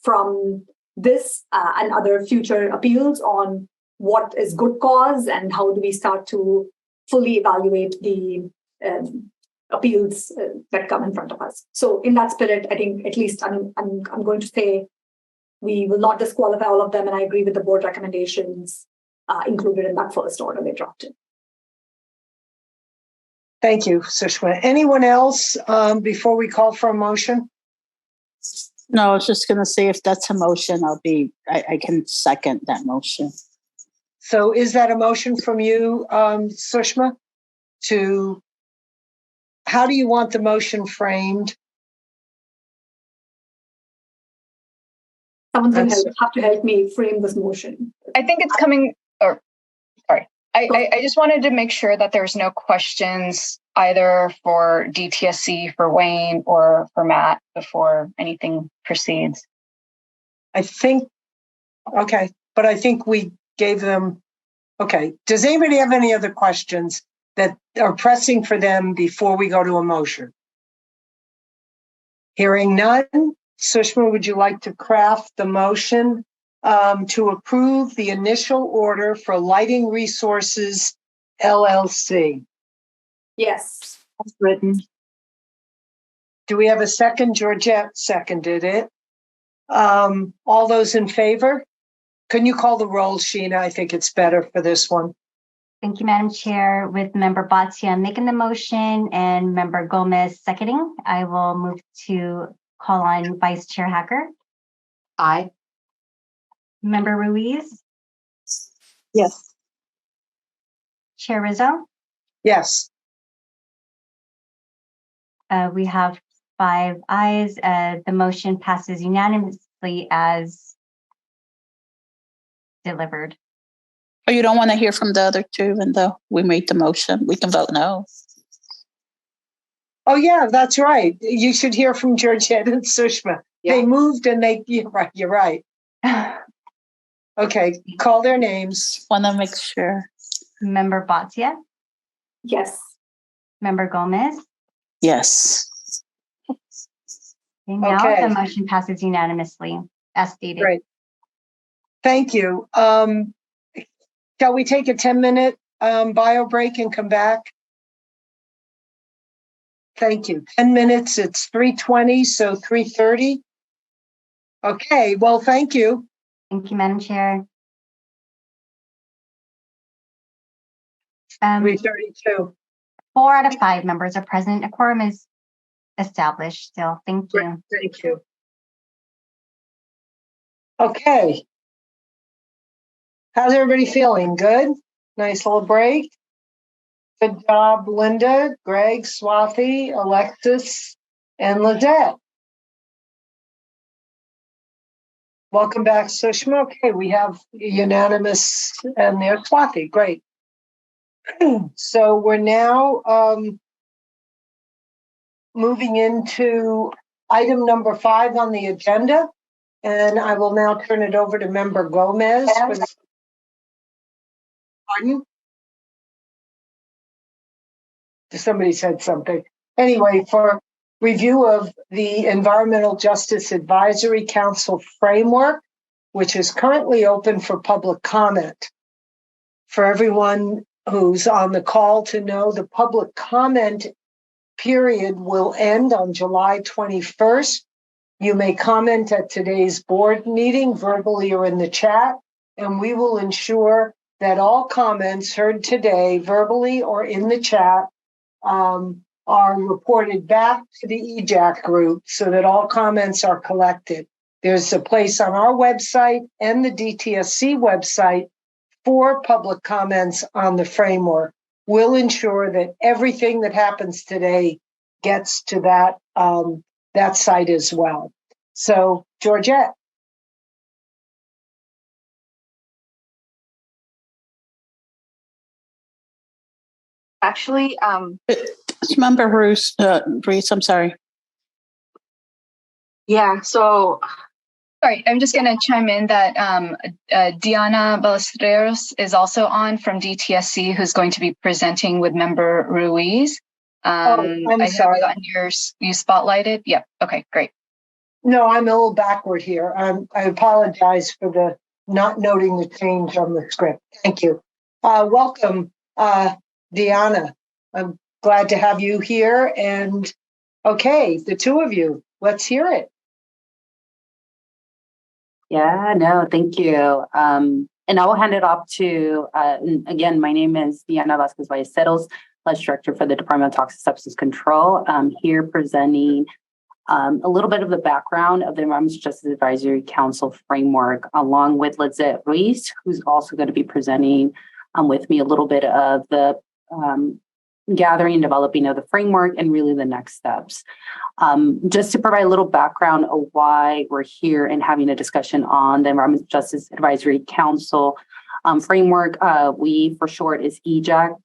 Speaker 4: from this and other future appeals on what is good cause and how do we start to fully evaluate the appeals that come in front of us. So in that spirit, I think at least I'm going to say we will not disqualify all of them, and I agree with the board recommendations included in that first order they drafted.
Speaker 2: Thank you, Sushma. Anyone else before we call for a motion?
Speaker 21: No, I was just going to say, if that's a motion, I can second that motion.
Speaker 2: So is that a motion from you, Sushma? How do you want the motion framed?
Speaker 4: Someone's going to have to help me frame this motion.
Speaker 3: I think it's coming, sorry. I just wanted to make sure that there's no questions either for DTSC, for Wayne, or for Matt before anything proceeds.
Speaker 2: Okay, but I think we gave them, okay. Does anybody have any other questions that are pressing for them before we go to a motion? Hearing none, Sushma, would you like to craft the motion to approve the initial order for Lighting Resources LLC?
Speaker 4: Yes.
Speaker 2: As written. Do we have a second? Georgette seconded it. All those in favor? Can you call the roll, Sheena? I think it's better for this one.
Speaker 1: Thank you, Madam Chair. With Member Bhatia making the motion and Member Gomez seconding, I will move to call on Vice Chair Hacker.
Speaker 15: Aye.
Speaker 1: Member Ruiz?
Speaker 2: Yes.
Speaker 1: Chair Rizzo?
Speaker 2: Yes.
Speaker 1: We have 5 ayes. The motion passes unanimously as delivered.
Speaker 21: Or you don't want to hear from the other two, even though we made the motion? We can vote no.
Speaker 2: Oh, yeah, that's right. You should hear from Georgette and Sushma.
Speaker 4: Yeah.
Speaker 2: They moved and you're right, you're right. Okay, call their names.
Speaker 21: Want to make sure.
Speaker 1: Member Bhatia,
Speaker 4: Yes.
Speaker 1: Member Gomez.
Speaker 21: Yes.
Speaker 1: And now
Speaker 2: Okay.
Speaker 1: the motion passes unanimously, as stated.
Speaker 2: Great. Thank you. Shall we take a 10-minute bio break and come back? Thank you. 10 minutes, it's 3:20, so 3:30. Okay, well, thank you.
Speaker 1: Thank you, Madam Chair.
Speaker 2: 3:32.
Speaker 1: 4 out of 5 members are present. A quorum is established still. Thank you.
Speaker 2: Thank you. Okay. How's everybody feeling? Good? Nice little break? Good job, Linda, Greg, Swathi, Alexis, and Lizette. Welcome back, Sushma. Okay, we have unanimous and there's Swathi. Great. So we're now moving into item number 5 on the agenda. And I will now turn it over to Member Gomez. Pardon? Somebody said something. Anyway, for review of the Environmental Justice Advisory Council framework, which is currently open for public comment. For everyone who's on the call to know, the public comment period will end on July 21st. You may comment at today's board meeting verbally or in the chat, and we will ensure that all comments heard today verbally or in the chat are reported back to the EJAC group so that all comments are collected. There's a place on our website and the DTSC website for public comments on the framework. We'll ensure that everything that happens today gets to that site as well. So, Georgette.
Speaker 21: Actually, Member Bruce, I'm sorry.
Speaker 3: Yeah, so sorry, I'm just going to chime in that Diana Ballesteros is also on from DTSC, who's going to be presenting with Member Ruiz.
Speaker 2: I'm sorry.
Speaker 3: You spotlighted? Yep. Okay, great.
Speaker 2: No, I'm a little backward here. I apologize for the not noting the change on the script. Thank you. Welcome, Diana. I'm glad to have you here. And okay, the two of you, let's hear it.
Speaker 7: Yeah, no, thank you. And I will hand it off to, again, my name is Diana Vasquez Ballesteros, Pledge Director for the Department of Toxic Substance Control. I'm here presenting a little bit of the background of the Environmental Justice Advisory Council framework, along with Lizette Ruiz, who's also going to be presenting with me a little bit of the gathering and developing of the framework and really the next steps. Just to provide a little background of why we're here and having a discussion on the Environmental Justice Advisory Council framework, we for short is EJAC.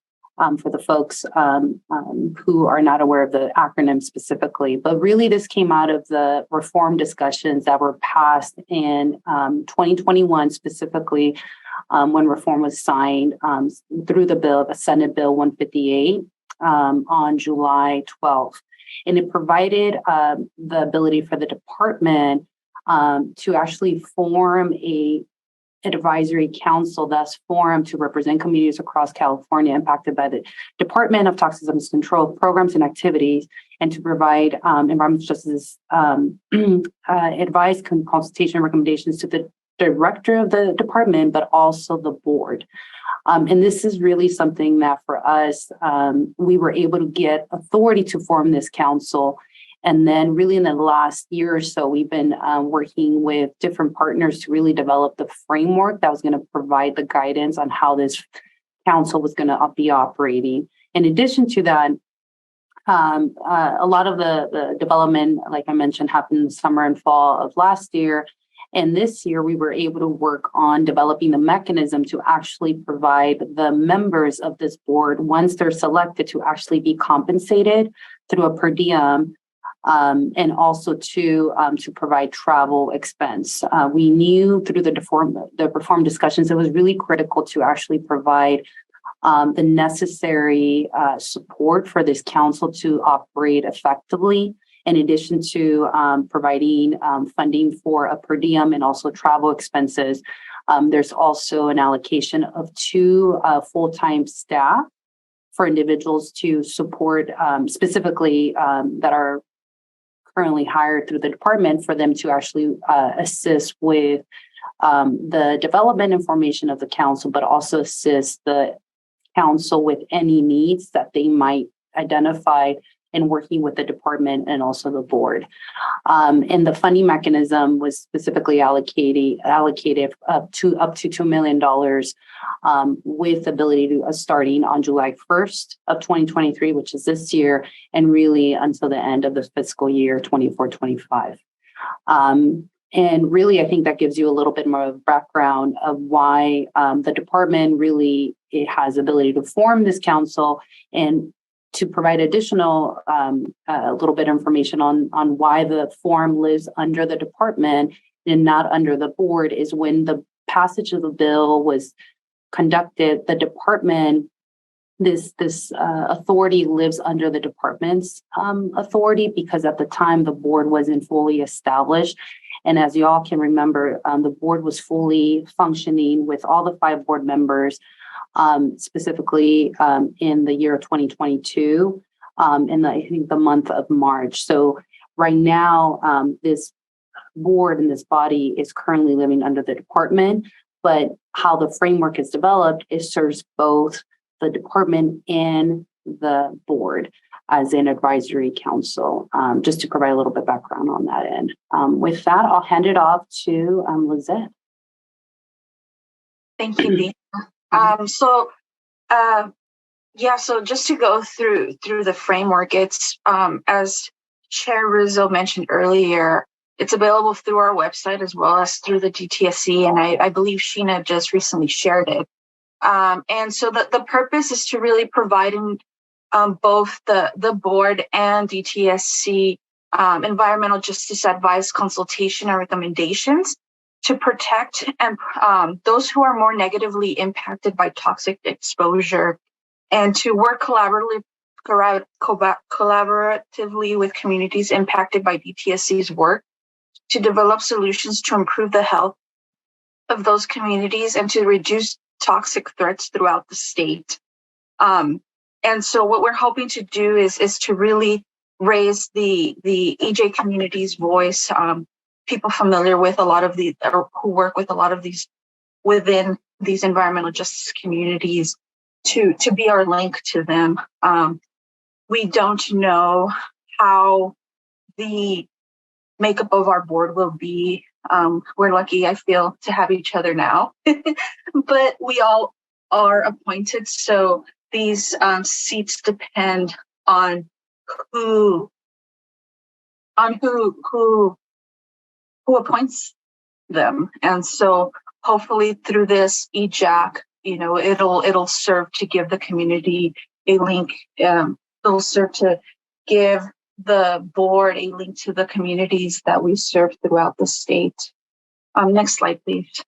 Speaker 7: For the folks who are not aware of the acronym specifically, but really this came out of the reform discussions that were passed in 2021, specifically when reform was signed through the bill, the Senate Bill 158 on July 12th. And it provided the ability for the department to actually form an advisory council that's formed to represent communities across California impacted by the Department of Toxic Substance Control programs and activities, and to provide environmental justice advice, consultation, recommendations to the director of the department, but also the board. And this is really something that for us, we were able to get authority to form this council. And then really in the last year or so, we've been working with different partners to really develop the framework that was going to provide the guidance on how this council was going to be operating. In addition to that, a lot of the development, like I mentioned, happened in the summer and fall of last year. And this year, we were able to work on developing the mechanism to actually provide the members of this board, once they're selected, to actually be compensated through a per diem, and also to provide travel expense. We knew through the reform discussions, it was really critical to actually provide the necessary support for this council to operate effectively, in addition to providing funding for a per diem and also travel expenses. There's also an allocation of 2 full-time staff for individuals to support, specifically that are currently hired through the department, for them to actually assist with the development and formation of the council, but also assist the council with any needs that they might identify in working with the department and also the board. And the funding mechanism was specifically allocated up to $2 million with ability to starting on July 1st of 2023, which is this year, and really until the end of the fiscal year 24-25. And really, I think that gives you a little bit more of background of why the department really, it has ability to form this council, and to provide additional a little bit of information on why the form lives under the department and not under the board is when the passage of the bill was conducted, the department, this authority lives under the department's authority, because at the time the board wasn't fully established. And as you all can remember, the board was fully functioning with all the 5 board members, specifically in the year 2022, in I think the month of March. So right now, this board and this body is currently living under the department, but how the framework is developed, it serves both the department and the board as an advisory council, just to provide a little bit of background on that end. With that, I'll hand it off to Lizette.
Speaker 20: Thank you, Dina. So just to go through the framework, it's as Chair Rizzo mentioned earlier, it's available through our website as well as through the DTSC, and I believe Sheena just recently shared it. And so the purpose is to really provide both the board and DTSC environmental justice advice, consultation, and recommendations to protect and those who are more negatively impacted by toxic exposure, and to work collaboratively with communities impacted by DTSC's work to develop solutions to improve the health of those communities and to reduce toxic threats throughout the state. And so what we're hoping to do is to really raise the EJ community's voice, people familiar with a lot of the, or who work with a lot of these within these environmental justice communities, to be our link to them. We don't know how the makeup of our board will be. We're lucky, I feel, to have each other now, but we all are appointed. So these seats depend on who appoints them. And so hopefully through this EJAC, it'll serve to give the community a link. It'll serve to give the board a link to the communities that we serve throughout the state. Next slide, please.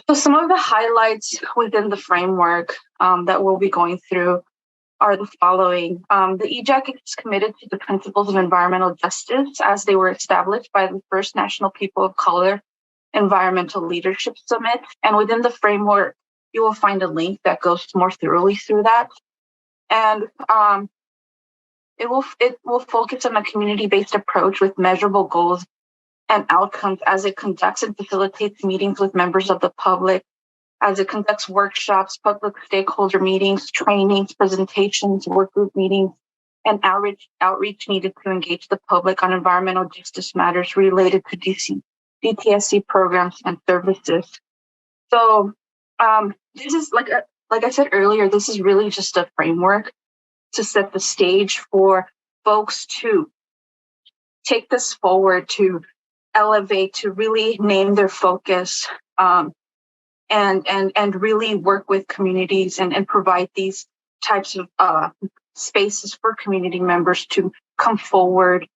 Speaker 20: So some of the highlights within the framework that we'll be going through are the following. The EJAC is committed to the principles of environmental justice as they were established by the first National People of Color Environmental Leadership Summit. And within the framework, you will find a link that goes more thoroughly through that. And it will focus on a community-based approach with measurable goals and outcomes as it conducts and facilitates meetings with members of the public, as it conducts workshops, public stakeholder meetings, trainings, presentations, work group meetings, and outreach needed to engage the public on environmental justice matters related to DTSC programs and services. So this is like I said earlier, this is really just a framework to set the stage for folks to take this forward, to elevate, to really name their focus, and really work with communities and provide these types of spaces for community members to come forward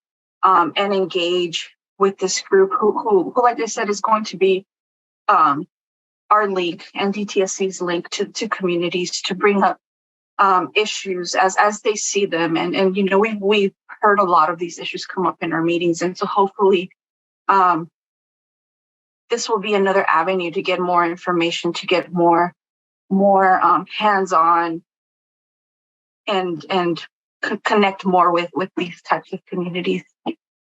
Speaker 20: and engage with this group who, like I said, is going to be our link and DTSC's link to communities to bring up issues as they see them. And you know, we've heard a lot of these issues come up in our meetings. And so hopefully this will be another avenue to get more information, to get more hands-on and connect more with these types of communities.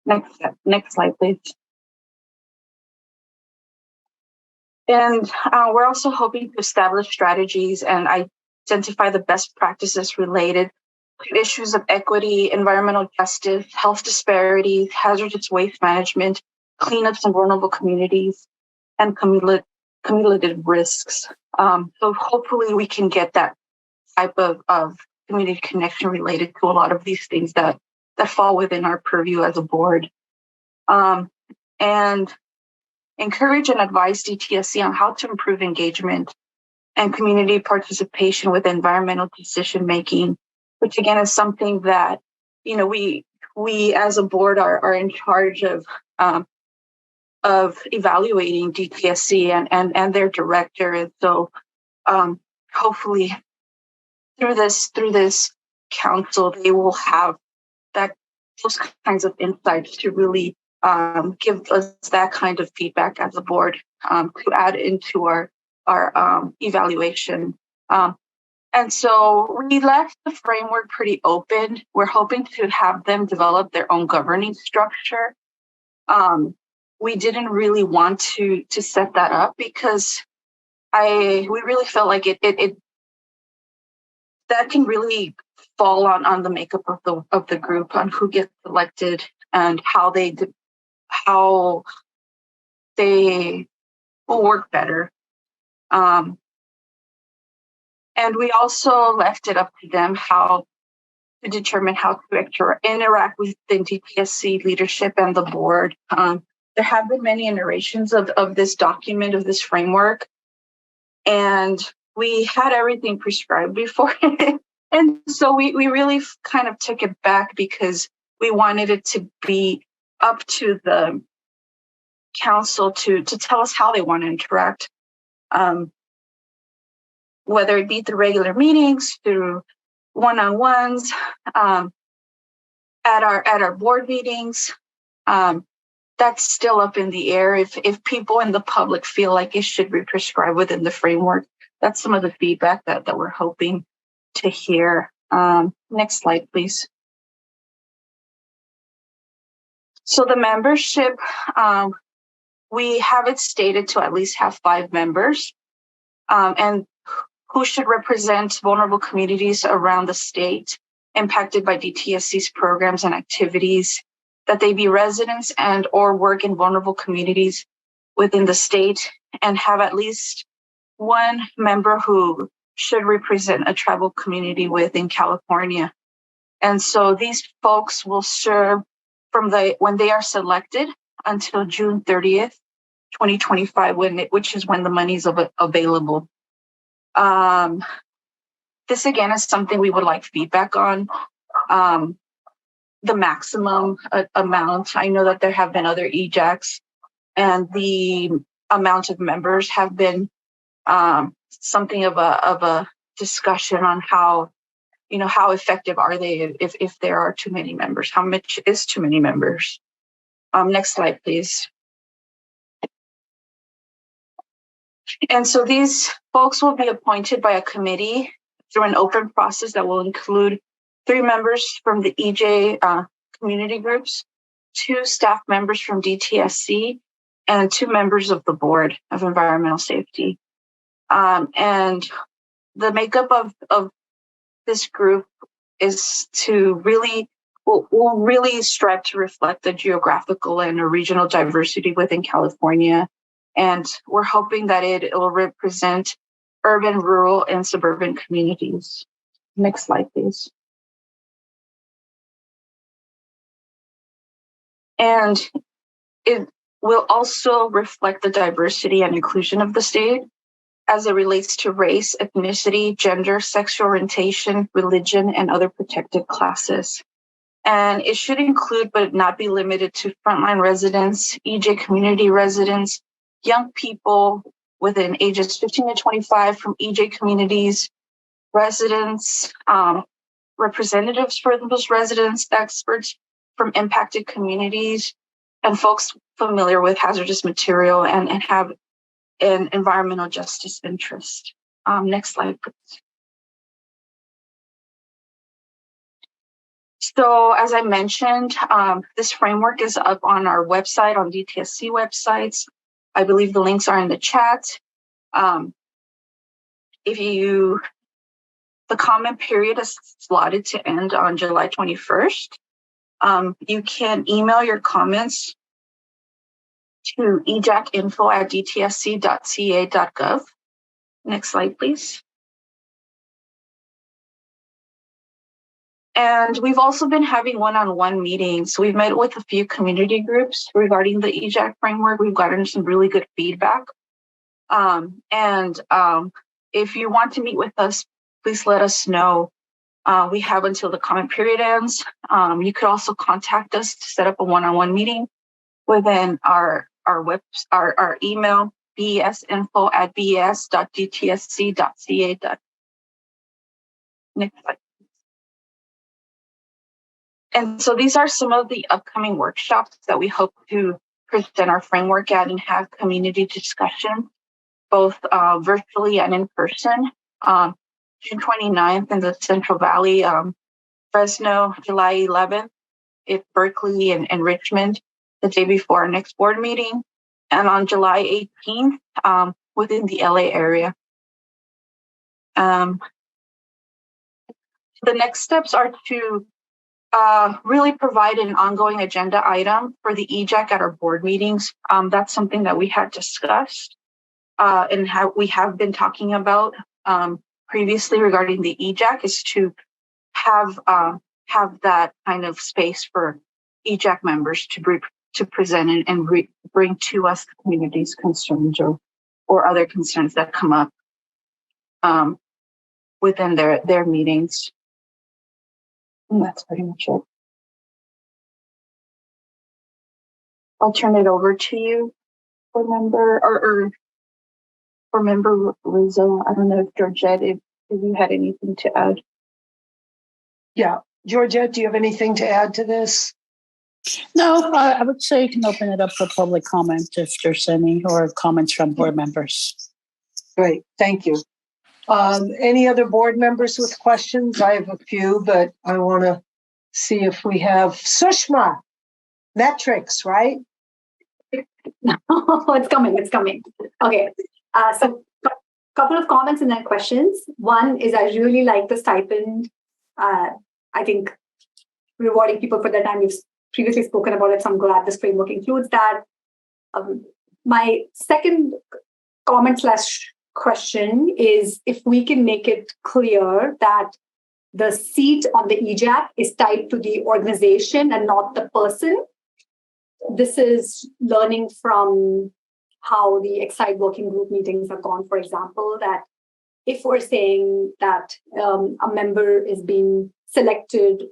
Speaker 20: Next slide, please. And we're also hoping to establish strategies and identify the best practices related to issues of equity, environmental justice, health disparities, hazardous waste management, cleanups in vulnerable communities, and cumulative risks. So hopefully we can get that type of community connection related to a lot of these things that fall within our purview as a board. And encourage and advise DTSC on how to improve engagement and community participation with environmental decision making, which again is something that, you know, we as a board are in charge of evaluating DTSC and their director. And so hopefully through this council, they will have those kinds of insights to really give us that kind of feedback as a board to add into our evaluation. And so we left the framework pretty open. We're hoping to have them develop their own governing structure. We didn't really want to set that up because we really felt like it that can really fall on the makeup of the group, on who gets selected and how they will work better. And we also left it up to them how to determine how to interact with the DTSC leadership and the board. There have been many iterations of this document, of this framework, and we had everything prescribed before. And so we really kind of took it back because we wanted it to be up to the council to tell us how they want to interact, whether it be through regular meetings, through one-on-ones, at our board meetings. That's still up in the air. If people in the public feel like it should be prescribed within the framework, that's some of the feedback that we're hoping to hear. Next slide, please. So the membership, we have it stated to at least have 5 members, and who should represent vulnerable communities around the state impacted by DTSC's programs and activities, that they be residents and or work in vulnerable communities within the state, and have at least 1 member who should represent a tribal community within California. And so these folks will serve from when they are selected until June 30th, 2025, which is when the money's available. This again is something we would like feedback on. The maximum amount. I know that there have been other EJACs, and the amount of members have been something of a discussion on how effective are they if there are too many members. How much is too many members? Next slide, please. And so these folks will be appointed by a committee through an open process that will include 3 members from the EJ community groups, 2 staff members from DTSC, and 2 members of the Board of Environmental Safety. And the makeup of this group is to will really strive to reflect the geographical and regional diversity within California. And we're hoping that it will represent urban, rural, and suburban communities. Next slide, please. And it will also reflect the diversity and inclusion of the state as it relates to race, ethnicity, gender, sexual orientation, religion, and other protected classes. And it should include, but not be limited to, frontline residents, EJ community residents, young people within ages 15 to 25 from EJ communities, residents, representatives for those residents, experts from impacted communities, and folks familiar with hazardous material and have an environmental justice interest. Next slide, please. So as I mentioned, this framework is up on our website, on DTSC websites. I believe the links are in the chat. The comment period is slotted to end on July 21st. You can email your comments to ejacinfo@dtsc.ca.gov. Next slide, please. And we've also been having one-on-one meetings. We've met with a few community groups regarding the EJAC framework. We've gotten some really good feedback. If you want to meet with us, please let us know. We have until the comment period ends. You could also contact us to set up a one-on-one meeting within our email, besinfo@bes.dtsc.ca. Next slide. And so these are some of the upcoming workshops that we hope to present our framework at and have community discussion, both virtually and in person. June 29th in the Central Valley, Fresno, July 11th at Berkeley and Richmond, the day before our next board meeting, and on July 18th within the LA area. The next steps are to really provide an ongoing agenda item for the EJAC at our board meetings. That's something that we had discussed and how we have been talking about previously regarding the EJAC, is to have that kind of space for EJAC members to present and bring to us the community's concerns or other concerns that come up within their meetings. And that's pretty much it. I'll turn it over to you, board member or member Rizzo. I don't know if Georgette, if you had anything to add.
Speaker 2: Yeah, Georgette, do you have anything to add to this?
Speaker 21: No, I would say you can open it up for public comment if there's any, or comments from board members.
Speaker 2: Great, thank you. Any other board members with questions? I have a few, but I want to see if we have Sushma. Metrics, right?
Speaker 4: No, it's coming. Okay, so a couple of comments and then questions. One is I really like the stipend. I think rewarding people for their time. We've previously spoken about it, so I'm glad this framework includes that. My second comment / question is if we can make it clear that the seat on the EJAC is tied to the organization and not the person. This is learning from how the Excite working group meetings have gone, for example, that if we're saying that a member is being selected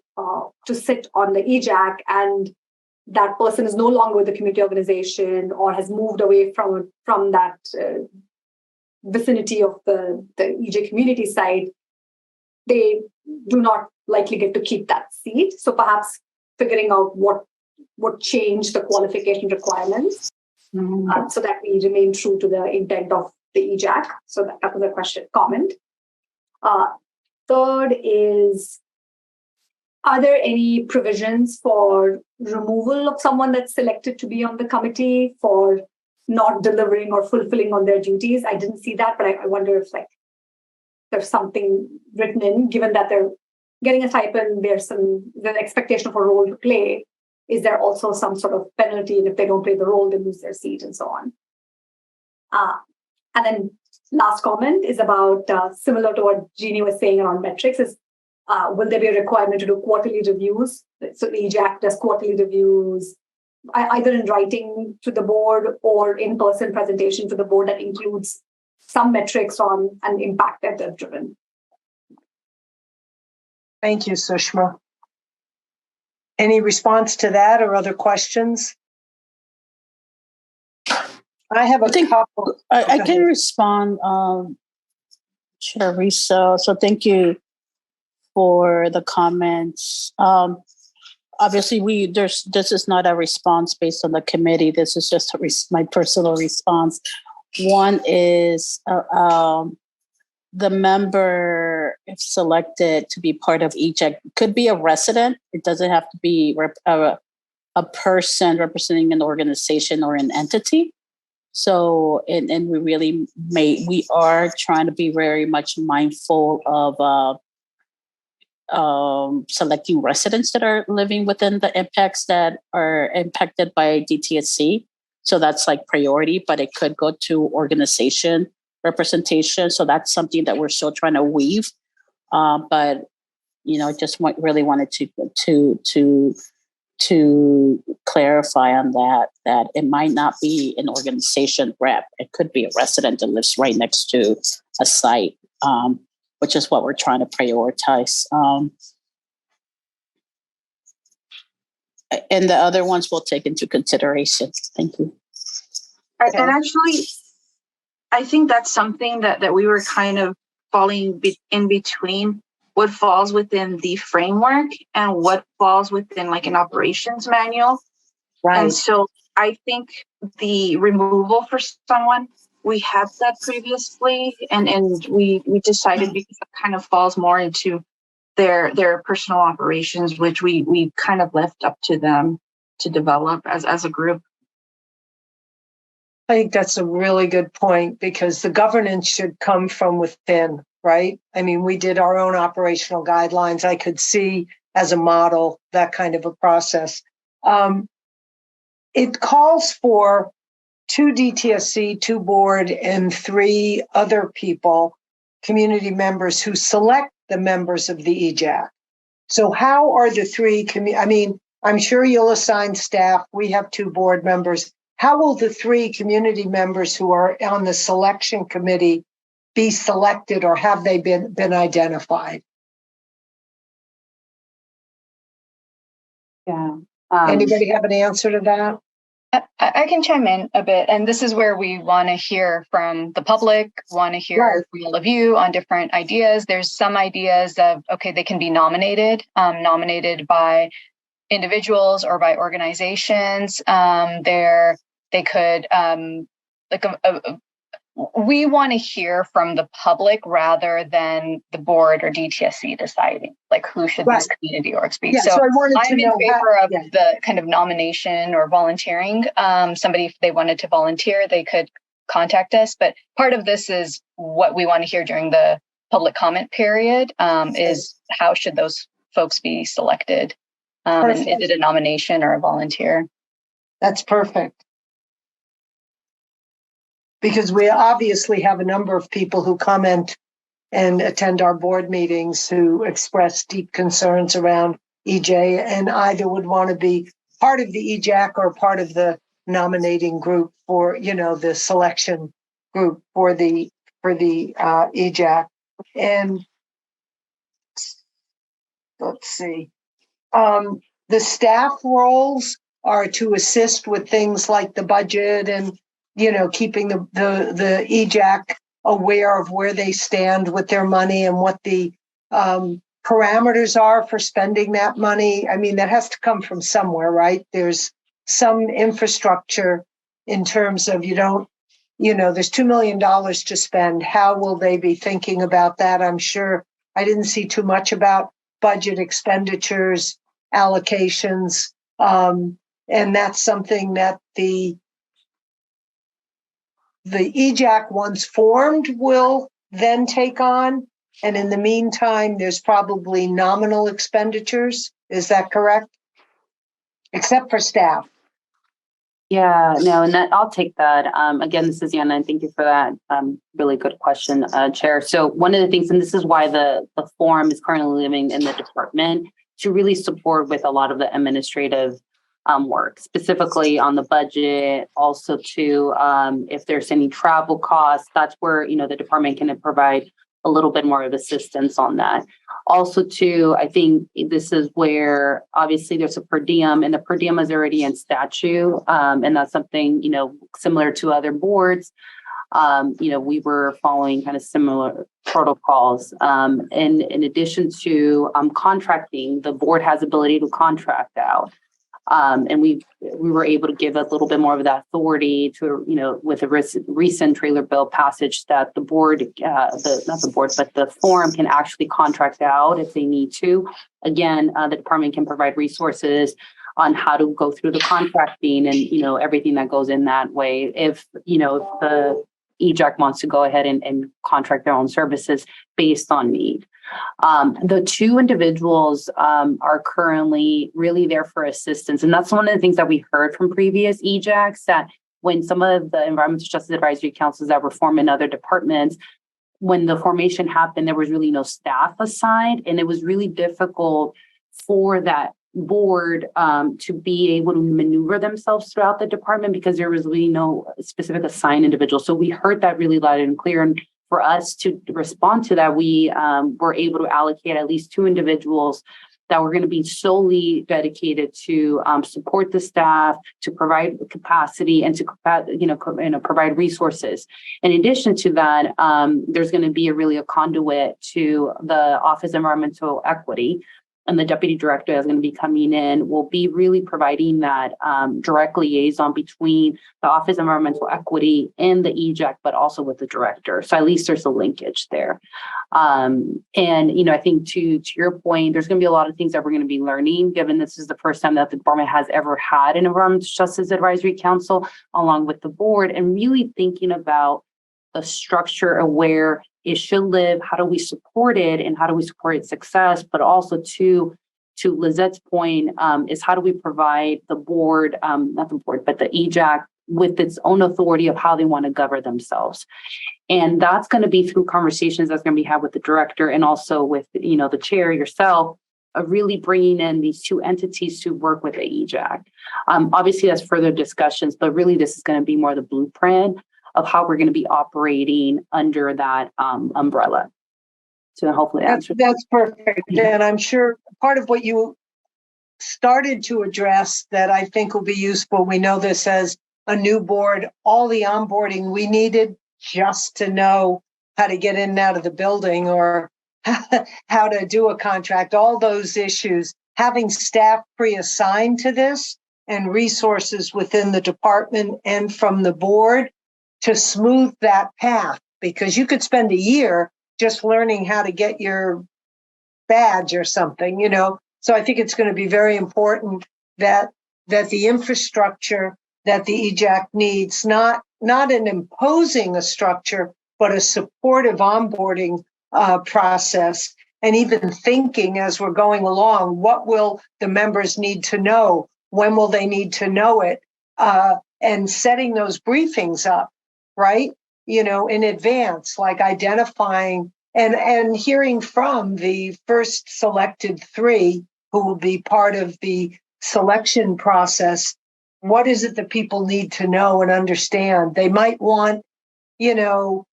Speaker 4: to sit on the EJAC and that person is no longer with the community organization or has moved away from that vicinity of the EJ community side, they do not likely get to keep that seat. So perhaps figuring out what change the qualification requirements so that we remain true to the intent of the EJAC. So that was a comment. Third is, are there any provisions for removal of someone that's selected to be on the committee for not delivering or fulfilling on their duties? I didn't see that, but I wonder if there's something written in, given that they're getting a stipend, there's the expectation of a role to play. Is there also some sort of penalty, and if they don't play the role, they lose their seat and so on? And then last comment is about similar to what Jeannie was saying around metrics is, will there be a requirement to do quarterly reviews? So the EJAC does quarterly reviews. either in writing to the board or in-person presentation to the board that includes some metrics on an impact that they've driven.
Speaker 2: Thank you, Sushma. Any response to that or other questions? I have a couple.
Speaker 21: I can respond, Chair Risa. So thank you for the comments. Obviously, this is not a response based on the committee. This is just my personal response. One is the member, if selected to be part of EJAC, could be a resident. It doesn't have to be a person representing an organization or an entity. So, and we are trying to be very much mindful of selecting residents that are living within the impacts that are impacted by DTSC. So that's like priority, but it could go to organization representation. So that's something that we're still trying to weave. But just really wanted to clarify on that it might not be an organization rep. It could be a resident that lives right next to a site, which is what we're trying to prioritize. And the other ones we'll take into consideration. Thank you.
Speaker 20: And actually, I think that's something that we were kind of falling in between what falls within the framework and what falls within like an operations manual.
Speaker 21: Right.
Speaker 20: And so I think the removal for someone, we had that previously, and we decided because it kind of falls more into their personal operations, which we kind of left up to them to develop as a group.
Speaker 2: I think that's a really good point because the governance should come from within, right? I mean, we did our own operational guidelines. I could see as a model that kind of a process. It calls for 2 DTSC, 2 board, and 3 other people, community members who select the members of the EJAC. So how are the 3, I'm sure you'll assign staff. We have 2 board members. How will the 3 community members who are on the selection committee be selected, or have they been identified?
Speaker 3: Yeah.
Speaker 2: Anybody have an answer to that?
Speaker 3: I can chime in a bit, and this is where we want to hear from the public, want to hear from all of you on different ideas. There's some ideas of, okay, they can be nominated by individuals or by organizations. They could, we want to hear from the public rather than the board or DTSC deciding like who should this community org be.
Speaker 2: Yeah, so
Speaker 3: I'm in favor of the kind of nomination or volunteering. Somebody, if they wanted to volunteer, they could contact us. But part of this is what we want to hear during the public comment period is how should those folks be selected? And is it a nomination or a volunteer?
Speaker 2: That's perfect. Because we obviously have a number of people who comment and attend our board meetings who express deep concerns around EJ and either would want to be part of the EJAC or part of the nominating group for, the selection group for the EJAC. And let's see, the staff roles are to assist with things like the budget and keeping the EJAC aware of where they stand with their money and what the parameters are for spending that money. I mean, that has to come from somewhere, right? There's some infrastructure in terms of there's $2 million to spend. How will they be thinking about that? I'm sure I didn't see too much about budget expenditures, allocations, and that's something that the EJAC, once formed, will then take on. And in the meantime, there's probably nominal expenditures. Is that correct? Except for staff.
Speaker 7: Yeah, no, and I'll take that. Again, this is Yana, and thank you for that really good question, Chair. So one of the things, and this is why the forum is currently living in the department, to really support with a lot of the administrative work, specifically on the budget. Also, to if there's any travel costs, that's where the department can provide a little bit more of assistance on that. Also, too, I think this is where obviously there's a per diem, and the per diem is already in statute, and that's something similar to other boards. We were following kind of similar protocols. And in addition to contracting, the board has ability to contract out. And we were able to give a little bit more of that authority to, with a recent trailer bill passage, that the board, not the board, but the forum can actually contract out if they need to. Again, the department can provide resources on how to go through the contracting and, everything that goes in that way. If the EJAC wants to go ahead and contract their own services based on need. The two individuals are currently really there for assistance. And that's one of the things that we heard from previous EJACs, that when some of the environmental justice advisory councils that were formed in other departments, when the formation happened, there was really no staff assigned. And it was really difficult for that board to be able to maneuver themselves throughout the department because there was really no specific assigned individual. So we heard that really loud and clear. And for us to respond to that, we were able to allocate at least two individuals that were going to be solely dedicated to support the staff, to provide capacity, and to provide resources. In addition to that, there's going to be a conduit to the Office of Environmental Equity. And the deputy director is going to be coming in, will be really providing that direct liaison between the Office of Environmental Equity and the EJAC, but also with the director. So at least there's a linkage there. And, I think to your point, there's going to be a lot of things that we're going to be learning, given this is the first time that the department has ever had an Environmental Justice Advisory Council along with the board, and really thinking about the structure of where it should live, how do we support it, and how do we support its success, but also to Lizette's point, is how do we provide the board, not the board, but the EJAC with its own authority of how they want to govern themselves. And that's going to be through conversations that's going to be had with the director and also with, the chair, yourself, of really bringing in these two entities to work with the EJAC. Obviously, that's further discussions, but really this is going to be more the blueprint of how we're going to be operating under that umbrella. So hopefully
Speaker 2: that's perfect. And I'm sure part of what you started to address that I think will be useful, we know this as a new board, all the onboarding we needed just to know how to get in and out of the building or how to do a contract, all those issues, having staff pre-assigned to this and resources within the department and from the board to smooth that path, because you could spend a year just learning how to get your badge or something, So I think it's going to be very important that the infrastructure that the EJAC needs, not an imposing a structure, but a supportive onboarding process, and even thinking as we're going along, what will the members need to know? When will they need to know it? And setting those briefings up, right? In advance, like identifying and hearing from the first selected three who will be part of the selection process. What is it that people need to know and understand? They might want, the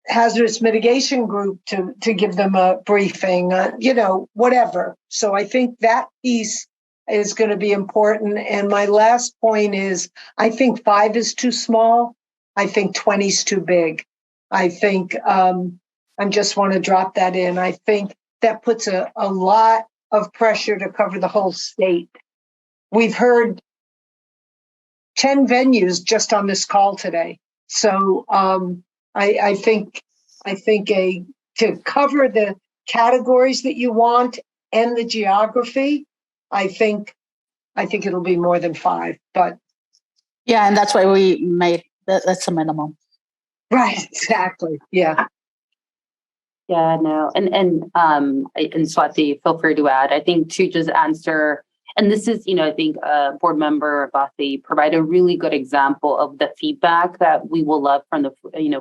Speaker 2: hazardous mitigation group to give them a briefing, whatever. So I think that piece is going to be important. And my last point is, I think 5 is too small. I think 20 is too big. I think I just want to drop that in. I think that puts a lot of pressure to cover the whole state. We've heard 10 venues just on this call today. So I think to cover the categories that you want and the geography, I think it'll be more than 5, but
Speaker 21: yeah, and that's why we made that's a minimum.
Speaker 2: Right, exactly. Yeah.
Speaker 7: Yeah, no, and Swati, feel free to add. I think to just answer And this is, I think board member Bathi provided a really good example of the feedback that we will love from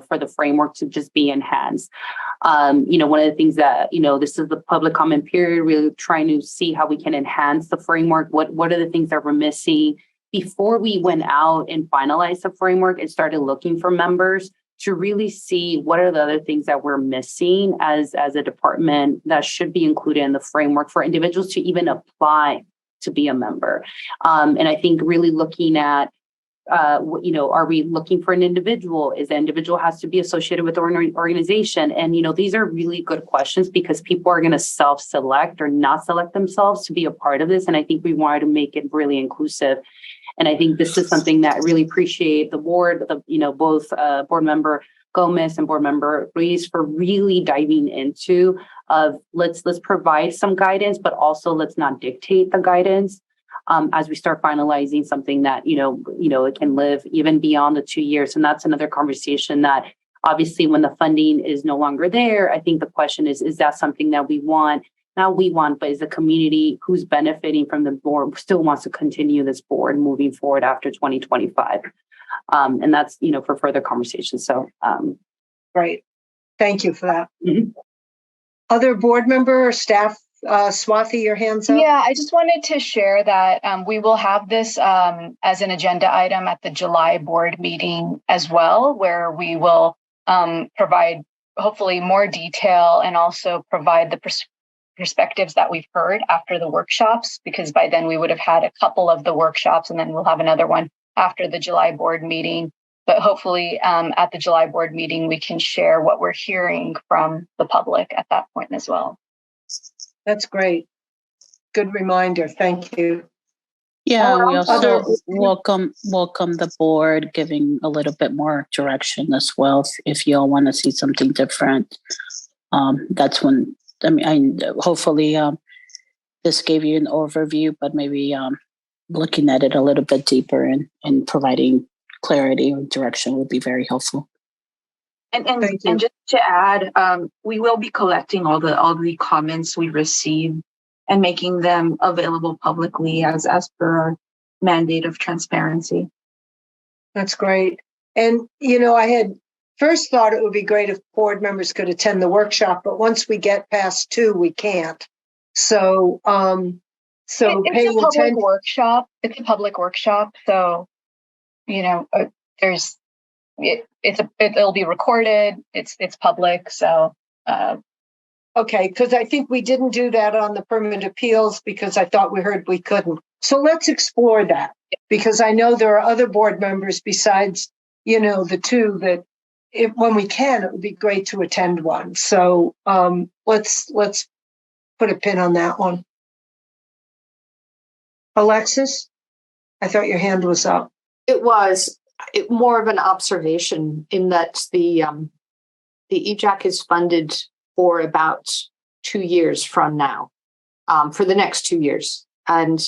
Speaker 7: for the framework to just be enhanced. One of the things that, this is the public comment period, really trying to see how we can enhance the framework. What are the things that we're missing? Before we went out and finalized the framework and started looking for members to really see what are the other things that we're missing as a department that should be included in the framework for individuals to even apply to be a member. And I think really looking at, are we looking for an individual? Is the individual has to be associated with an organization? And, these are really good questions because people are going to self-select or not select themselves to be a part of this. And I think we wanted to make it really inclusive. And I think this is something that I really appreciate the board, both board member Gomez and board member Ruiz for really diving into of let's provide some guidance, but also let's not dictate the guidance as we start finalizing something that, it can live even beyond the 2 years. And that's another conversation that obviously when the funding is no longer there, I think the question is that something that we want? Not we want, but is the community who's benefiting from the board still wants to continue this board moving forward after 2025. And that's, for further conversation. So,
Speaker 2: Great. Thank you for that.
Speaker 7: Mm-hmm.
Speaker 2: Other board member or staff, Swathi, your hands up?
Speaker 3: Yeah, I just wanted to share that we will have this as an agenda item at the July board meeting as well, where we will provide hopefully more detail and also provide the perspectives that we've heard after the workshops, because by then we would have had a couple of the workshops and then we'll have another one after the July board meeting. But hopefully at the July board meeting, we can share what we're hearing from the public at that point as well.
Speaker 2: That's great. Good reminder. Thank you.
Speaker 21: Yeah, we also welcome the board giving a little bit more direction as well. If you all want to see something different, that's when, hopefully this gave you an overview, but maybe looking at it a little bit deeper and providing clarity or direction would be very helpful.
Speaker 20: And just to add, we will be collecting all the comments we receive and making them available publicly as per our mandate of transparency.
Speaker 2: That's great. And, I had first thought it would be great if board members could attend the workshop, but once we get past 2, we can't. So,
Speaker 3: it's a public workshop. It's a public workshop. So, it'll be recorded. It's public. So,
Speaker 2: okay, because I think we didn't do that on the permanent appeals because I thought we heard we couldn't. So let's explore that because I know there are other board members besides, the 2 that when we can, it would be great to attend one. So let's put a pin on that one. Alexis, I thought your hand was up.
Speaker 15: It was more of an observation in that the EJAC is funded for about 2 years from now, for the next 2 years. And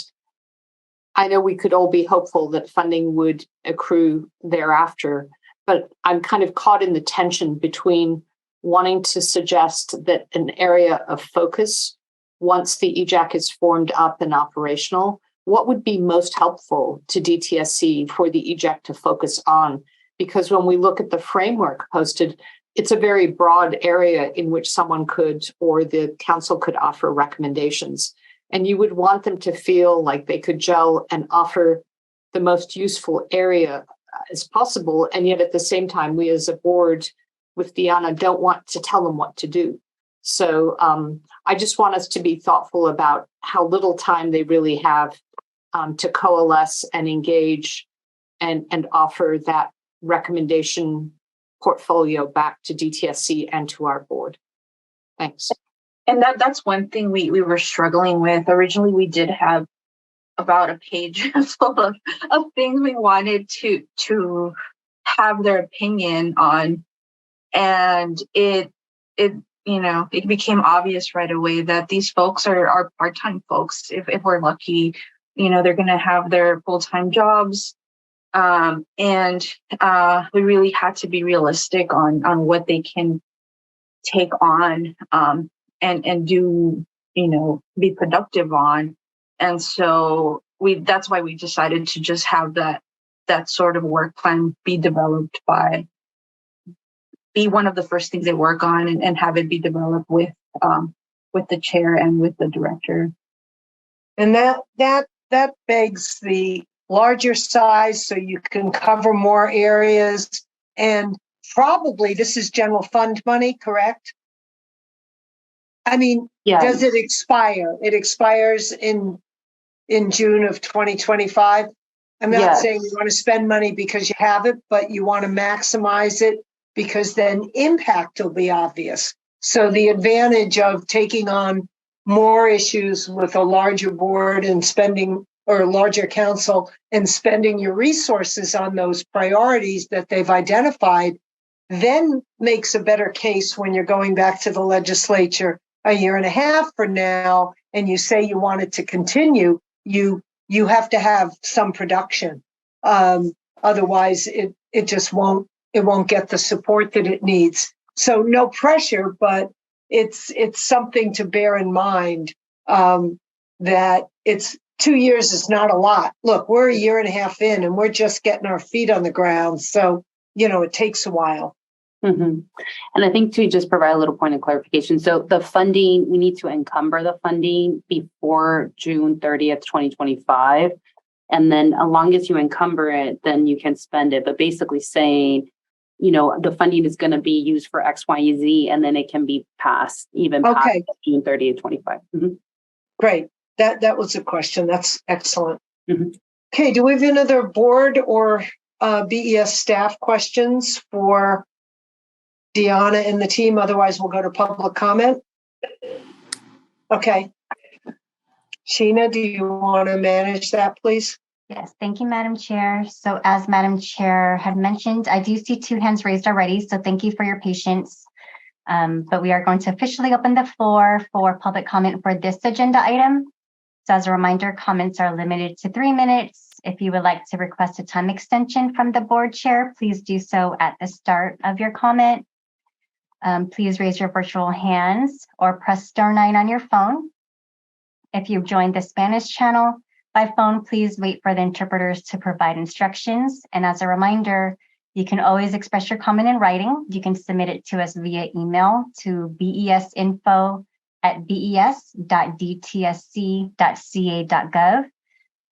Speaker 15: I know we could all be hopeful that funding would accrue thereafter, but I'm kind of caught in the tension between wanting to suggest that an area of focus, once the EJAC is formed up and operational, what would be most helpful to DTSC for the EJAC to focus on? Because when we look at the framework posted, it's a very broad area in which someone could, or the council could offer recommendations. And you would want them to feel like they could gel and offer the most useful area as possible. And yet at the same time, we as a board with Diana don't want to tell them what to do. So I just want us to be thoughtful about how little time they really have to coalesce and engage and offer that recommendation portfolio back to DTSC and to our board. Thanks.
Speaker 20: And that's one thing we were struggling with. Originally, we did have about a page full of things we wanted to have their opinion on. And it became obvious right away that these folks are part-time folks. If we're lucky, they're going to have their full-time jobs. And we really had to be realistic on what they can take on and do, be productive on. And so that's why we decided to just have that sort of work plan be developed be one of the first things they work on, and have it be developed with the chair and with the director.
Speaker 2: And that begs the larger size so you can cover more areas. And probably this is general fund money, correct? I mean, does it expire? It expires in June of 2025. I'm not saying you want to spend money because you have it, but you want to maximize it because then impact will be obvious. So the advantage of taking on more issues with a larger board and spending, or a larger council, and spending your resources on those priorities that they've identified, then makes a better case when you're going back to the legislature a year and a half from now, and you say you want it to continue. You have to have some production. Otherwise, it just won't get the support that it needs. So no pressure, but it's something to bear in mind, that it's 2 years is not a lot. Look, we're a year and a half in and we're just getting our feet on the ground. So, it takes a while.
Speaker 7: Mm-hmm. And I think to just provide a little point of clarification. So the funding, we need to encumber the funding before June 30th, 2025. And then as long as you encumber it, then you can spend it. But basically saying, the funding is going to be used for X, Y, Z, and then it can be passed past June 30th, 25. Mm-hmm.
Speaker 2: Great. That was a question. That's excellent.
Speaker 7: Mm-hmm.
Speaker 2: Okay. Do we have another board or BES staff questions for Deanna and the team? Otherwise, we'll go to public comment. Okay. Sheena, do you want to manage that, please?
Speaker 1: Yes, thank you, Madam Chair. So as Madam Chair had mentioned, I do see 2 hands raised already, so thank you for your patience. But we are going to officially open the floor for public comment for this agenda item. So as a reminder, comments are limited to 3 minutes. If you would like to request a time extension from the board chair, please do so at the start of your comment. Please raise your virtual hands or press *9 on your phone. If you've joined the Spanish channel by phone, please wait for the interpreters to provide instructions. And as a reminder, you can always express your comment in writing. You can submit it to us via email to besinfo@bes.dtsc.ca.gov.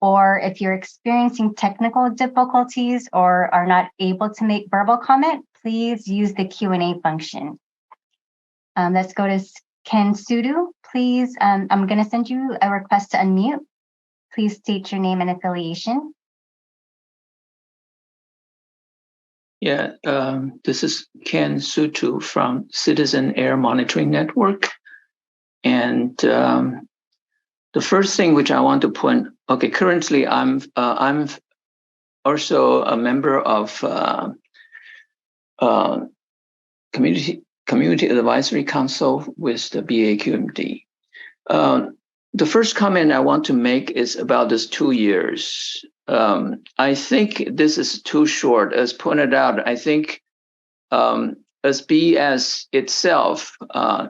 Speaker 1: Or if you're experiencing technical difficulties or are not able to make verbal comment, please use the Q&A function. Let's go to Ken Sudu. Please, I'm going to send you a request to unmute. Please state your name and affiliation.
Speaker 10: Yeah, this is Ken Sutu from Citizen Air Monitoring Network. And the first thing which I want to point, currently I'm also a member of Community Advisory Council with the BAQMD. The first comment I want to make is about this 2 years. I think this is too short. As pointed out, I think as BES itself,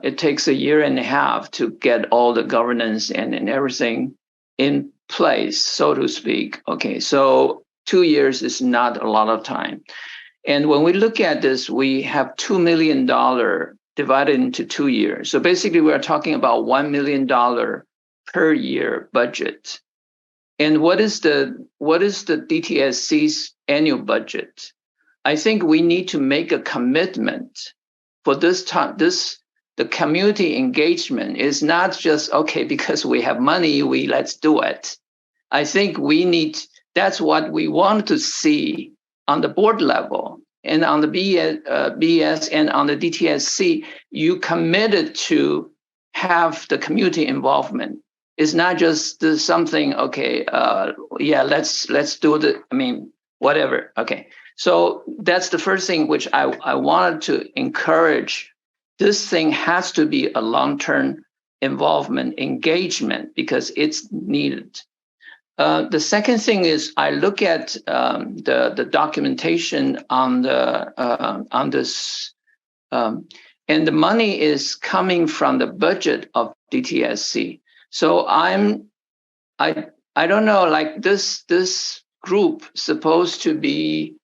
Speaker 10: it takes a year and a half to get all the governance and everything in place, so to speak. Okay, so 2 years is not a lot of time. And when we look at this, we have $2 million divided into 2 years. So basically, we're talking about $1 million per year budget. And what is the DTSC's annual budget? I think we need to make a commitment for this time. The community engagement is not just because we have money, let's do it. I think that's what we want to see on the board level and on the BES and on the DTSC. You committed to have the community involvement. It's not just something, let's do whatever. Okay. So that's the first thing which I wanted to encourage. This thing has to be a long-term involvement, engagement, because it's needed. The second thing is I look at the documentation on this, and the money is coming from the budget of DTSC. So I'm I don't know, like this group supposed to be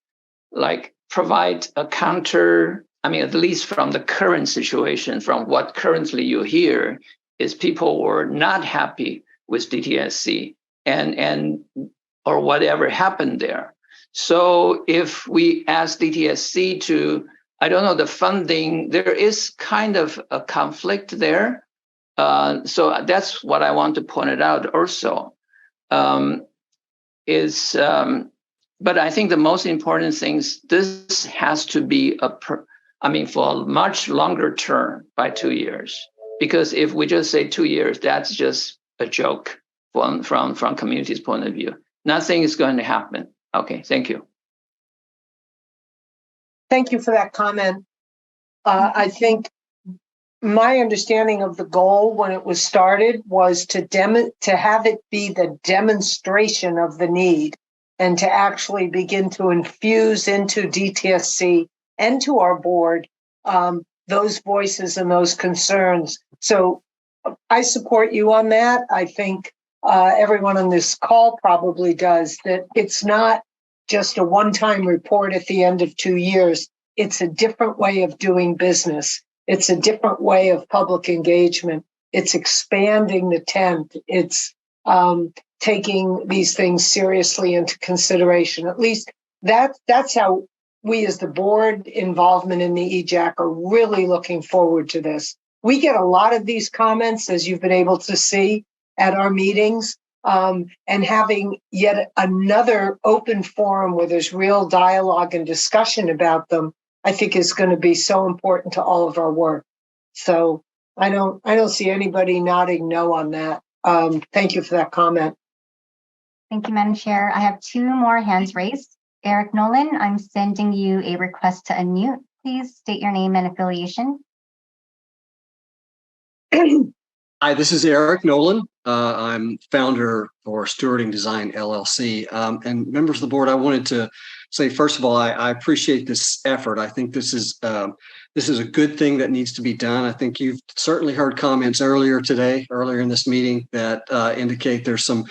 Speaker 10: like provide a counter. I mean, at least from the current situation, from what currently you hear, is people were not happy with DTSC and or whatever happened there. So if we ask DTSC to, I don't know, the funding, there is kind of a conflict there. So that's what I want to point it out also. But I think the most important thing is this has to be for a much longer term by 2 years. Because if we just say 2 years, that's just a joke from community's point of view. Nothing is going to happen. Okay, thank you.
Speaker 2: Thank you for that comment. I think my understanding of the goal when it was started was to have it be the demonstration of the need and to actually begin to infuse into DTSC and to our board those voices and those concerns. So I support you on that. I think everyone on this call probably does, that it's not just a one-time report at the end of 2 years. It's a different way of doing business. It's a different way of public engagement. It's expanding the tent. It's taking these things seriously into consideration. At least that's how we as the board involvement in the EJAC are really looking forward to this. We get a lot of these comments, as you've been able to see at our meetings, and having yet another open forum where there's real dialogue and discussion about them, I think is going to be so important to all of our work. So I don't see anybody nodding no on that. Thank you for that comment.
Speaker 1: Thank you, Madam Chair. I have 2 more hands raised. Eric Nolan, I'm sending you a request to unmute. Please state your name and affiliation.
Speaker 18: Hi, this is Eric Nolan. I'm founder for Stewarding Design LLC. And members of the board, I wanted to say, first of all, I appreciate this effort. I think this is a good thing that needs to be done. I think you've certainly heard comments earlier in this meeting, that indicate there's some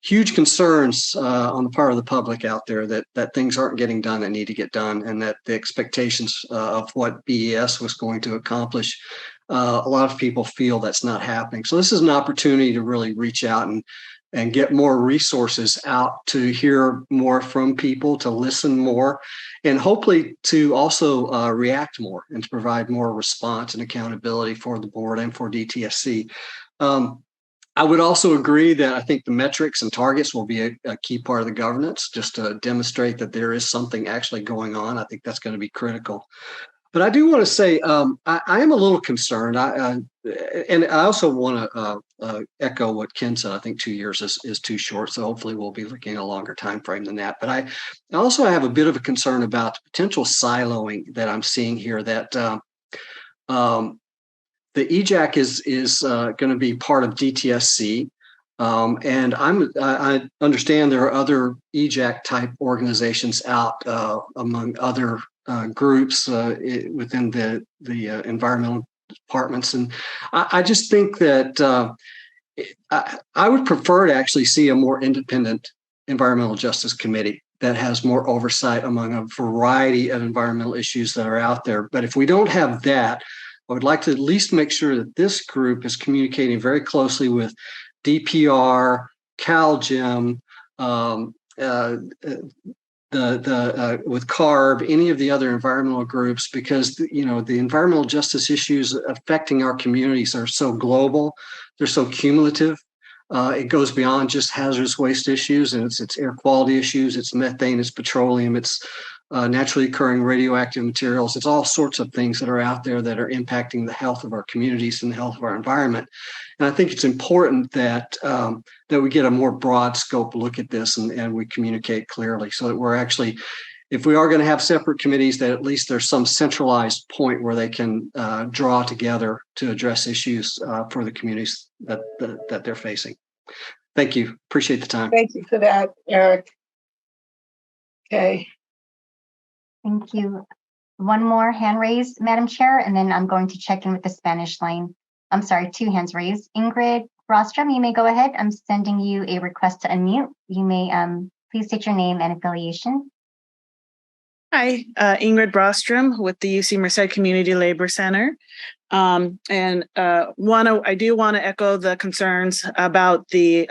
Speaker 18: huge concerns on the part of the public out there that things aren't getting done that need to get done, and that the expectations of what BES was going to accomplish, a lot of people feel that's not happening. So this is an opportunity to really reach out and get more resources out, to hear more from people, to listen more, and hopefully to also react more and to provide more response and accountability for the board and for DTSC. I would also agree that I think the metrics and targets will be a key part of the governance, just to demonstrate that there is something actually going on. I think that's going to be critical. But I do want to say I am a little concerned. And I also want to echo what Ken said. I think 2 years is too short. So hopefully we'll be looking at a longer time frame than that. But I also have a bit of a concern about the potential siloing that I'm seeing here, that the EJAC is going to be part of DTSC. And I understand there are other EJAC type organizations out among other groups within the environmental departments. And I just think that I would prefer to actually see a more independent environmental justice committee that has more oversight among a variety of environmental issues that are out there. But if we don't have that, I would like to at least make sure that this group is communicating very closely with DPR, CalGEM, with CARB, any of the other environmental groups, because the environmental justice issues affecting our communities are so global, they're so cumulative. It goes beyond just hazardous waste issues, and it's air quality issues, it's methane, it's petroleum, it's naturally occurring radioactive materials. It's all sorts of things that are out there that are impacting the health of our communities and the health of our environment. And I think it's important that we get a more broad scope look at this, and we communicate clearly, so that we're actually, if we are going to have separate committees, that at least there's some centralized point where they can draw together to address issues for the communities that they're facing. Thank you. Appreciate the time.
Speaker 2: Thank you for that, Eric. Okay.
Speaker 1: Thank you. One more hand raised, Madam Chair, and then I'm going to check in with the Spanish line. I'm sorry, 2 hands raised. Ingrid Rostrom, you may go ahead. I'm sending you a request to unmute. You may please state your name and affiliation.
Speaker 5: Hi, Ingrid Brostrom with the UC Merced Community Labor Center. I do want to echo the concerns about the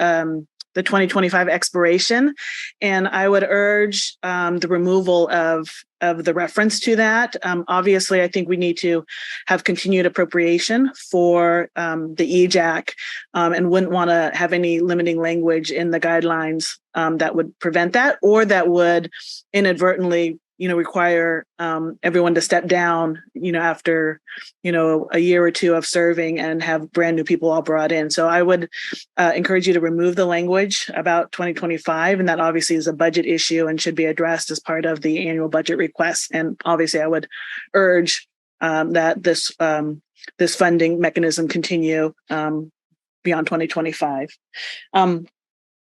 Speaker 5: 2025 expiration, and I would urge the removal of the reference to that. Obviously, I think we need to have continued appropriation for the EJAC, and wouldn't want to have any limiting language in the guidelines that would prevent that, or that would inadvertently require everyone to step down, after, a year or two of serving and have brand new people all brought in. So I would encourage you to remove the language about 2025. And that obviously is a budget issue and should be addressed as part of the annual budget request. And obviously I would urge that this funding mechanism continue beyond 2025.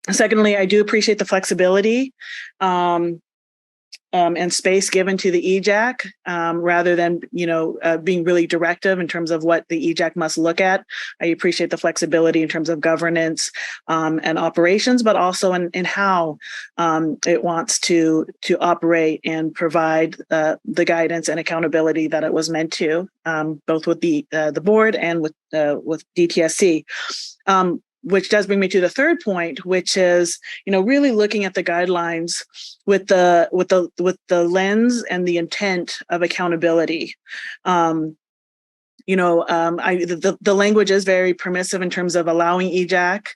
Speaker 5: Secondly, I do appreciate the flexibility and space given to the EJAC, rather than, being really directive in terms of what the EJAC must look at. I appreciate the flexibility in terms of governance and operations, but also in how it wants to operate and provide the guidance and accountability that it was meant to, both with the board and with DTSC. Which does bring me to the third point, which is, really looking at the guidelines with the lens and the intent of accountability. The language is very permissive in terms of allowing EJAC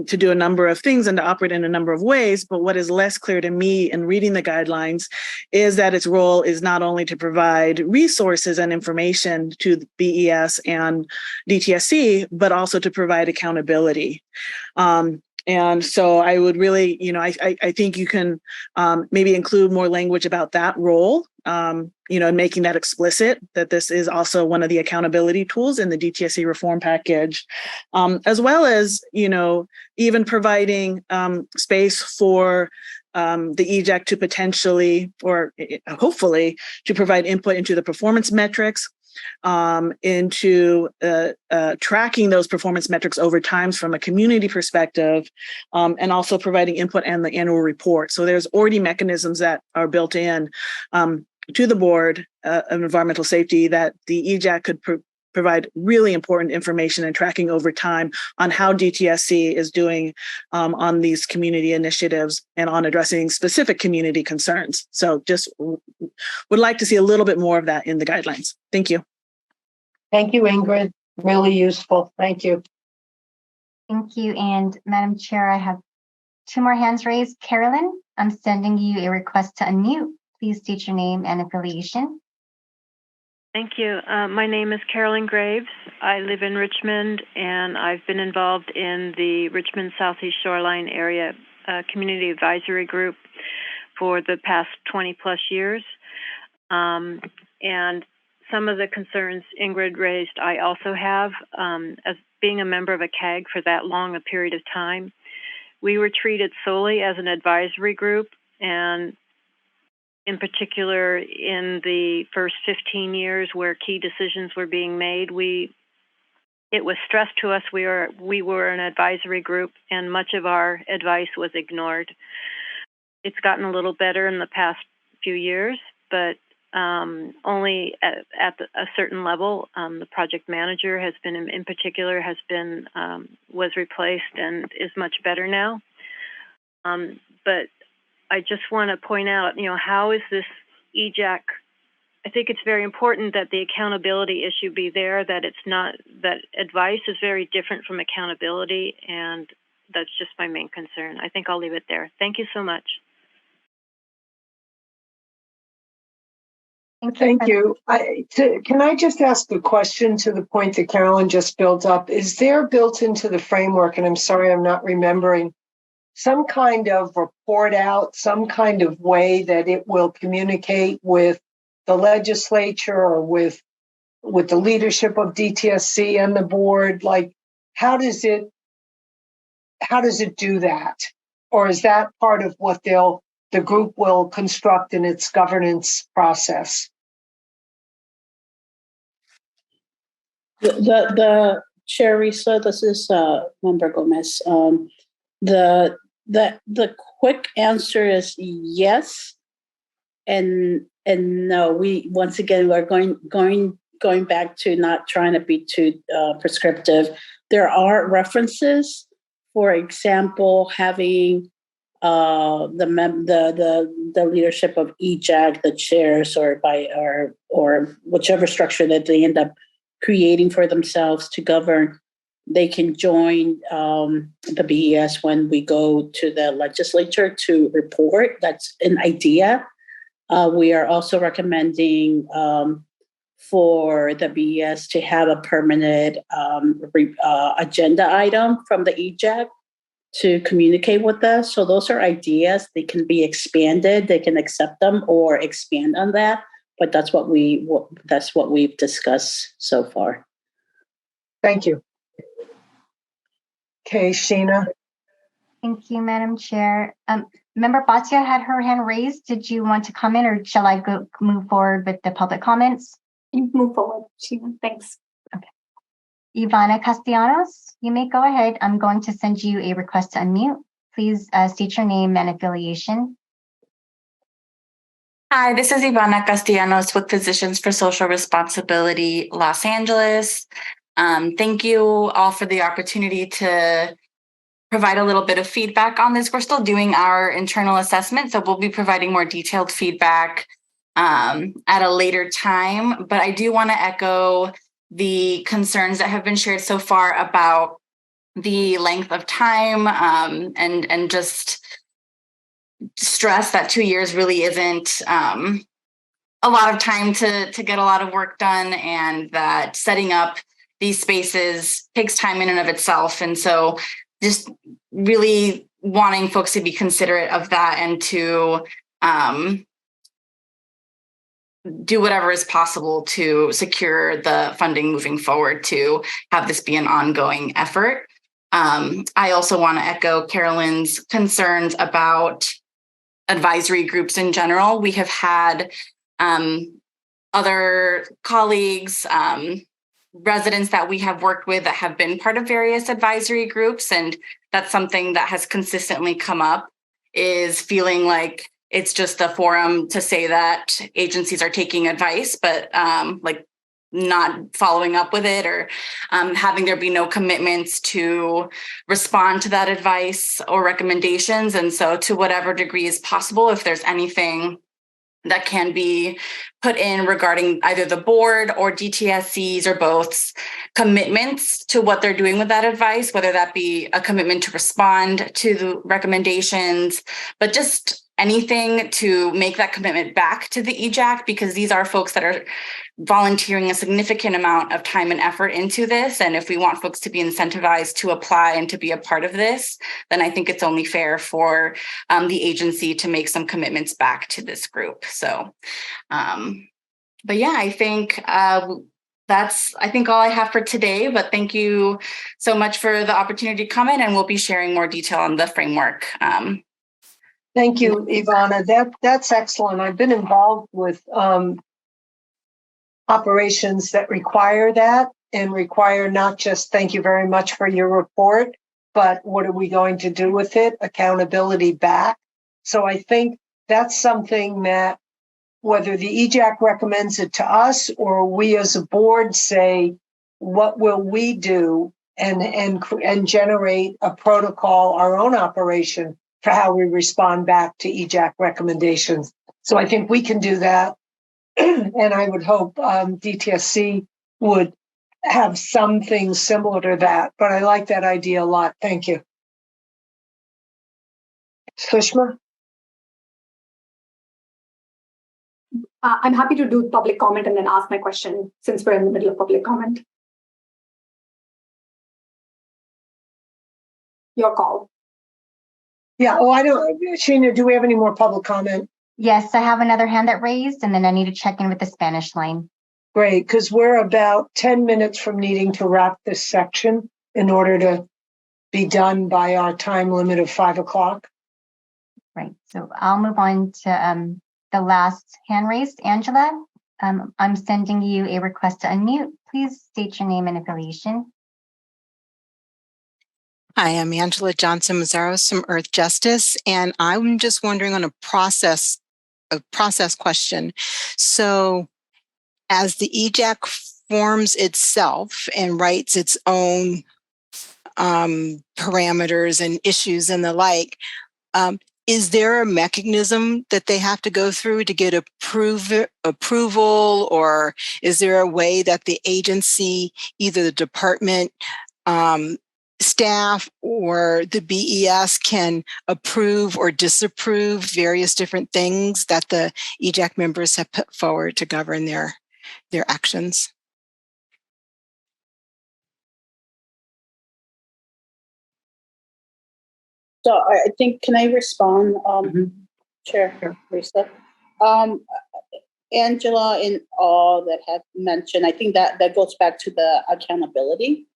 Speaker 5: to do a number of things and to operate in a number of ways. But what is less clear to me in reading the guidelines is that its role is not only to provide resources and information to the BES and DTSC, but also to provide accountability. And so I would really, I think you can maybe include more language about that role, and making that explicit, that this is also one of the accountability tools in the DTSC reform package, as well as, even providing space for the EJAC to potentially, or hopefully, to provide input into the performance metrics, into tracking those performance metrics over time from a community perspective, and also providing input in the annual report. So there's already mechanisms that are built in to the board of environmental safety that the EJAC could provide really important information and tracking over time on how DTSC is doing on these community initiatives and on addressing specific community concerns. So just would like to see a little bit more of that in the guidelines. Thank you.
Speaker 2: Thank you, Ingrid. Really useful. Thank you.
Speaker 1: Thank you. And Madam Chair, I have two more hands raised. Carolyn, I'm sending you a request to unmute. Please state your name and affiliation.
Speaker 9: Thank you. My name is Carolyn Graves. I live in Richmond, and I've been involved in the Richmond Southeast Shoreline Area Community Advisory Group for the past 20 plus years. And some of the concerns Ingrid raised, I also have. As being a member of a CAG for that long a period of time, we were treated solely as an advisory group, and in particular, in the first 15 years where key decisions were being made, it was stressed to us we were an advisory group, and much of our advice was ignored. It's gotten a little better in the past few years, but only at a certain level. The project manager has been, in particular, was replaced and is much better now. But I just want to point out, how is this EJAC? I think it's very important that the accountability issue be there, that advice is very different from accountability, and that's just my main concern. I think I'll leave it there. Thank you so much.
Speaker 2: Thank you. Can I just ask a question to the point that Carolyn just built up? Is there built into the framework, and I'm sorry I'm not remembering, some kind of report out, some kind of way that it will communicate with the legislature or with the leadership of DTSC and the board? Like, how does it do that? Or is that part of what the group will construct in its governance process?
Speaker 21: The Chair Risa, this is Member Gomez. The quick answer is yes and no. We once again we're going back to not trying to be too prescriptive. There are references, for example, having the leadership of EJAC, the chairs, or whichever structure that they end up creating for themselves to govern. They can join the BES when we go to the legislature to report. That's an idea. We are also recommending for the BES to have a permanent agenda item from the EJAC to communicate with us. So those are ideas. They can be expanded. They can accept them or expand on that. But that's what we've discussed so far.
Speaker 2: Thank you. Okay, Sheena.
Speaker 1: Thank you, Madam Chair. Member Batia had her hand raised. Did you want to comment, or shall I move forward with the public comments?
Speaker 4: You move forward, Sheena. Thanks.
Speaker 1: Okay. Ivana Castellanos, you may go ahead. I'm going to send you a request to unmute. Please state your name and affiliation.
Speaker 8: Hi, this is Ivana Castellanos with Physicians for Social Responsibility, Los Angeles. Thank you all for the opportunity to provide a little bit of feedback on this. We're still doing our internal assessment, so we'll be providing more detailed feedback at a later time. But I do want to echo the concerns that have been shared so far about the length of time and just stress that 2 years really isn't a lot of time to get a lot of work done, and that setting up these spaces takes time in and of itself. And so just really wanting folks to be considerate of that and to do whatever is possible to secure the funding moving forward to have this be an ongoing effort. I also want to echo Carolyn's concerns about advisory groups in general. We have had other colleagues, residents that we have worked with that have been part of various advisory groups, and that's something that has consistently come up, is feeling like it's just a forum to say that agencies are taking advice, but like not following up with it, or having there be no commitments to respond to that advice or recommendations. And so to whatever degree is possible, if there's anything that can be put in regarding either the board or DTSC's or both's commitments to what they're doing with that advice, whether that be a commitment to respond to the recommendations, but just anything to make that commitment back to the EJAC, because these are folks that are volunteering a significant amount of time and effort into this. And if we want folks to be incentivized to apply and to be a part of this, then I think it's only fair for the agency to make some commitments back to this group. So, but yeah, I think that's, I think, all I have for today, but thank you so much for the opportunity to comment, and we'll be sharing more detail on the framework.
Speaker 2: Thank you, Ivana. That's excellent. I've been involved with operations that require that, and require not just thank you very much for your report, but what are we going to do with it? Accountability back. So I think that's something that whether the EJAC recommends it to us or we as a board say, what will we do, and generate a protocol, our own operation for how we respond back to EJAC recommendations. So I think we can do that. And I would hope DTSC would have something similar to that. But I like that idea a lot. Thank you. Sushma?
Speaker 4: I'm happy to do public comment and then ask my question since we're in the middle of public comment. Your call.
Speaker 2: Yeah, oh, I don't, Sheena, do we have any more public comment?
Speaker 1: Yes, I have another hand that raised, and then I need to check in with the Spanish line.
Speaker 2: Great, because we're about 10 minutes from needing to wrap this section in order to be done by our time limit of 5 o'clock.
Speaker 1: Right, so I'll move on to the last hand raised. Angela, I'm sending you a request to unmute. Please state your name and affiliation.
Speaker 12: Hi, I'm Angela Johnson Mazzaros from Earth Justice, and I'm just wondering on a process question. So as the EJAC forms itself and writes its own parameters and issues and the like, is there a mechanism that they have to go through to get approval, or is there a way that the agency, either the department, staff, or the BES can approve or disapprove various different things that the EJAC members have put forward to govern their actions?
Speaker 21: So I think, can I respond, Chair Risa? Angela, in all that have mentioned, I think that goes back to the accountability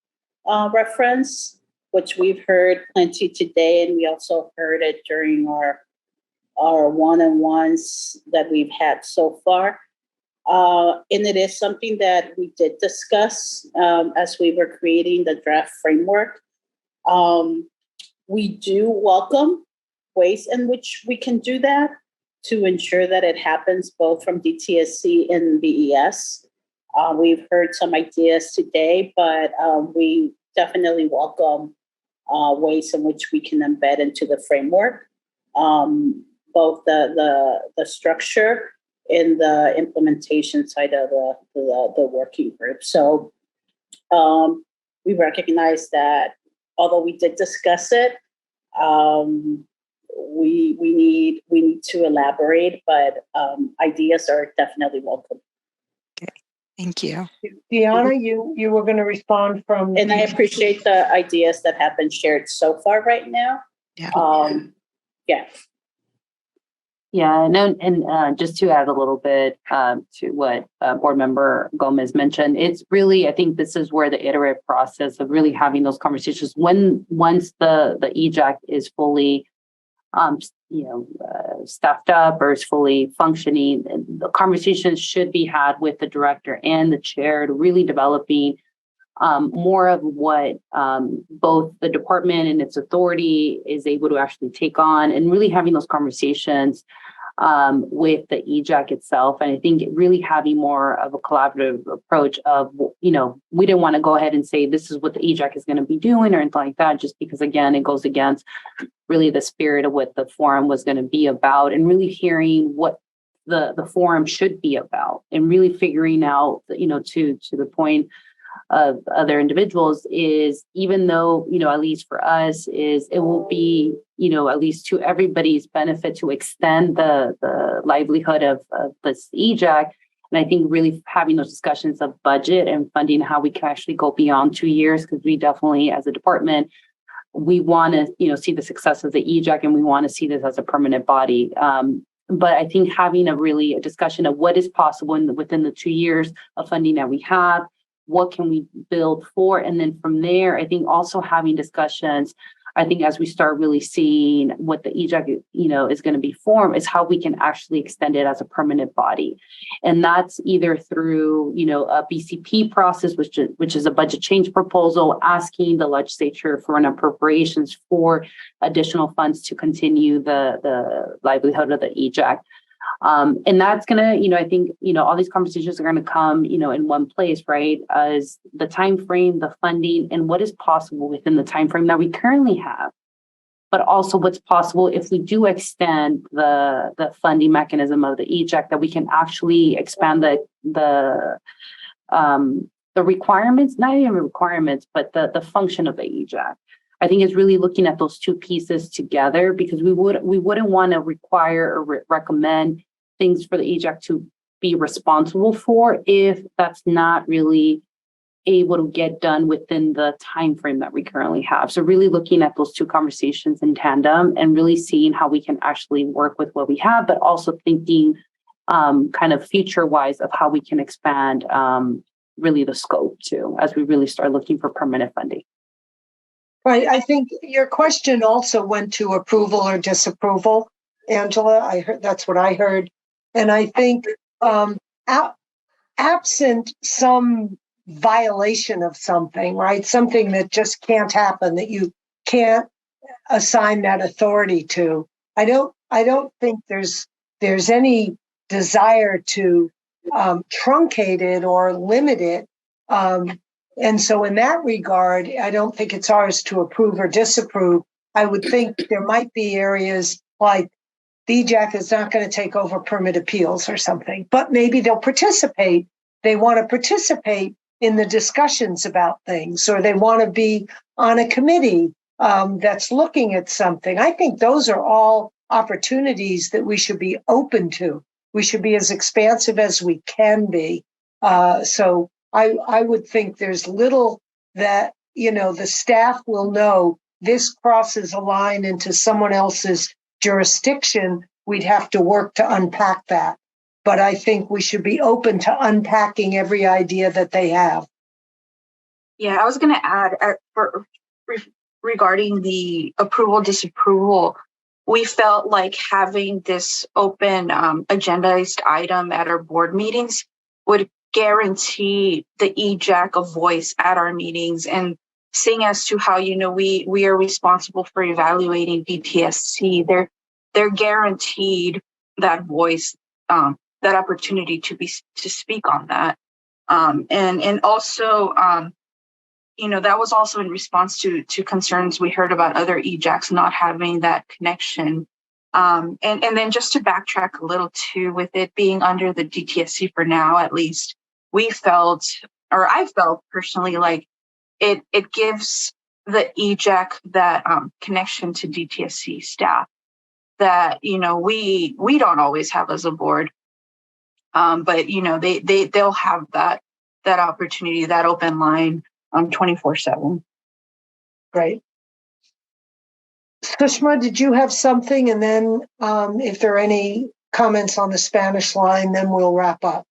Speaker 21: reference, which we've heard plenty today, and we also heard it during our one-on-ones that we've had so far. And it is something that we did discuss as we were creating the draft framework. We do welcome ways in which we can do that to ensure that it happens both from DTSC and BES. We've heard some ideas today, but we definitely welcome ways in which we can embed into the framework, both the structure and the implementation side of the working group. So we recognize that although we did discuss it, we need to elaborate, but ideas are definitely welcome.
Speaker 12: Okay, thank you.
Speaker 2: Deanna, you were going to respond from.
Speaker 21: And I appreciate the ideas that have been shared so far right now.
Speaker 12: Yeah.
Speaker 21: Yeah.
Speaker 7: Yeah, and just to add a little bit to what Board Member Gomez mentioned, it's really, I think this is where the iterative process of really having those conversations, once the EJAC is fully, staffed up or is fully functioning, the conversations should be had with the director and the chair to really developing more of what both the department and its authority is able to actually take on, and really having those conversations with the EJAC itself. And I think really having more of a collaborative approach of, we didn't want to go ahead and say this is what the EJAC is going to be doing or anything like that, just because, again, it goes against really the spirit of what the forum was going to be about, and really hearing what the forum should be about, and really figuring out, to the point of other individuals is, even though, at least for us, is it will be, at least to everybody's benefit to extend the livelihood of this EJAC. And I think really having those discussions of budget and funding, how we can actually go beyond 2 years, because we definitely, as a department, we want to, see the success of the EJAC, and we want to see this as a permanent body. But I think having a discussion of what is possible within the 2 years of funding that we have, what can we build for? And then from there, I think also having discussions, I think as we start really seeing what the EJAC, is going to be formed, is how we can actually extend it as a permanent body. And that's either through, a BCP process, which is a budget change proposal, asking the legislature for an appropriations for additional funds to continue the livelihood of the EJAC. And that's going to, I think, all these conversations are going to come, in one place, right? As the time frame, the funding, and what is possible within the time frame that we currently have, but also what's possible if we do extend the funding mechanism of the EJAC, that we can actually expand the requirements, not even requirements, but the function of the EJAC. I think it's really looking at those two pieces together, because we wouldn't want to require or recommend things for the EJAC to be responsible for if that's not really able to get done within the time frame that we currently have. So really looking at those two conversations in tandem, and really seeing how we can actually work with what we have, but also thinking kind of future wise of how we can expand really the scope too, as we really start looking for permanent funding.
Speaker 2: Right. I think your question also went to approval or disapproval, Angela. I heard that's what I heard. And I think absent some violation of something, right? Something that just can't happen, that you can't assign that authority to. I don't think there's any desire to truncate it or limit it. And so in that regard, I don't think it's ours to approve or disapprove. I would think there might be areas like the EJAC is not going to take over permit appeals or something, but maybe they'll participate. They want to participate in the discussions about things, or they want to be on a committee that's looking at something. I think those are all opportunities that we should be open to. We should be as expansive as we can be. So I would think there's little that, the staff will know this crosses a line into someone else's jurisdiction. We'd have to work to unpack that. But I think we should be open to unpacking every idea that they have.
Speaker 20: Yeah, I was going to add regarding the approval, disapproval, we felt like having this open agendized item at our board meetings would guarantee the EJAC a voice at our meetings, and seeing as to how, we are responsible for evaluating DTSC, they're guaranteed that voice, that opportunity to speak on that. And also, that was also in response to concerns we heard about other EJACs not having that connection. And then just to backtrack a little too, with it being under the DTSC for now, at least, I felt personally like it gives the EJAC that connection to DTSC staff that, we don't always have as a board. But, they'll have that opportunity, that open line 24/7.
Speaker 2: Great. Sushma, did you have something? And then if there are any comments on the Spanish line, then we'll wrap up.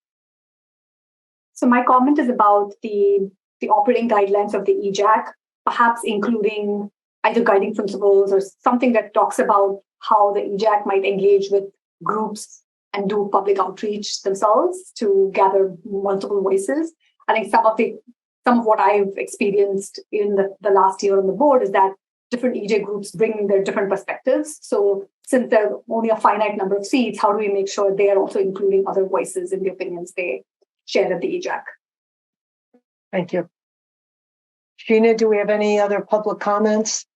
Speaker 4: So my comment is about the operating guidelines of the EJAC, perhaps including either guiding principles or something that talks about how the EJAC might engage with groups and do public outreach themselves to gather multiple voices. I think some of what I've experienced in the last year on the board is that different EJ groups bring their different perspectives. So since there's only a finite number of seats, how do we make sure they are also including other voices in the opinions they share at the EJAC?
Speaker 2: Thank you. Sheena, do we have any other public comments?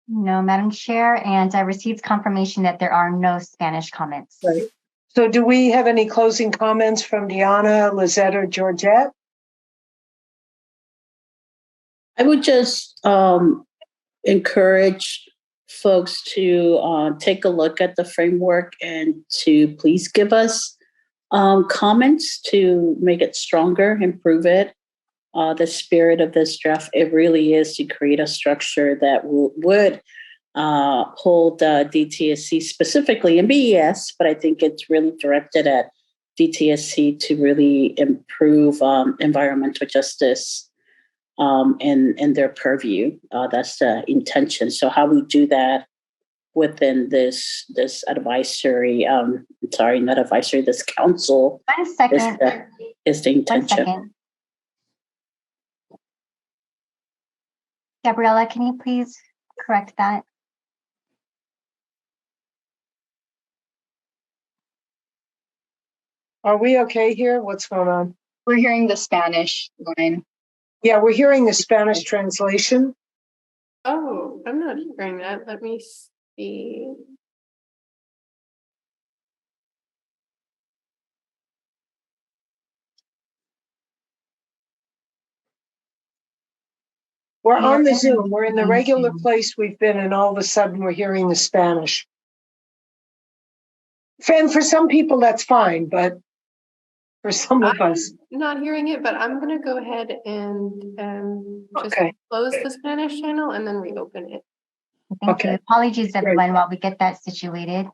Speaker 1: No, Madam Chair, and I received confirmation that there are no Spanish comments.
Speaker 2: Right. So do we have any closing comments from Deanna, Lizette, or Georgette?
Speaker 21: I would just encourage folks to take a look at the framework and to please give us comments to make it stronger, improve it. The spirit of this draft, it really is to create a structure that would hold DTSC specifically in BES, but I think it's really directed at DTSC to really improve environmental justice in their purview. That's the intention. So how we do that within this advisory, this council.
Speaker 1: 1 second.
Speaker 21: Is the intention.
Speaker 1: 1 second. Gabriella, can you please correct that?
Speaker 2: Are we okay here? What's going on?
Speaker 3: We're hearing the Spanish line.
Speaker 2: Yeah, we're hearing the Spanish translation.
Speaker 11: Oh, I'm not hearing that. Let me see.
Speaker 2: We're on the Zoom. We're in the regular place we've been, and all of a sudden we're hearing the Spanish. And for some people, that's fine, but for some of us.
Speaker 11: Not hearing it, but I'm going to go ahead and just close the Spanish channel and then reopen it.
Speaker 1: Thank you. Apologies, everyone, while we get that situated.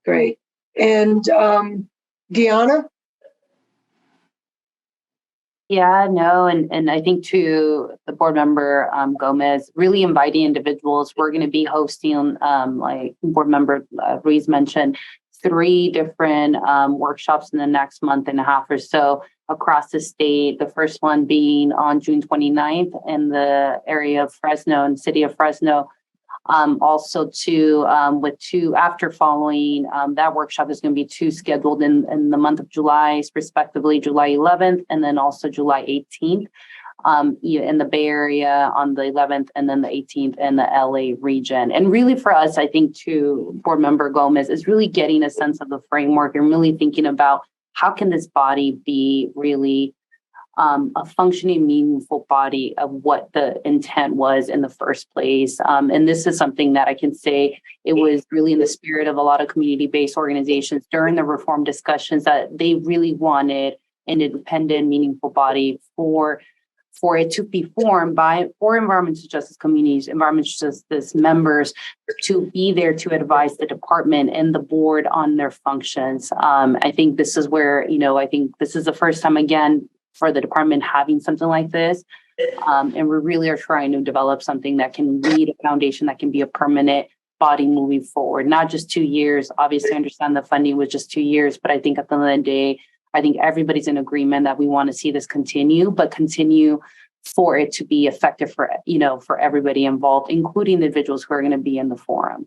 Speaker 2: Great. And Deanna?
Speaker 7: Yeah, no, and I think to the board member Gomez, really inviting individuals. We're going to be hosting, like board member Ruiz mentioned, 3 different workshops in the next month and a half or so across the state. The first one being on June 29th in the area of Fresno, in the city of Fresno. Also with 2 after following that workshop is going to be 2 scheduled in the month of July, respectively, July 11th and then also July 18th. In the Bay Area on the 11th and then the 18th in the LA region. And really for us, I think too, Board Member Gomez, is really getting a sense of the framework and really thinking about how can this body be really a functioning, meaningful body of what the intent was in the first place. And this is something that I can say it was really in the spirit of a lot of community-based organizations during the reform discussions that they really wanted an independent, meaningful body for it to be formed for environmental justice communities, environmental justice members to be there to advise the department and the board on their functions. I think this is where, I think this is the first time again for the department having something like this. And we really are trying to develop something that can lead a foundation that can be a permanent body moving forward, not just 2 years. Obviously, I understand the funding was just 2 years, but I think at the end of the day, I think everybody's in agreement that we want to see this continue, but continue for it to be effective for everybody involved, including the individuals who are going to be in the forum.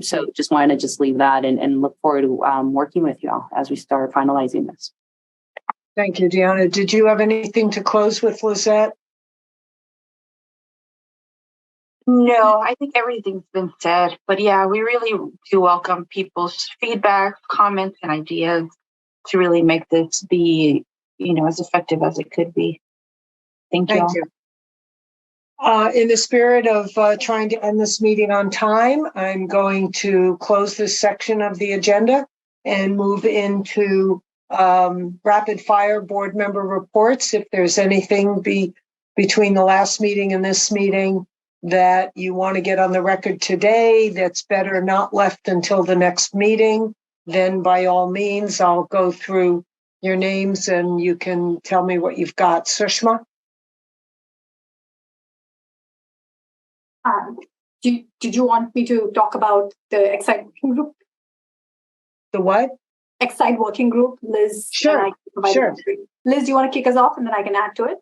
Speaker 7: So just wanted to leave that and look forward to working with you all as we start finalizing this.
Speaker 2: Thank you, Deanna. Did you have anything to close with, Lizette?
Speaker 20: No, I think everything's been said. But yeah, we really do welcome people's feedback, comments, and ideas to really make this be, as effective as it could be. Thank you.
Speaker 2: Thank you. In the spirit of trying to end this meeting on time, I'm going to close this section of the agenda and move into rapid fire board member reports. If there's anything between the last meeting and this meeting that you want to get on the record today that's better not left until the next meeting, then by all means, I'll go through your names and you can tell me what you've got. Sushma?
Speaker 4: Did you want me to talk about the Excite working group?
Speaker 2: The what?
Speaker 4: Excite working group, Liz.
Speaker 2: Sure. Sure.
Speaker 4: Liz, do you want to kick us off and then I can add to it?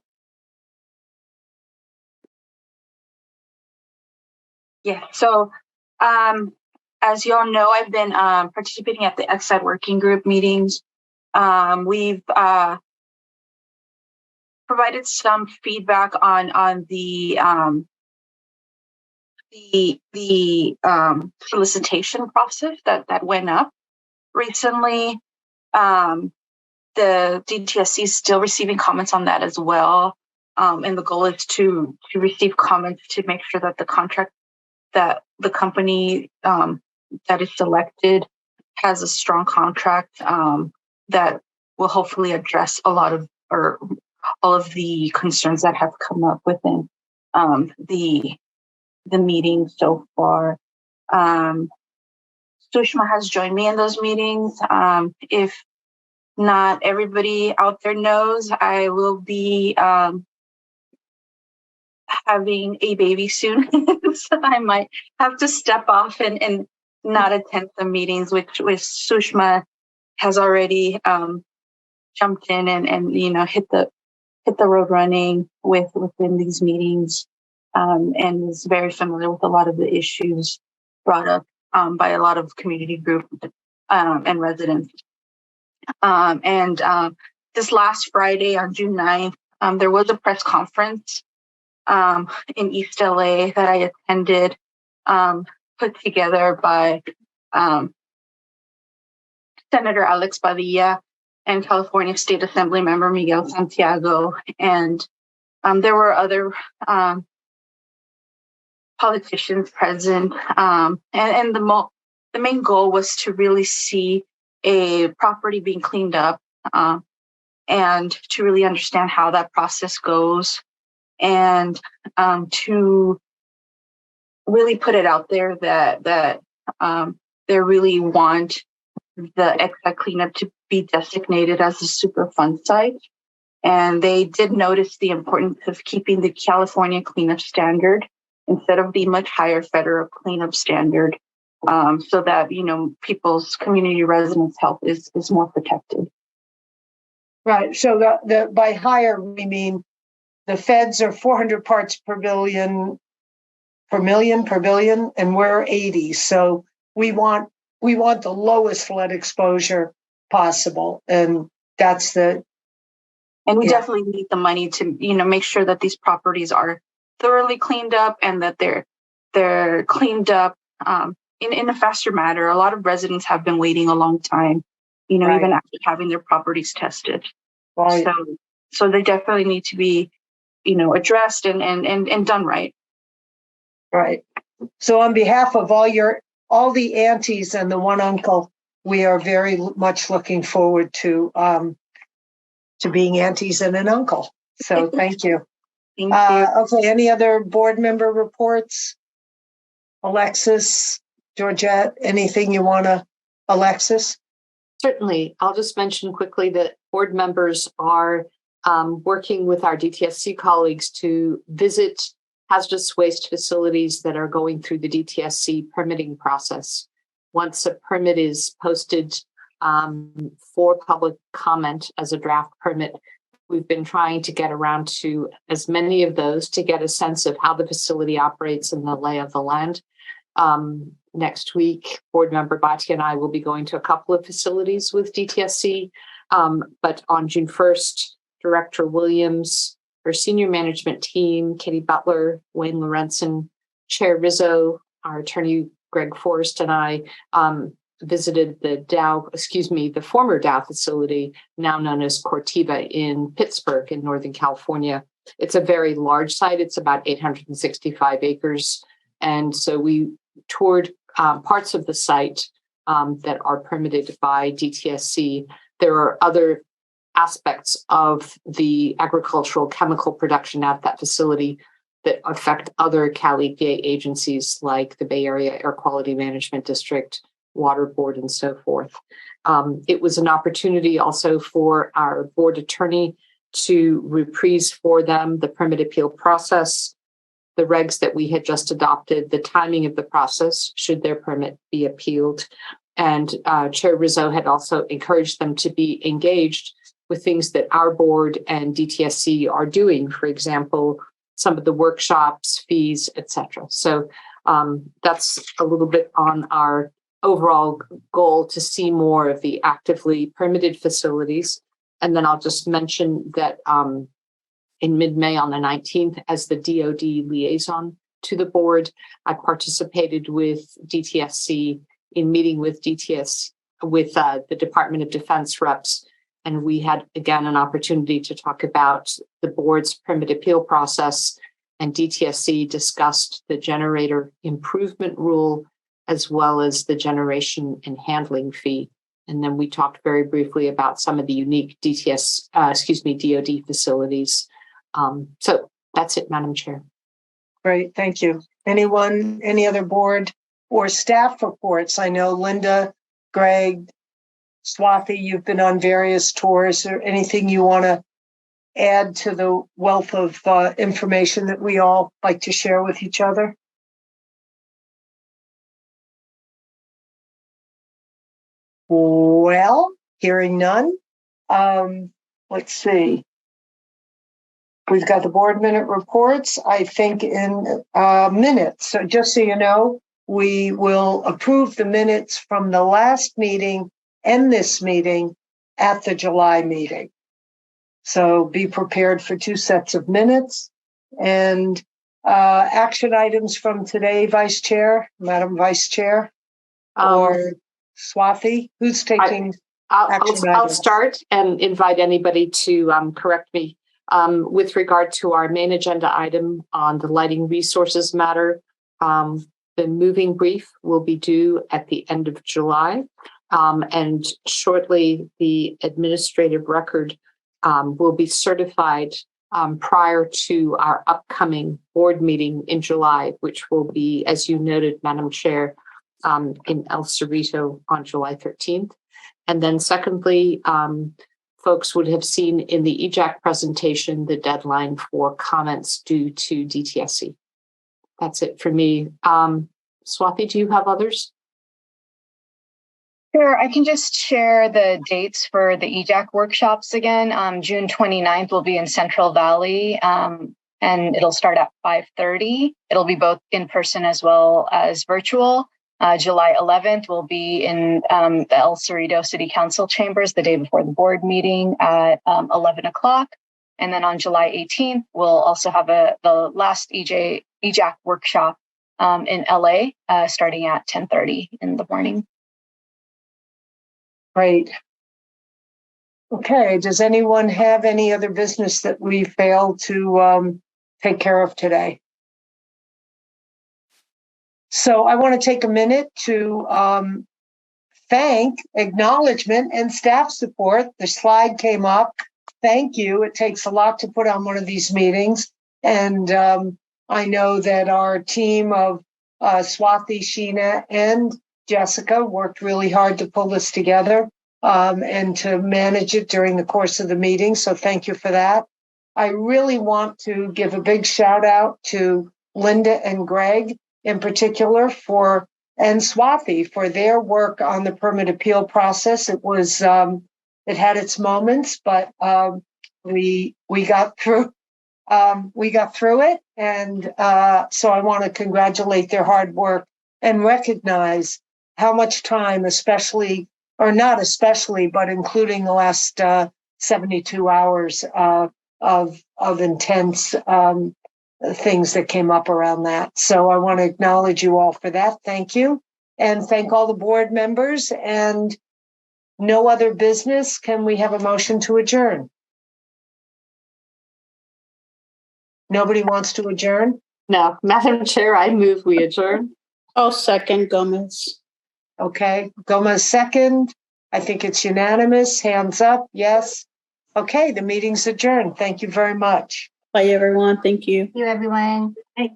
Speaker 20: Yeah. So, as you all know, I've been participating at the Excite working group meetings. We've provided some feedback on the solicitation process that went up recently. The DTSC is still receiving comments on that as well. And the goal is to receive comments to make sure that the contract that the company that is selected has a strong contract that will hopefully address all of the concerns that have come up within the meeting so far. Sushma has joined me in those meetings. If not everybody out there knows, I will be having a baby soon. So I might have to step off and not attend the meetings, which Sushma has already jumped in and hit the road running within these meetings, and is very familiar with a lot of the issues brought up by a lot of community groups and residents. This last Friday on June 9th, there was a press conference in East LA that I attended, put together by Senator Alex Padilla and California State Assembly member Miguel Santiago. And there were other politicians present. And the main goal was to really see a property being cleaned up and to really understand how that process goes, and to really put it out there that they really want the Excite cleanup to be designated as a Superfund site. And they did notice the importance of keeping the California cleanup standard instead of the much higher federal cleanup standard so that, people's community residents' health is more protected.
Speaker 2: Right. So the by higher, we mean the feds are 400 parts per billion, and we're 80. So we want the lowest lead exposure possible. And that's the.
Speaker 20: And we definitely need the money to, make sure that these properties are thoroughly cleaned up and that they're cleaned up in a faster manner. A lot of residents have been waiting a long time,
Speaker 2: Right.
Speaker 20: even after having their properties tested.
Speaker 2: Right.
Speaker 20: So they definitely need to be, addressed and done right.
Speaker 2: Right. So on behalf of all the aunties and the one uncle, we are very much looking forward to being aunties and an uncle. So thank you.
Speaker 20: Thank you.
Speaker 2: Okay. Any other board member reports? Alexis, Georgette, anything you want to, Alexis?
Speaker 15: Certainly. I'll just mention quickly that board members are working with our DTSC colleagues to visit hazardous waste facilities that are going through the DTSC permitting process. Once a permit is posted for public comment as a draft permit, we've been trying to get around to as many of those to get a sense of how the facility operates and the lay of the land. Next week, board member Bhatia and I will be going to a couple of facilities with DTSC. But on June 1st, Director Williams, her senior management team, Katie Butler, Wayne Lorenzen, Chair Rizzo, our attorney Greg Forrest, and I visited the former Dow facility, now known as Cortiva in Pittsburgh in Northern California. It's a very large site. It's about 865 acres. And so we toured parts of the site that are permitted by DTSC. There are other aspects of the agricultural chemical production at that facility that affect other Cali EPA agencies like the Bay Area Air Quality Management District, Water Board, and so forth. It was an opportunity also for our board attorney to reprise for them the permit appeal process, the regs that we had just adopted, the timing of the process, should their permit be appealed. And Chair Rizzo had also encouraged them to be engaged with things that our board and DTSC are doing, for example, some of the workshops, fees, etc. So that's a little bit on our overall goal to see more of the actively permitted facilities. And then I'll just mention that in mid-May on the 19th, as the DoD liaison to the board, I participated with DTSC in meeting with the Department of Defense reps. And we had, again, an opportunity to talk about the board's permit appeal process, and DTSC discussed the generator improvement rule as well as the generation and handling fee. And then we talked very briefly about some of the unique DoD facilities. So that's it, Madam Chair.
Speaker 2: Great, thank you. Anyone, any other board or staff reports? I know Linda, Greg, Swathi, you've been on various tours. Or anything you want to add to the wealth of information that we all like to share with each other? Well, hearing none. Let's see. We've got the board minute reports, I think, in minutes. So just so you know, we will approve the minutes from the last meeting and this meeting at the July meeting. So be prepared for 2 sets of minutes. And action items from today, Vice Chair, Madam Vice Chair, or Swathi, who's taking
Speaker 15: I'll start and invite anybody to correct me. With regard to our main agenda item on the lighting resources matter, the moving brief will be due at the end of July. And shortly, the administrative record will be certified prior to our upcoming board meeting in July, which will be, as you noted, Madam Chair, in El Cerrito on July 13th. And then secondly, folks would have seen in the EJAC presentation the deadline for comments due to DTSC. That's it for me. Swathi, do you have others?
Speaker 3: Sure, I can just share the dates for the EJAC workshops again. June 29th will be in Central Valley, and it'll start at 5:30. It'll be both in person as well as virtual. July 11th will be in the El Cerrito City Council chambers the day before the board meeting at 11 o'clock. And then on July 18th, we'll also have the last EJAC workshop in LA starting at 10:30 in the morning.
Speaker 2: Great. Okay, does anyone have any other business that we failed to take care of today? So I want to take a minute to thank acknowledgement and staff support. The slide came up. Thank you. It takes a lot to put on one of these meetings. And I know that our team of Swati, Sheena, and Jessica worked really hard to pull this together and to manage it during the course of the meeting. So thank you for that. I really want to give a big shout out to Linda and Greg in particular and Swati for their work on the permit appeal process. It was, it had its moments, but we got through it. And so I want to congratulate their hard work and recognize how much time, especially, or not especially, but including the last 72 hours of intense things that came up around that. So I want to acknowledge you all for that. Thank you. And thank all the board members. And no other business. Can we have a motion to adjourn? Nobody wants to adjourn?
Speaker 15: No, Madam Chair, I move we adjourn.
Speaker 21: Oh, second, Gomez.
Speaker 2: Okay, Gomez second. I think it's unanimous. Hands up. Yes. Okay, the meeting's adjourned. Thank you very much.
Speaker 21: Bye, everyone. Thank you.
Speaker 1: Thank you, everyone.
Speaker 20: Bye.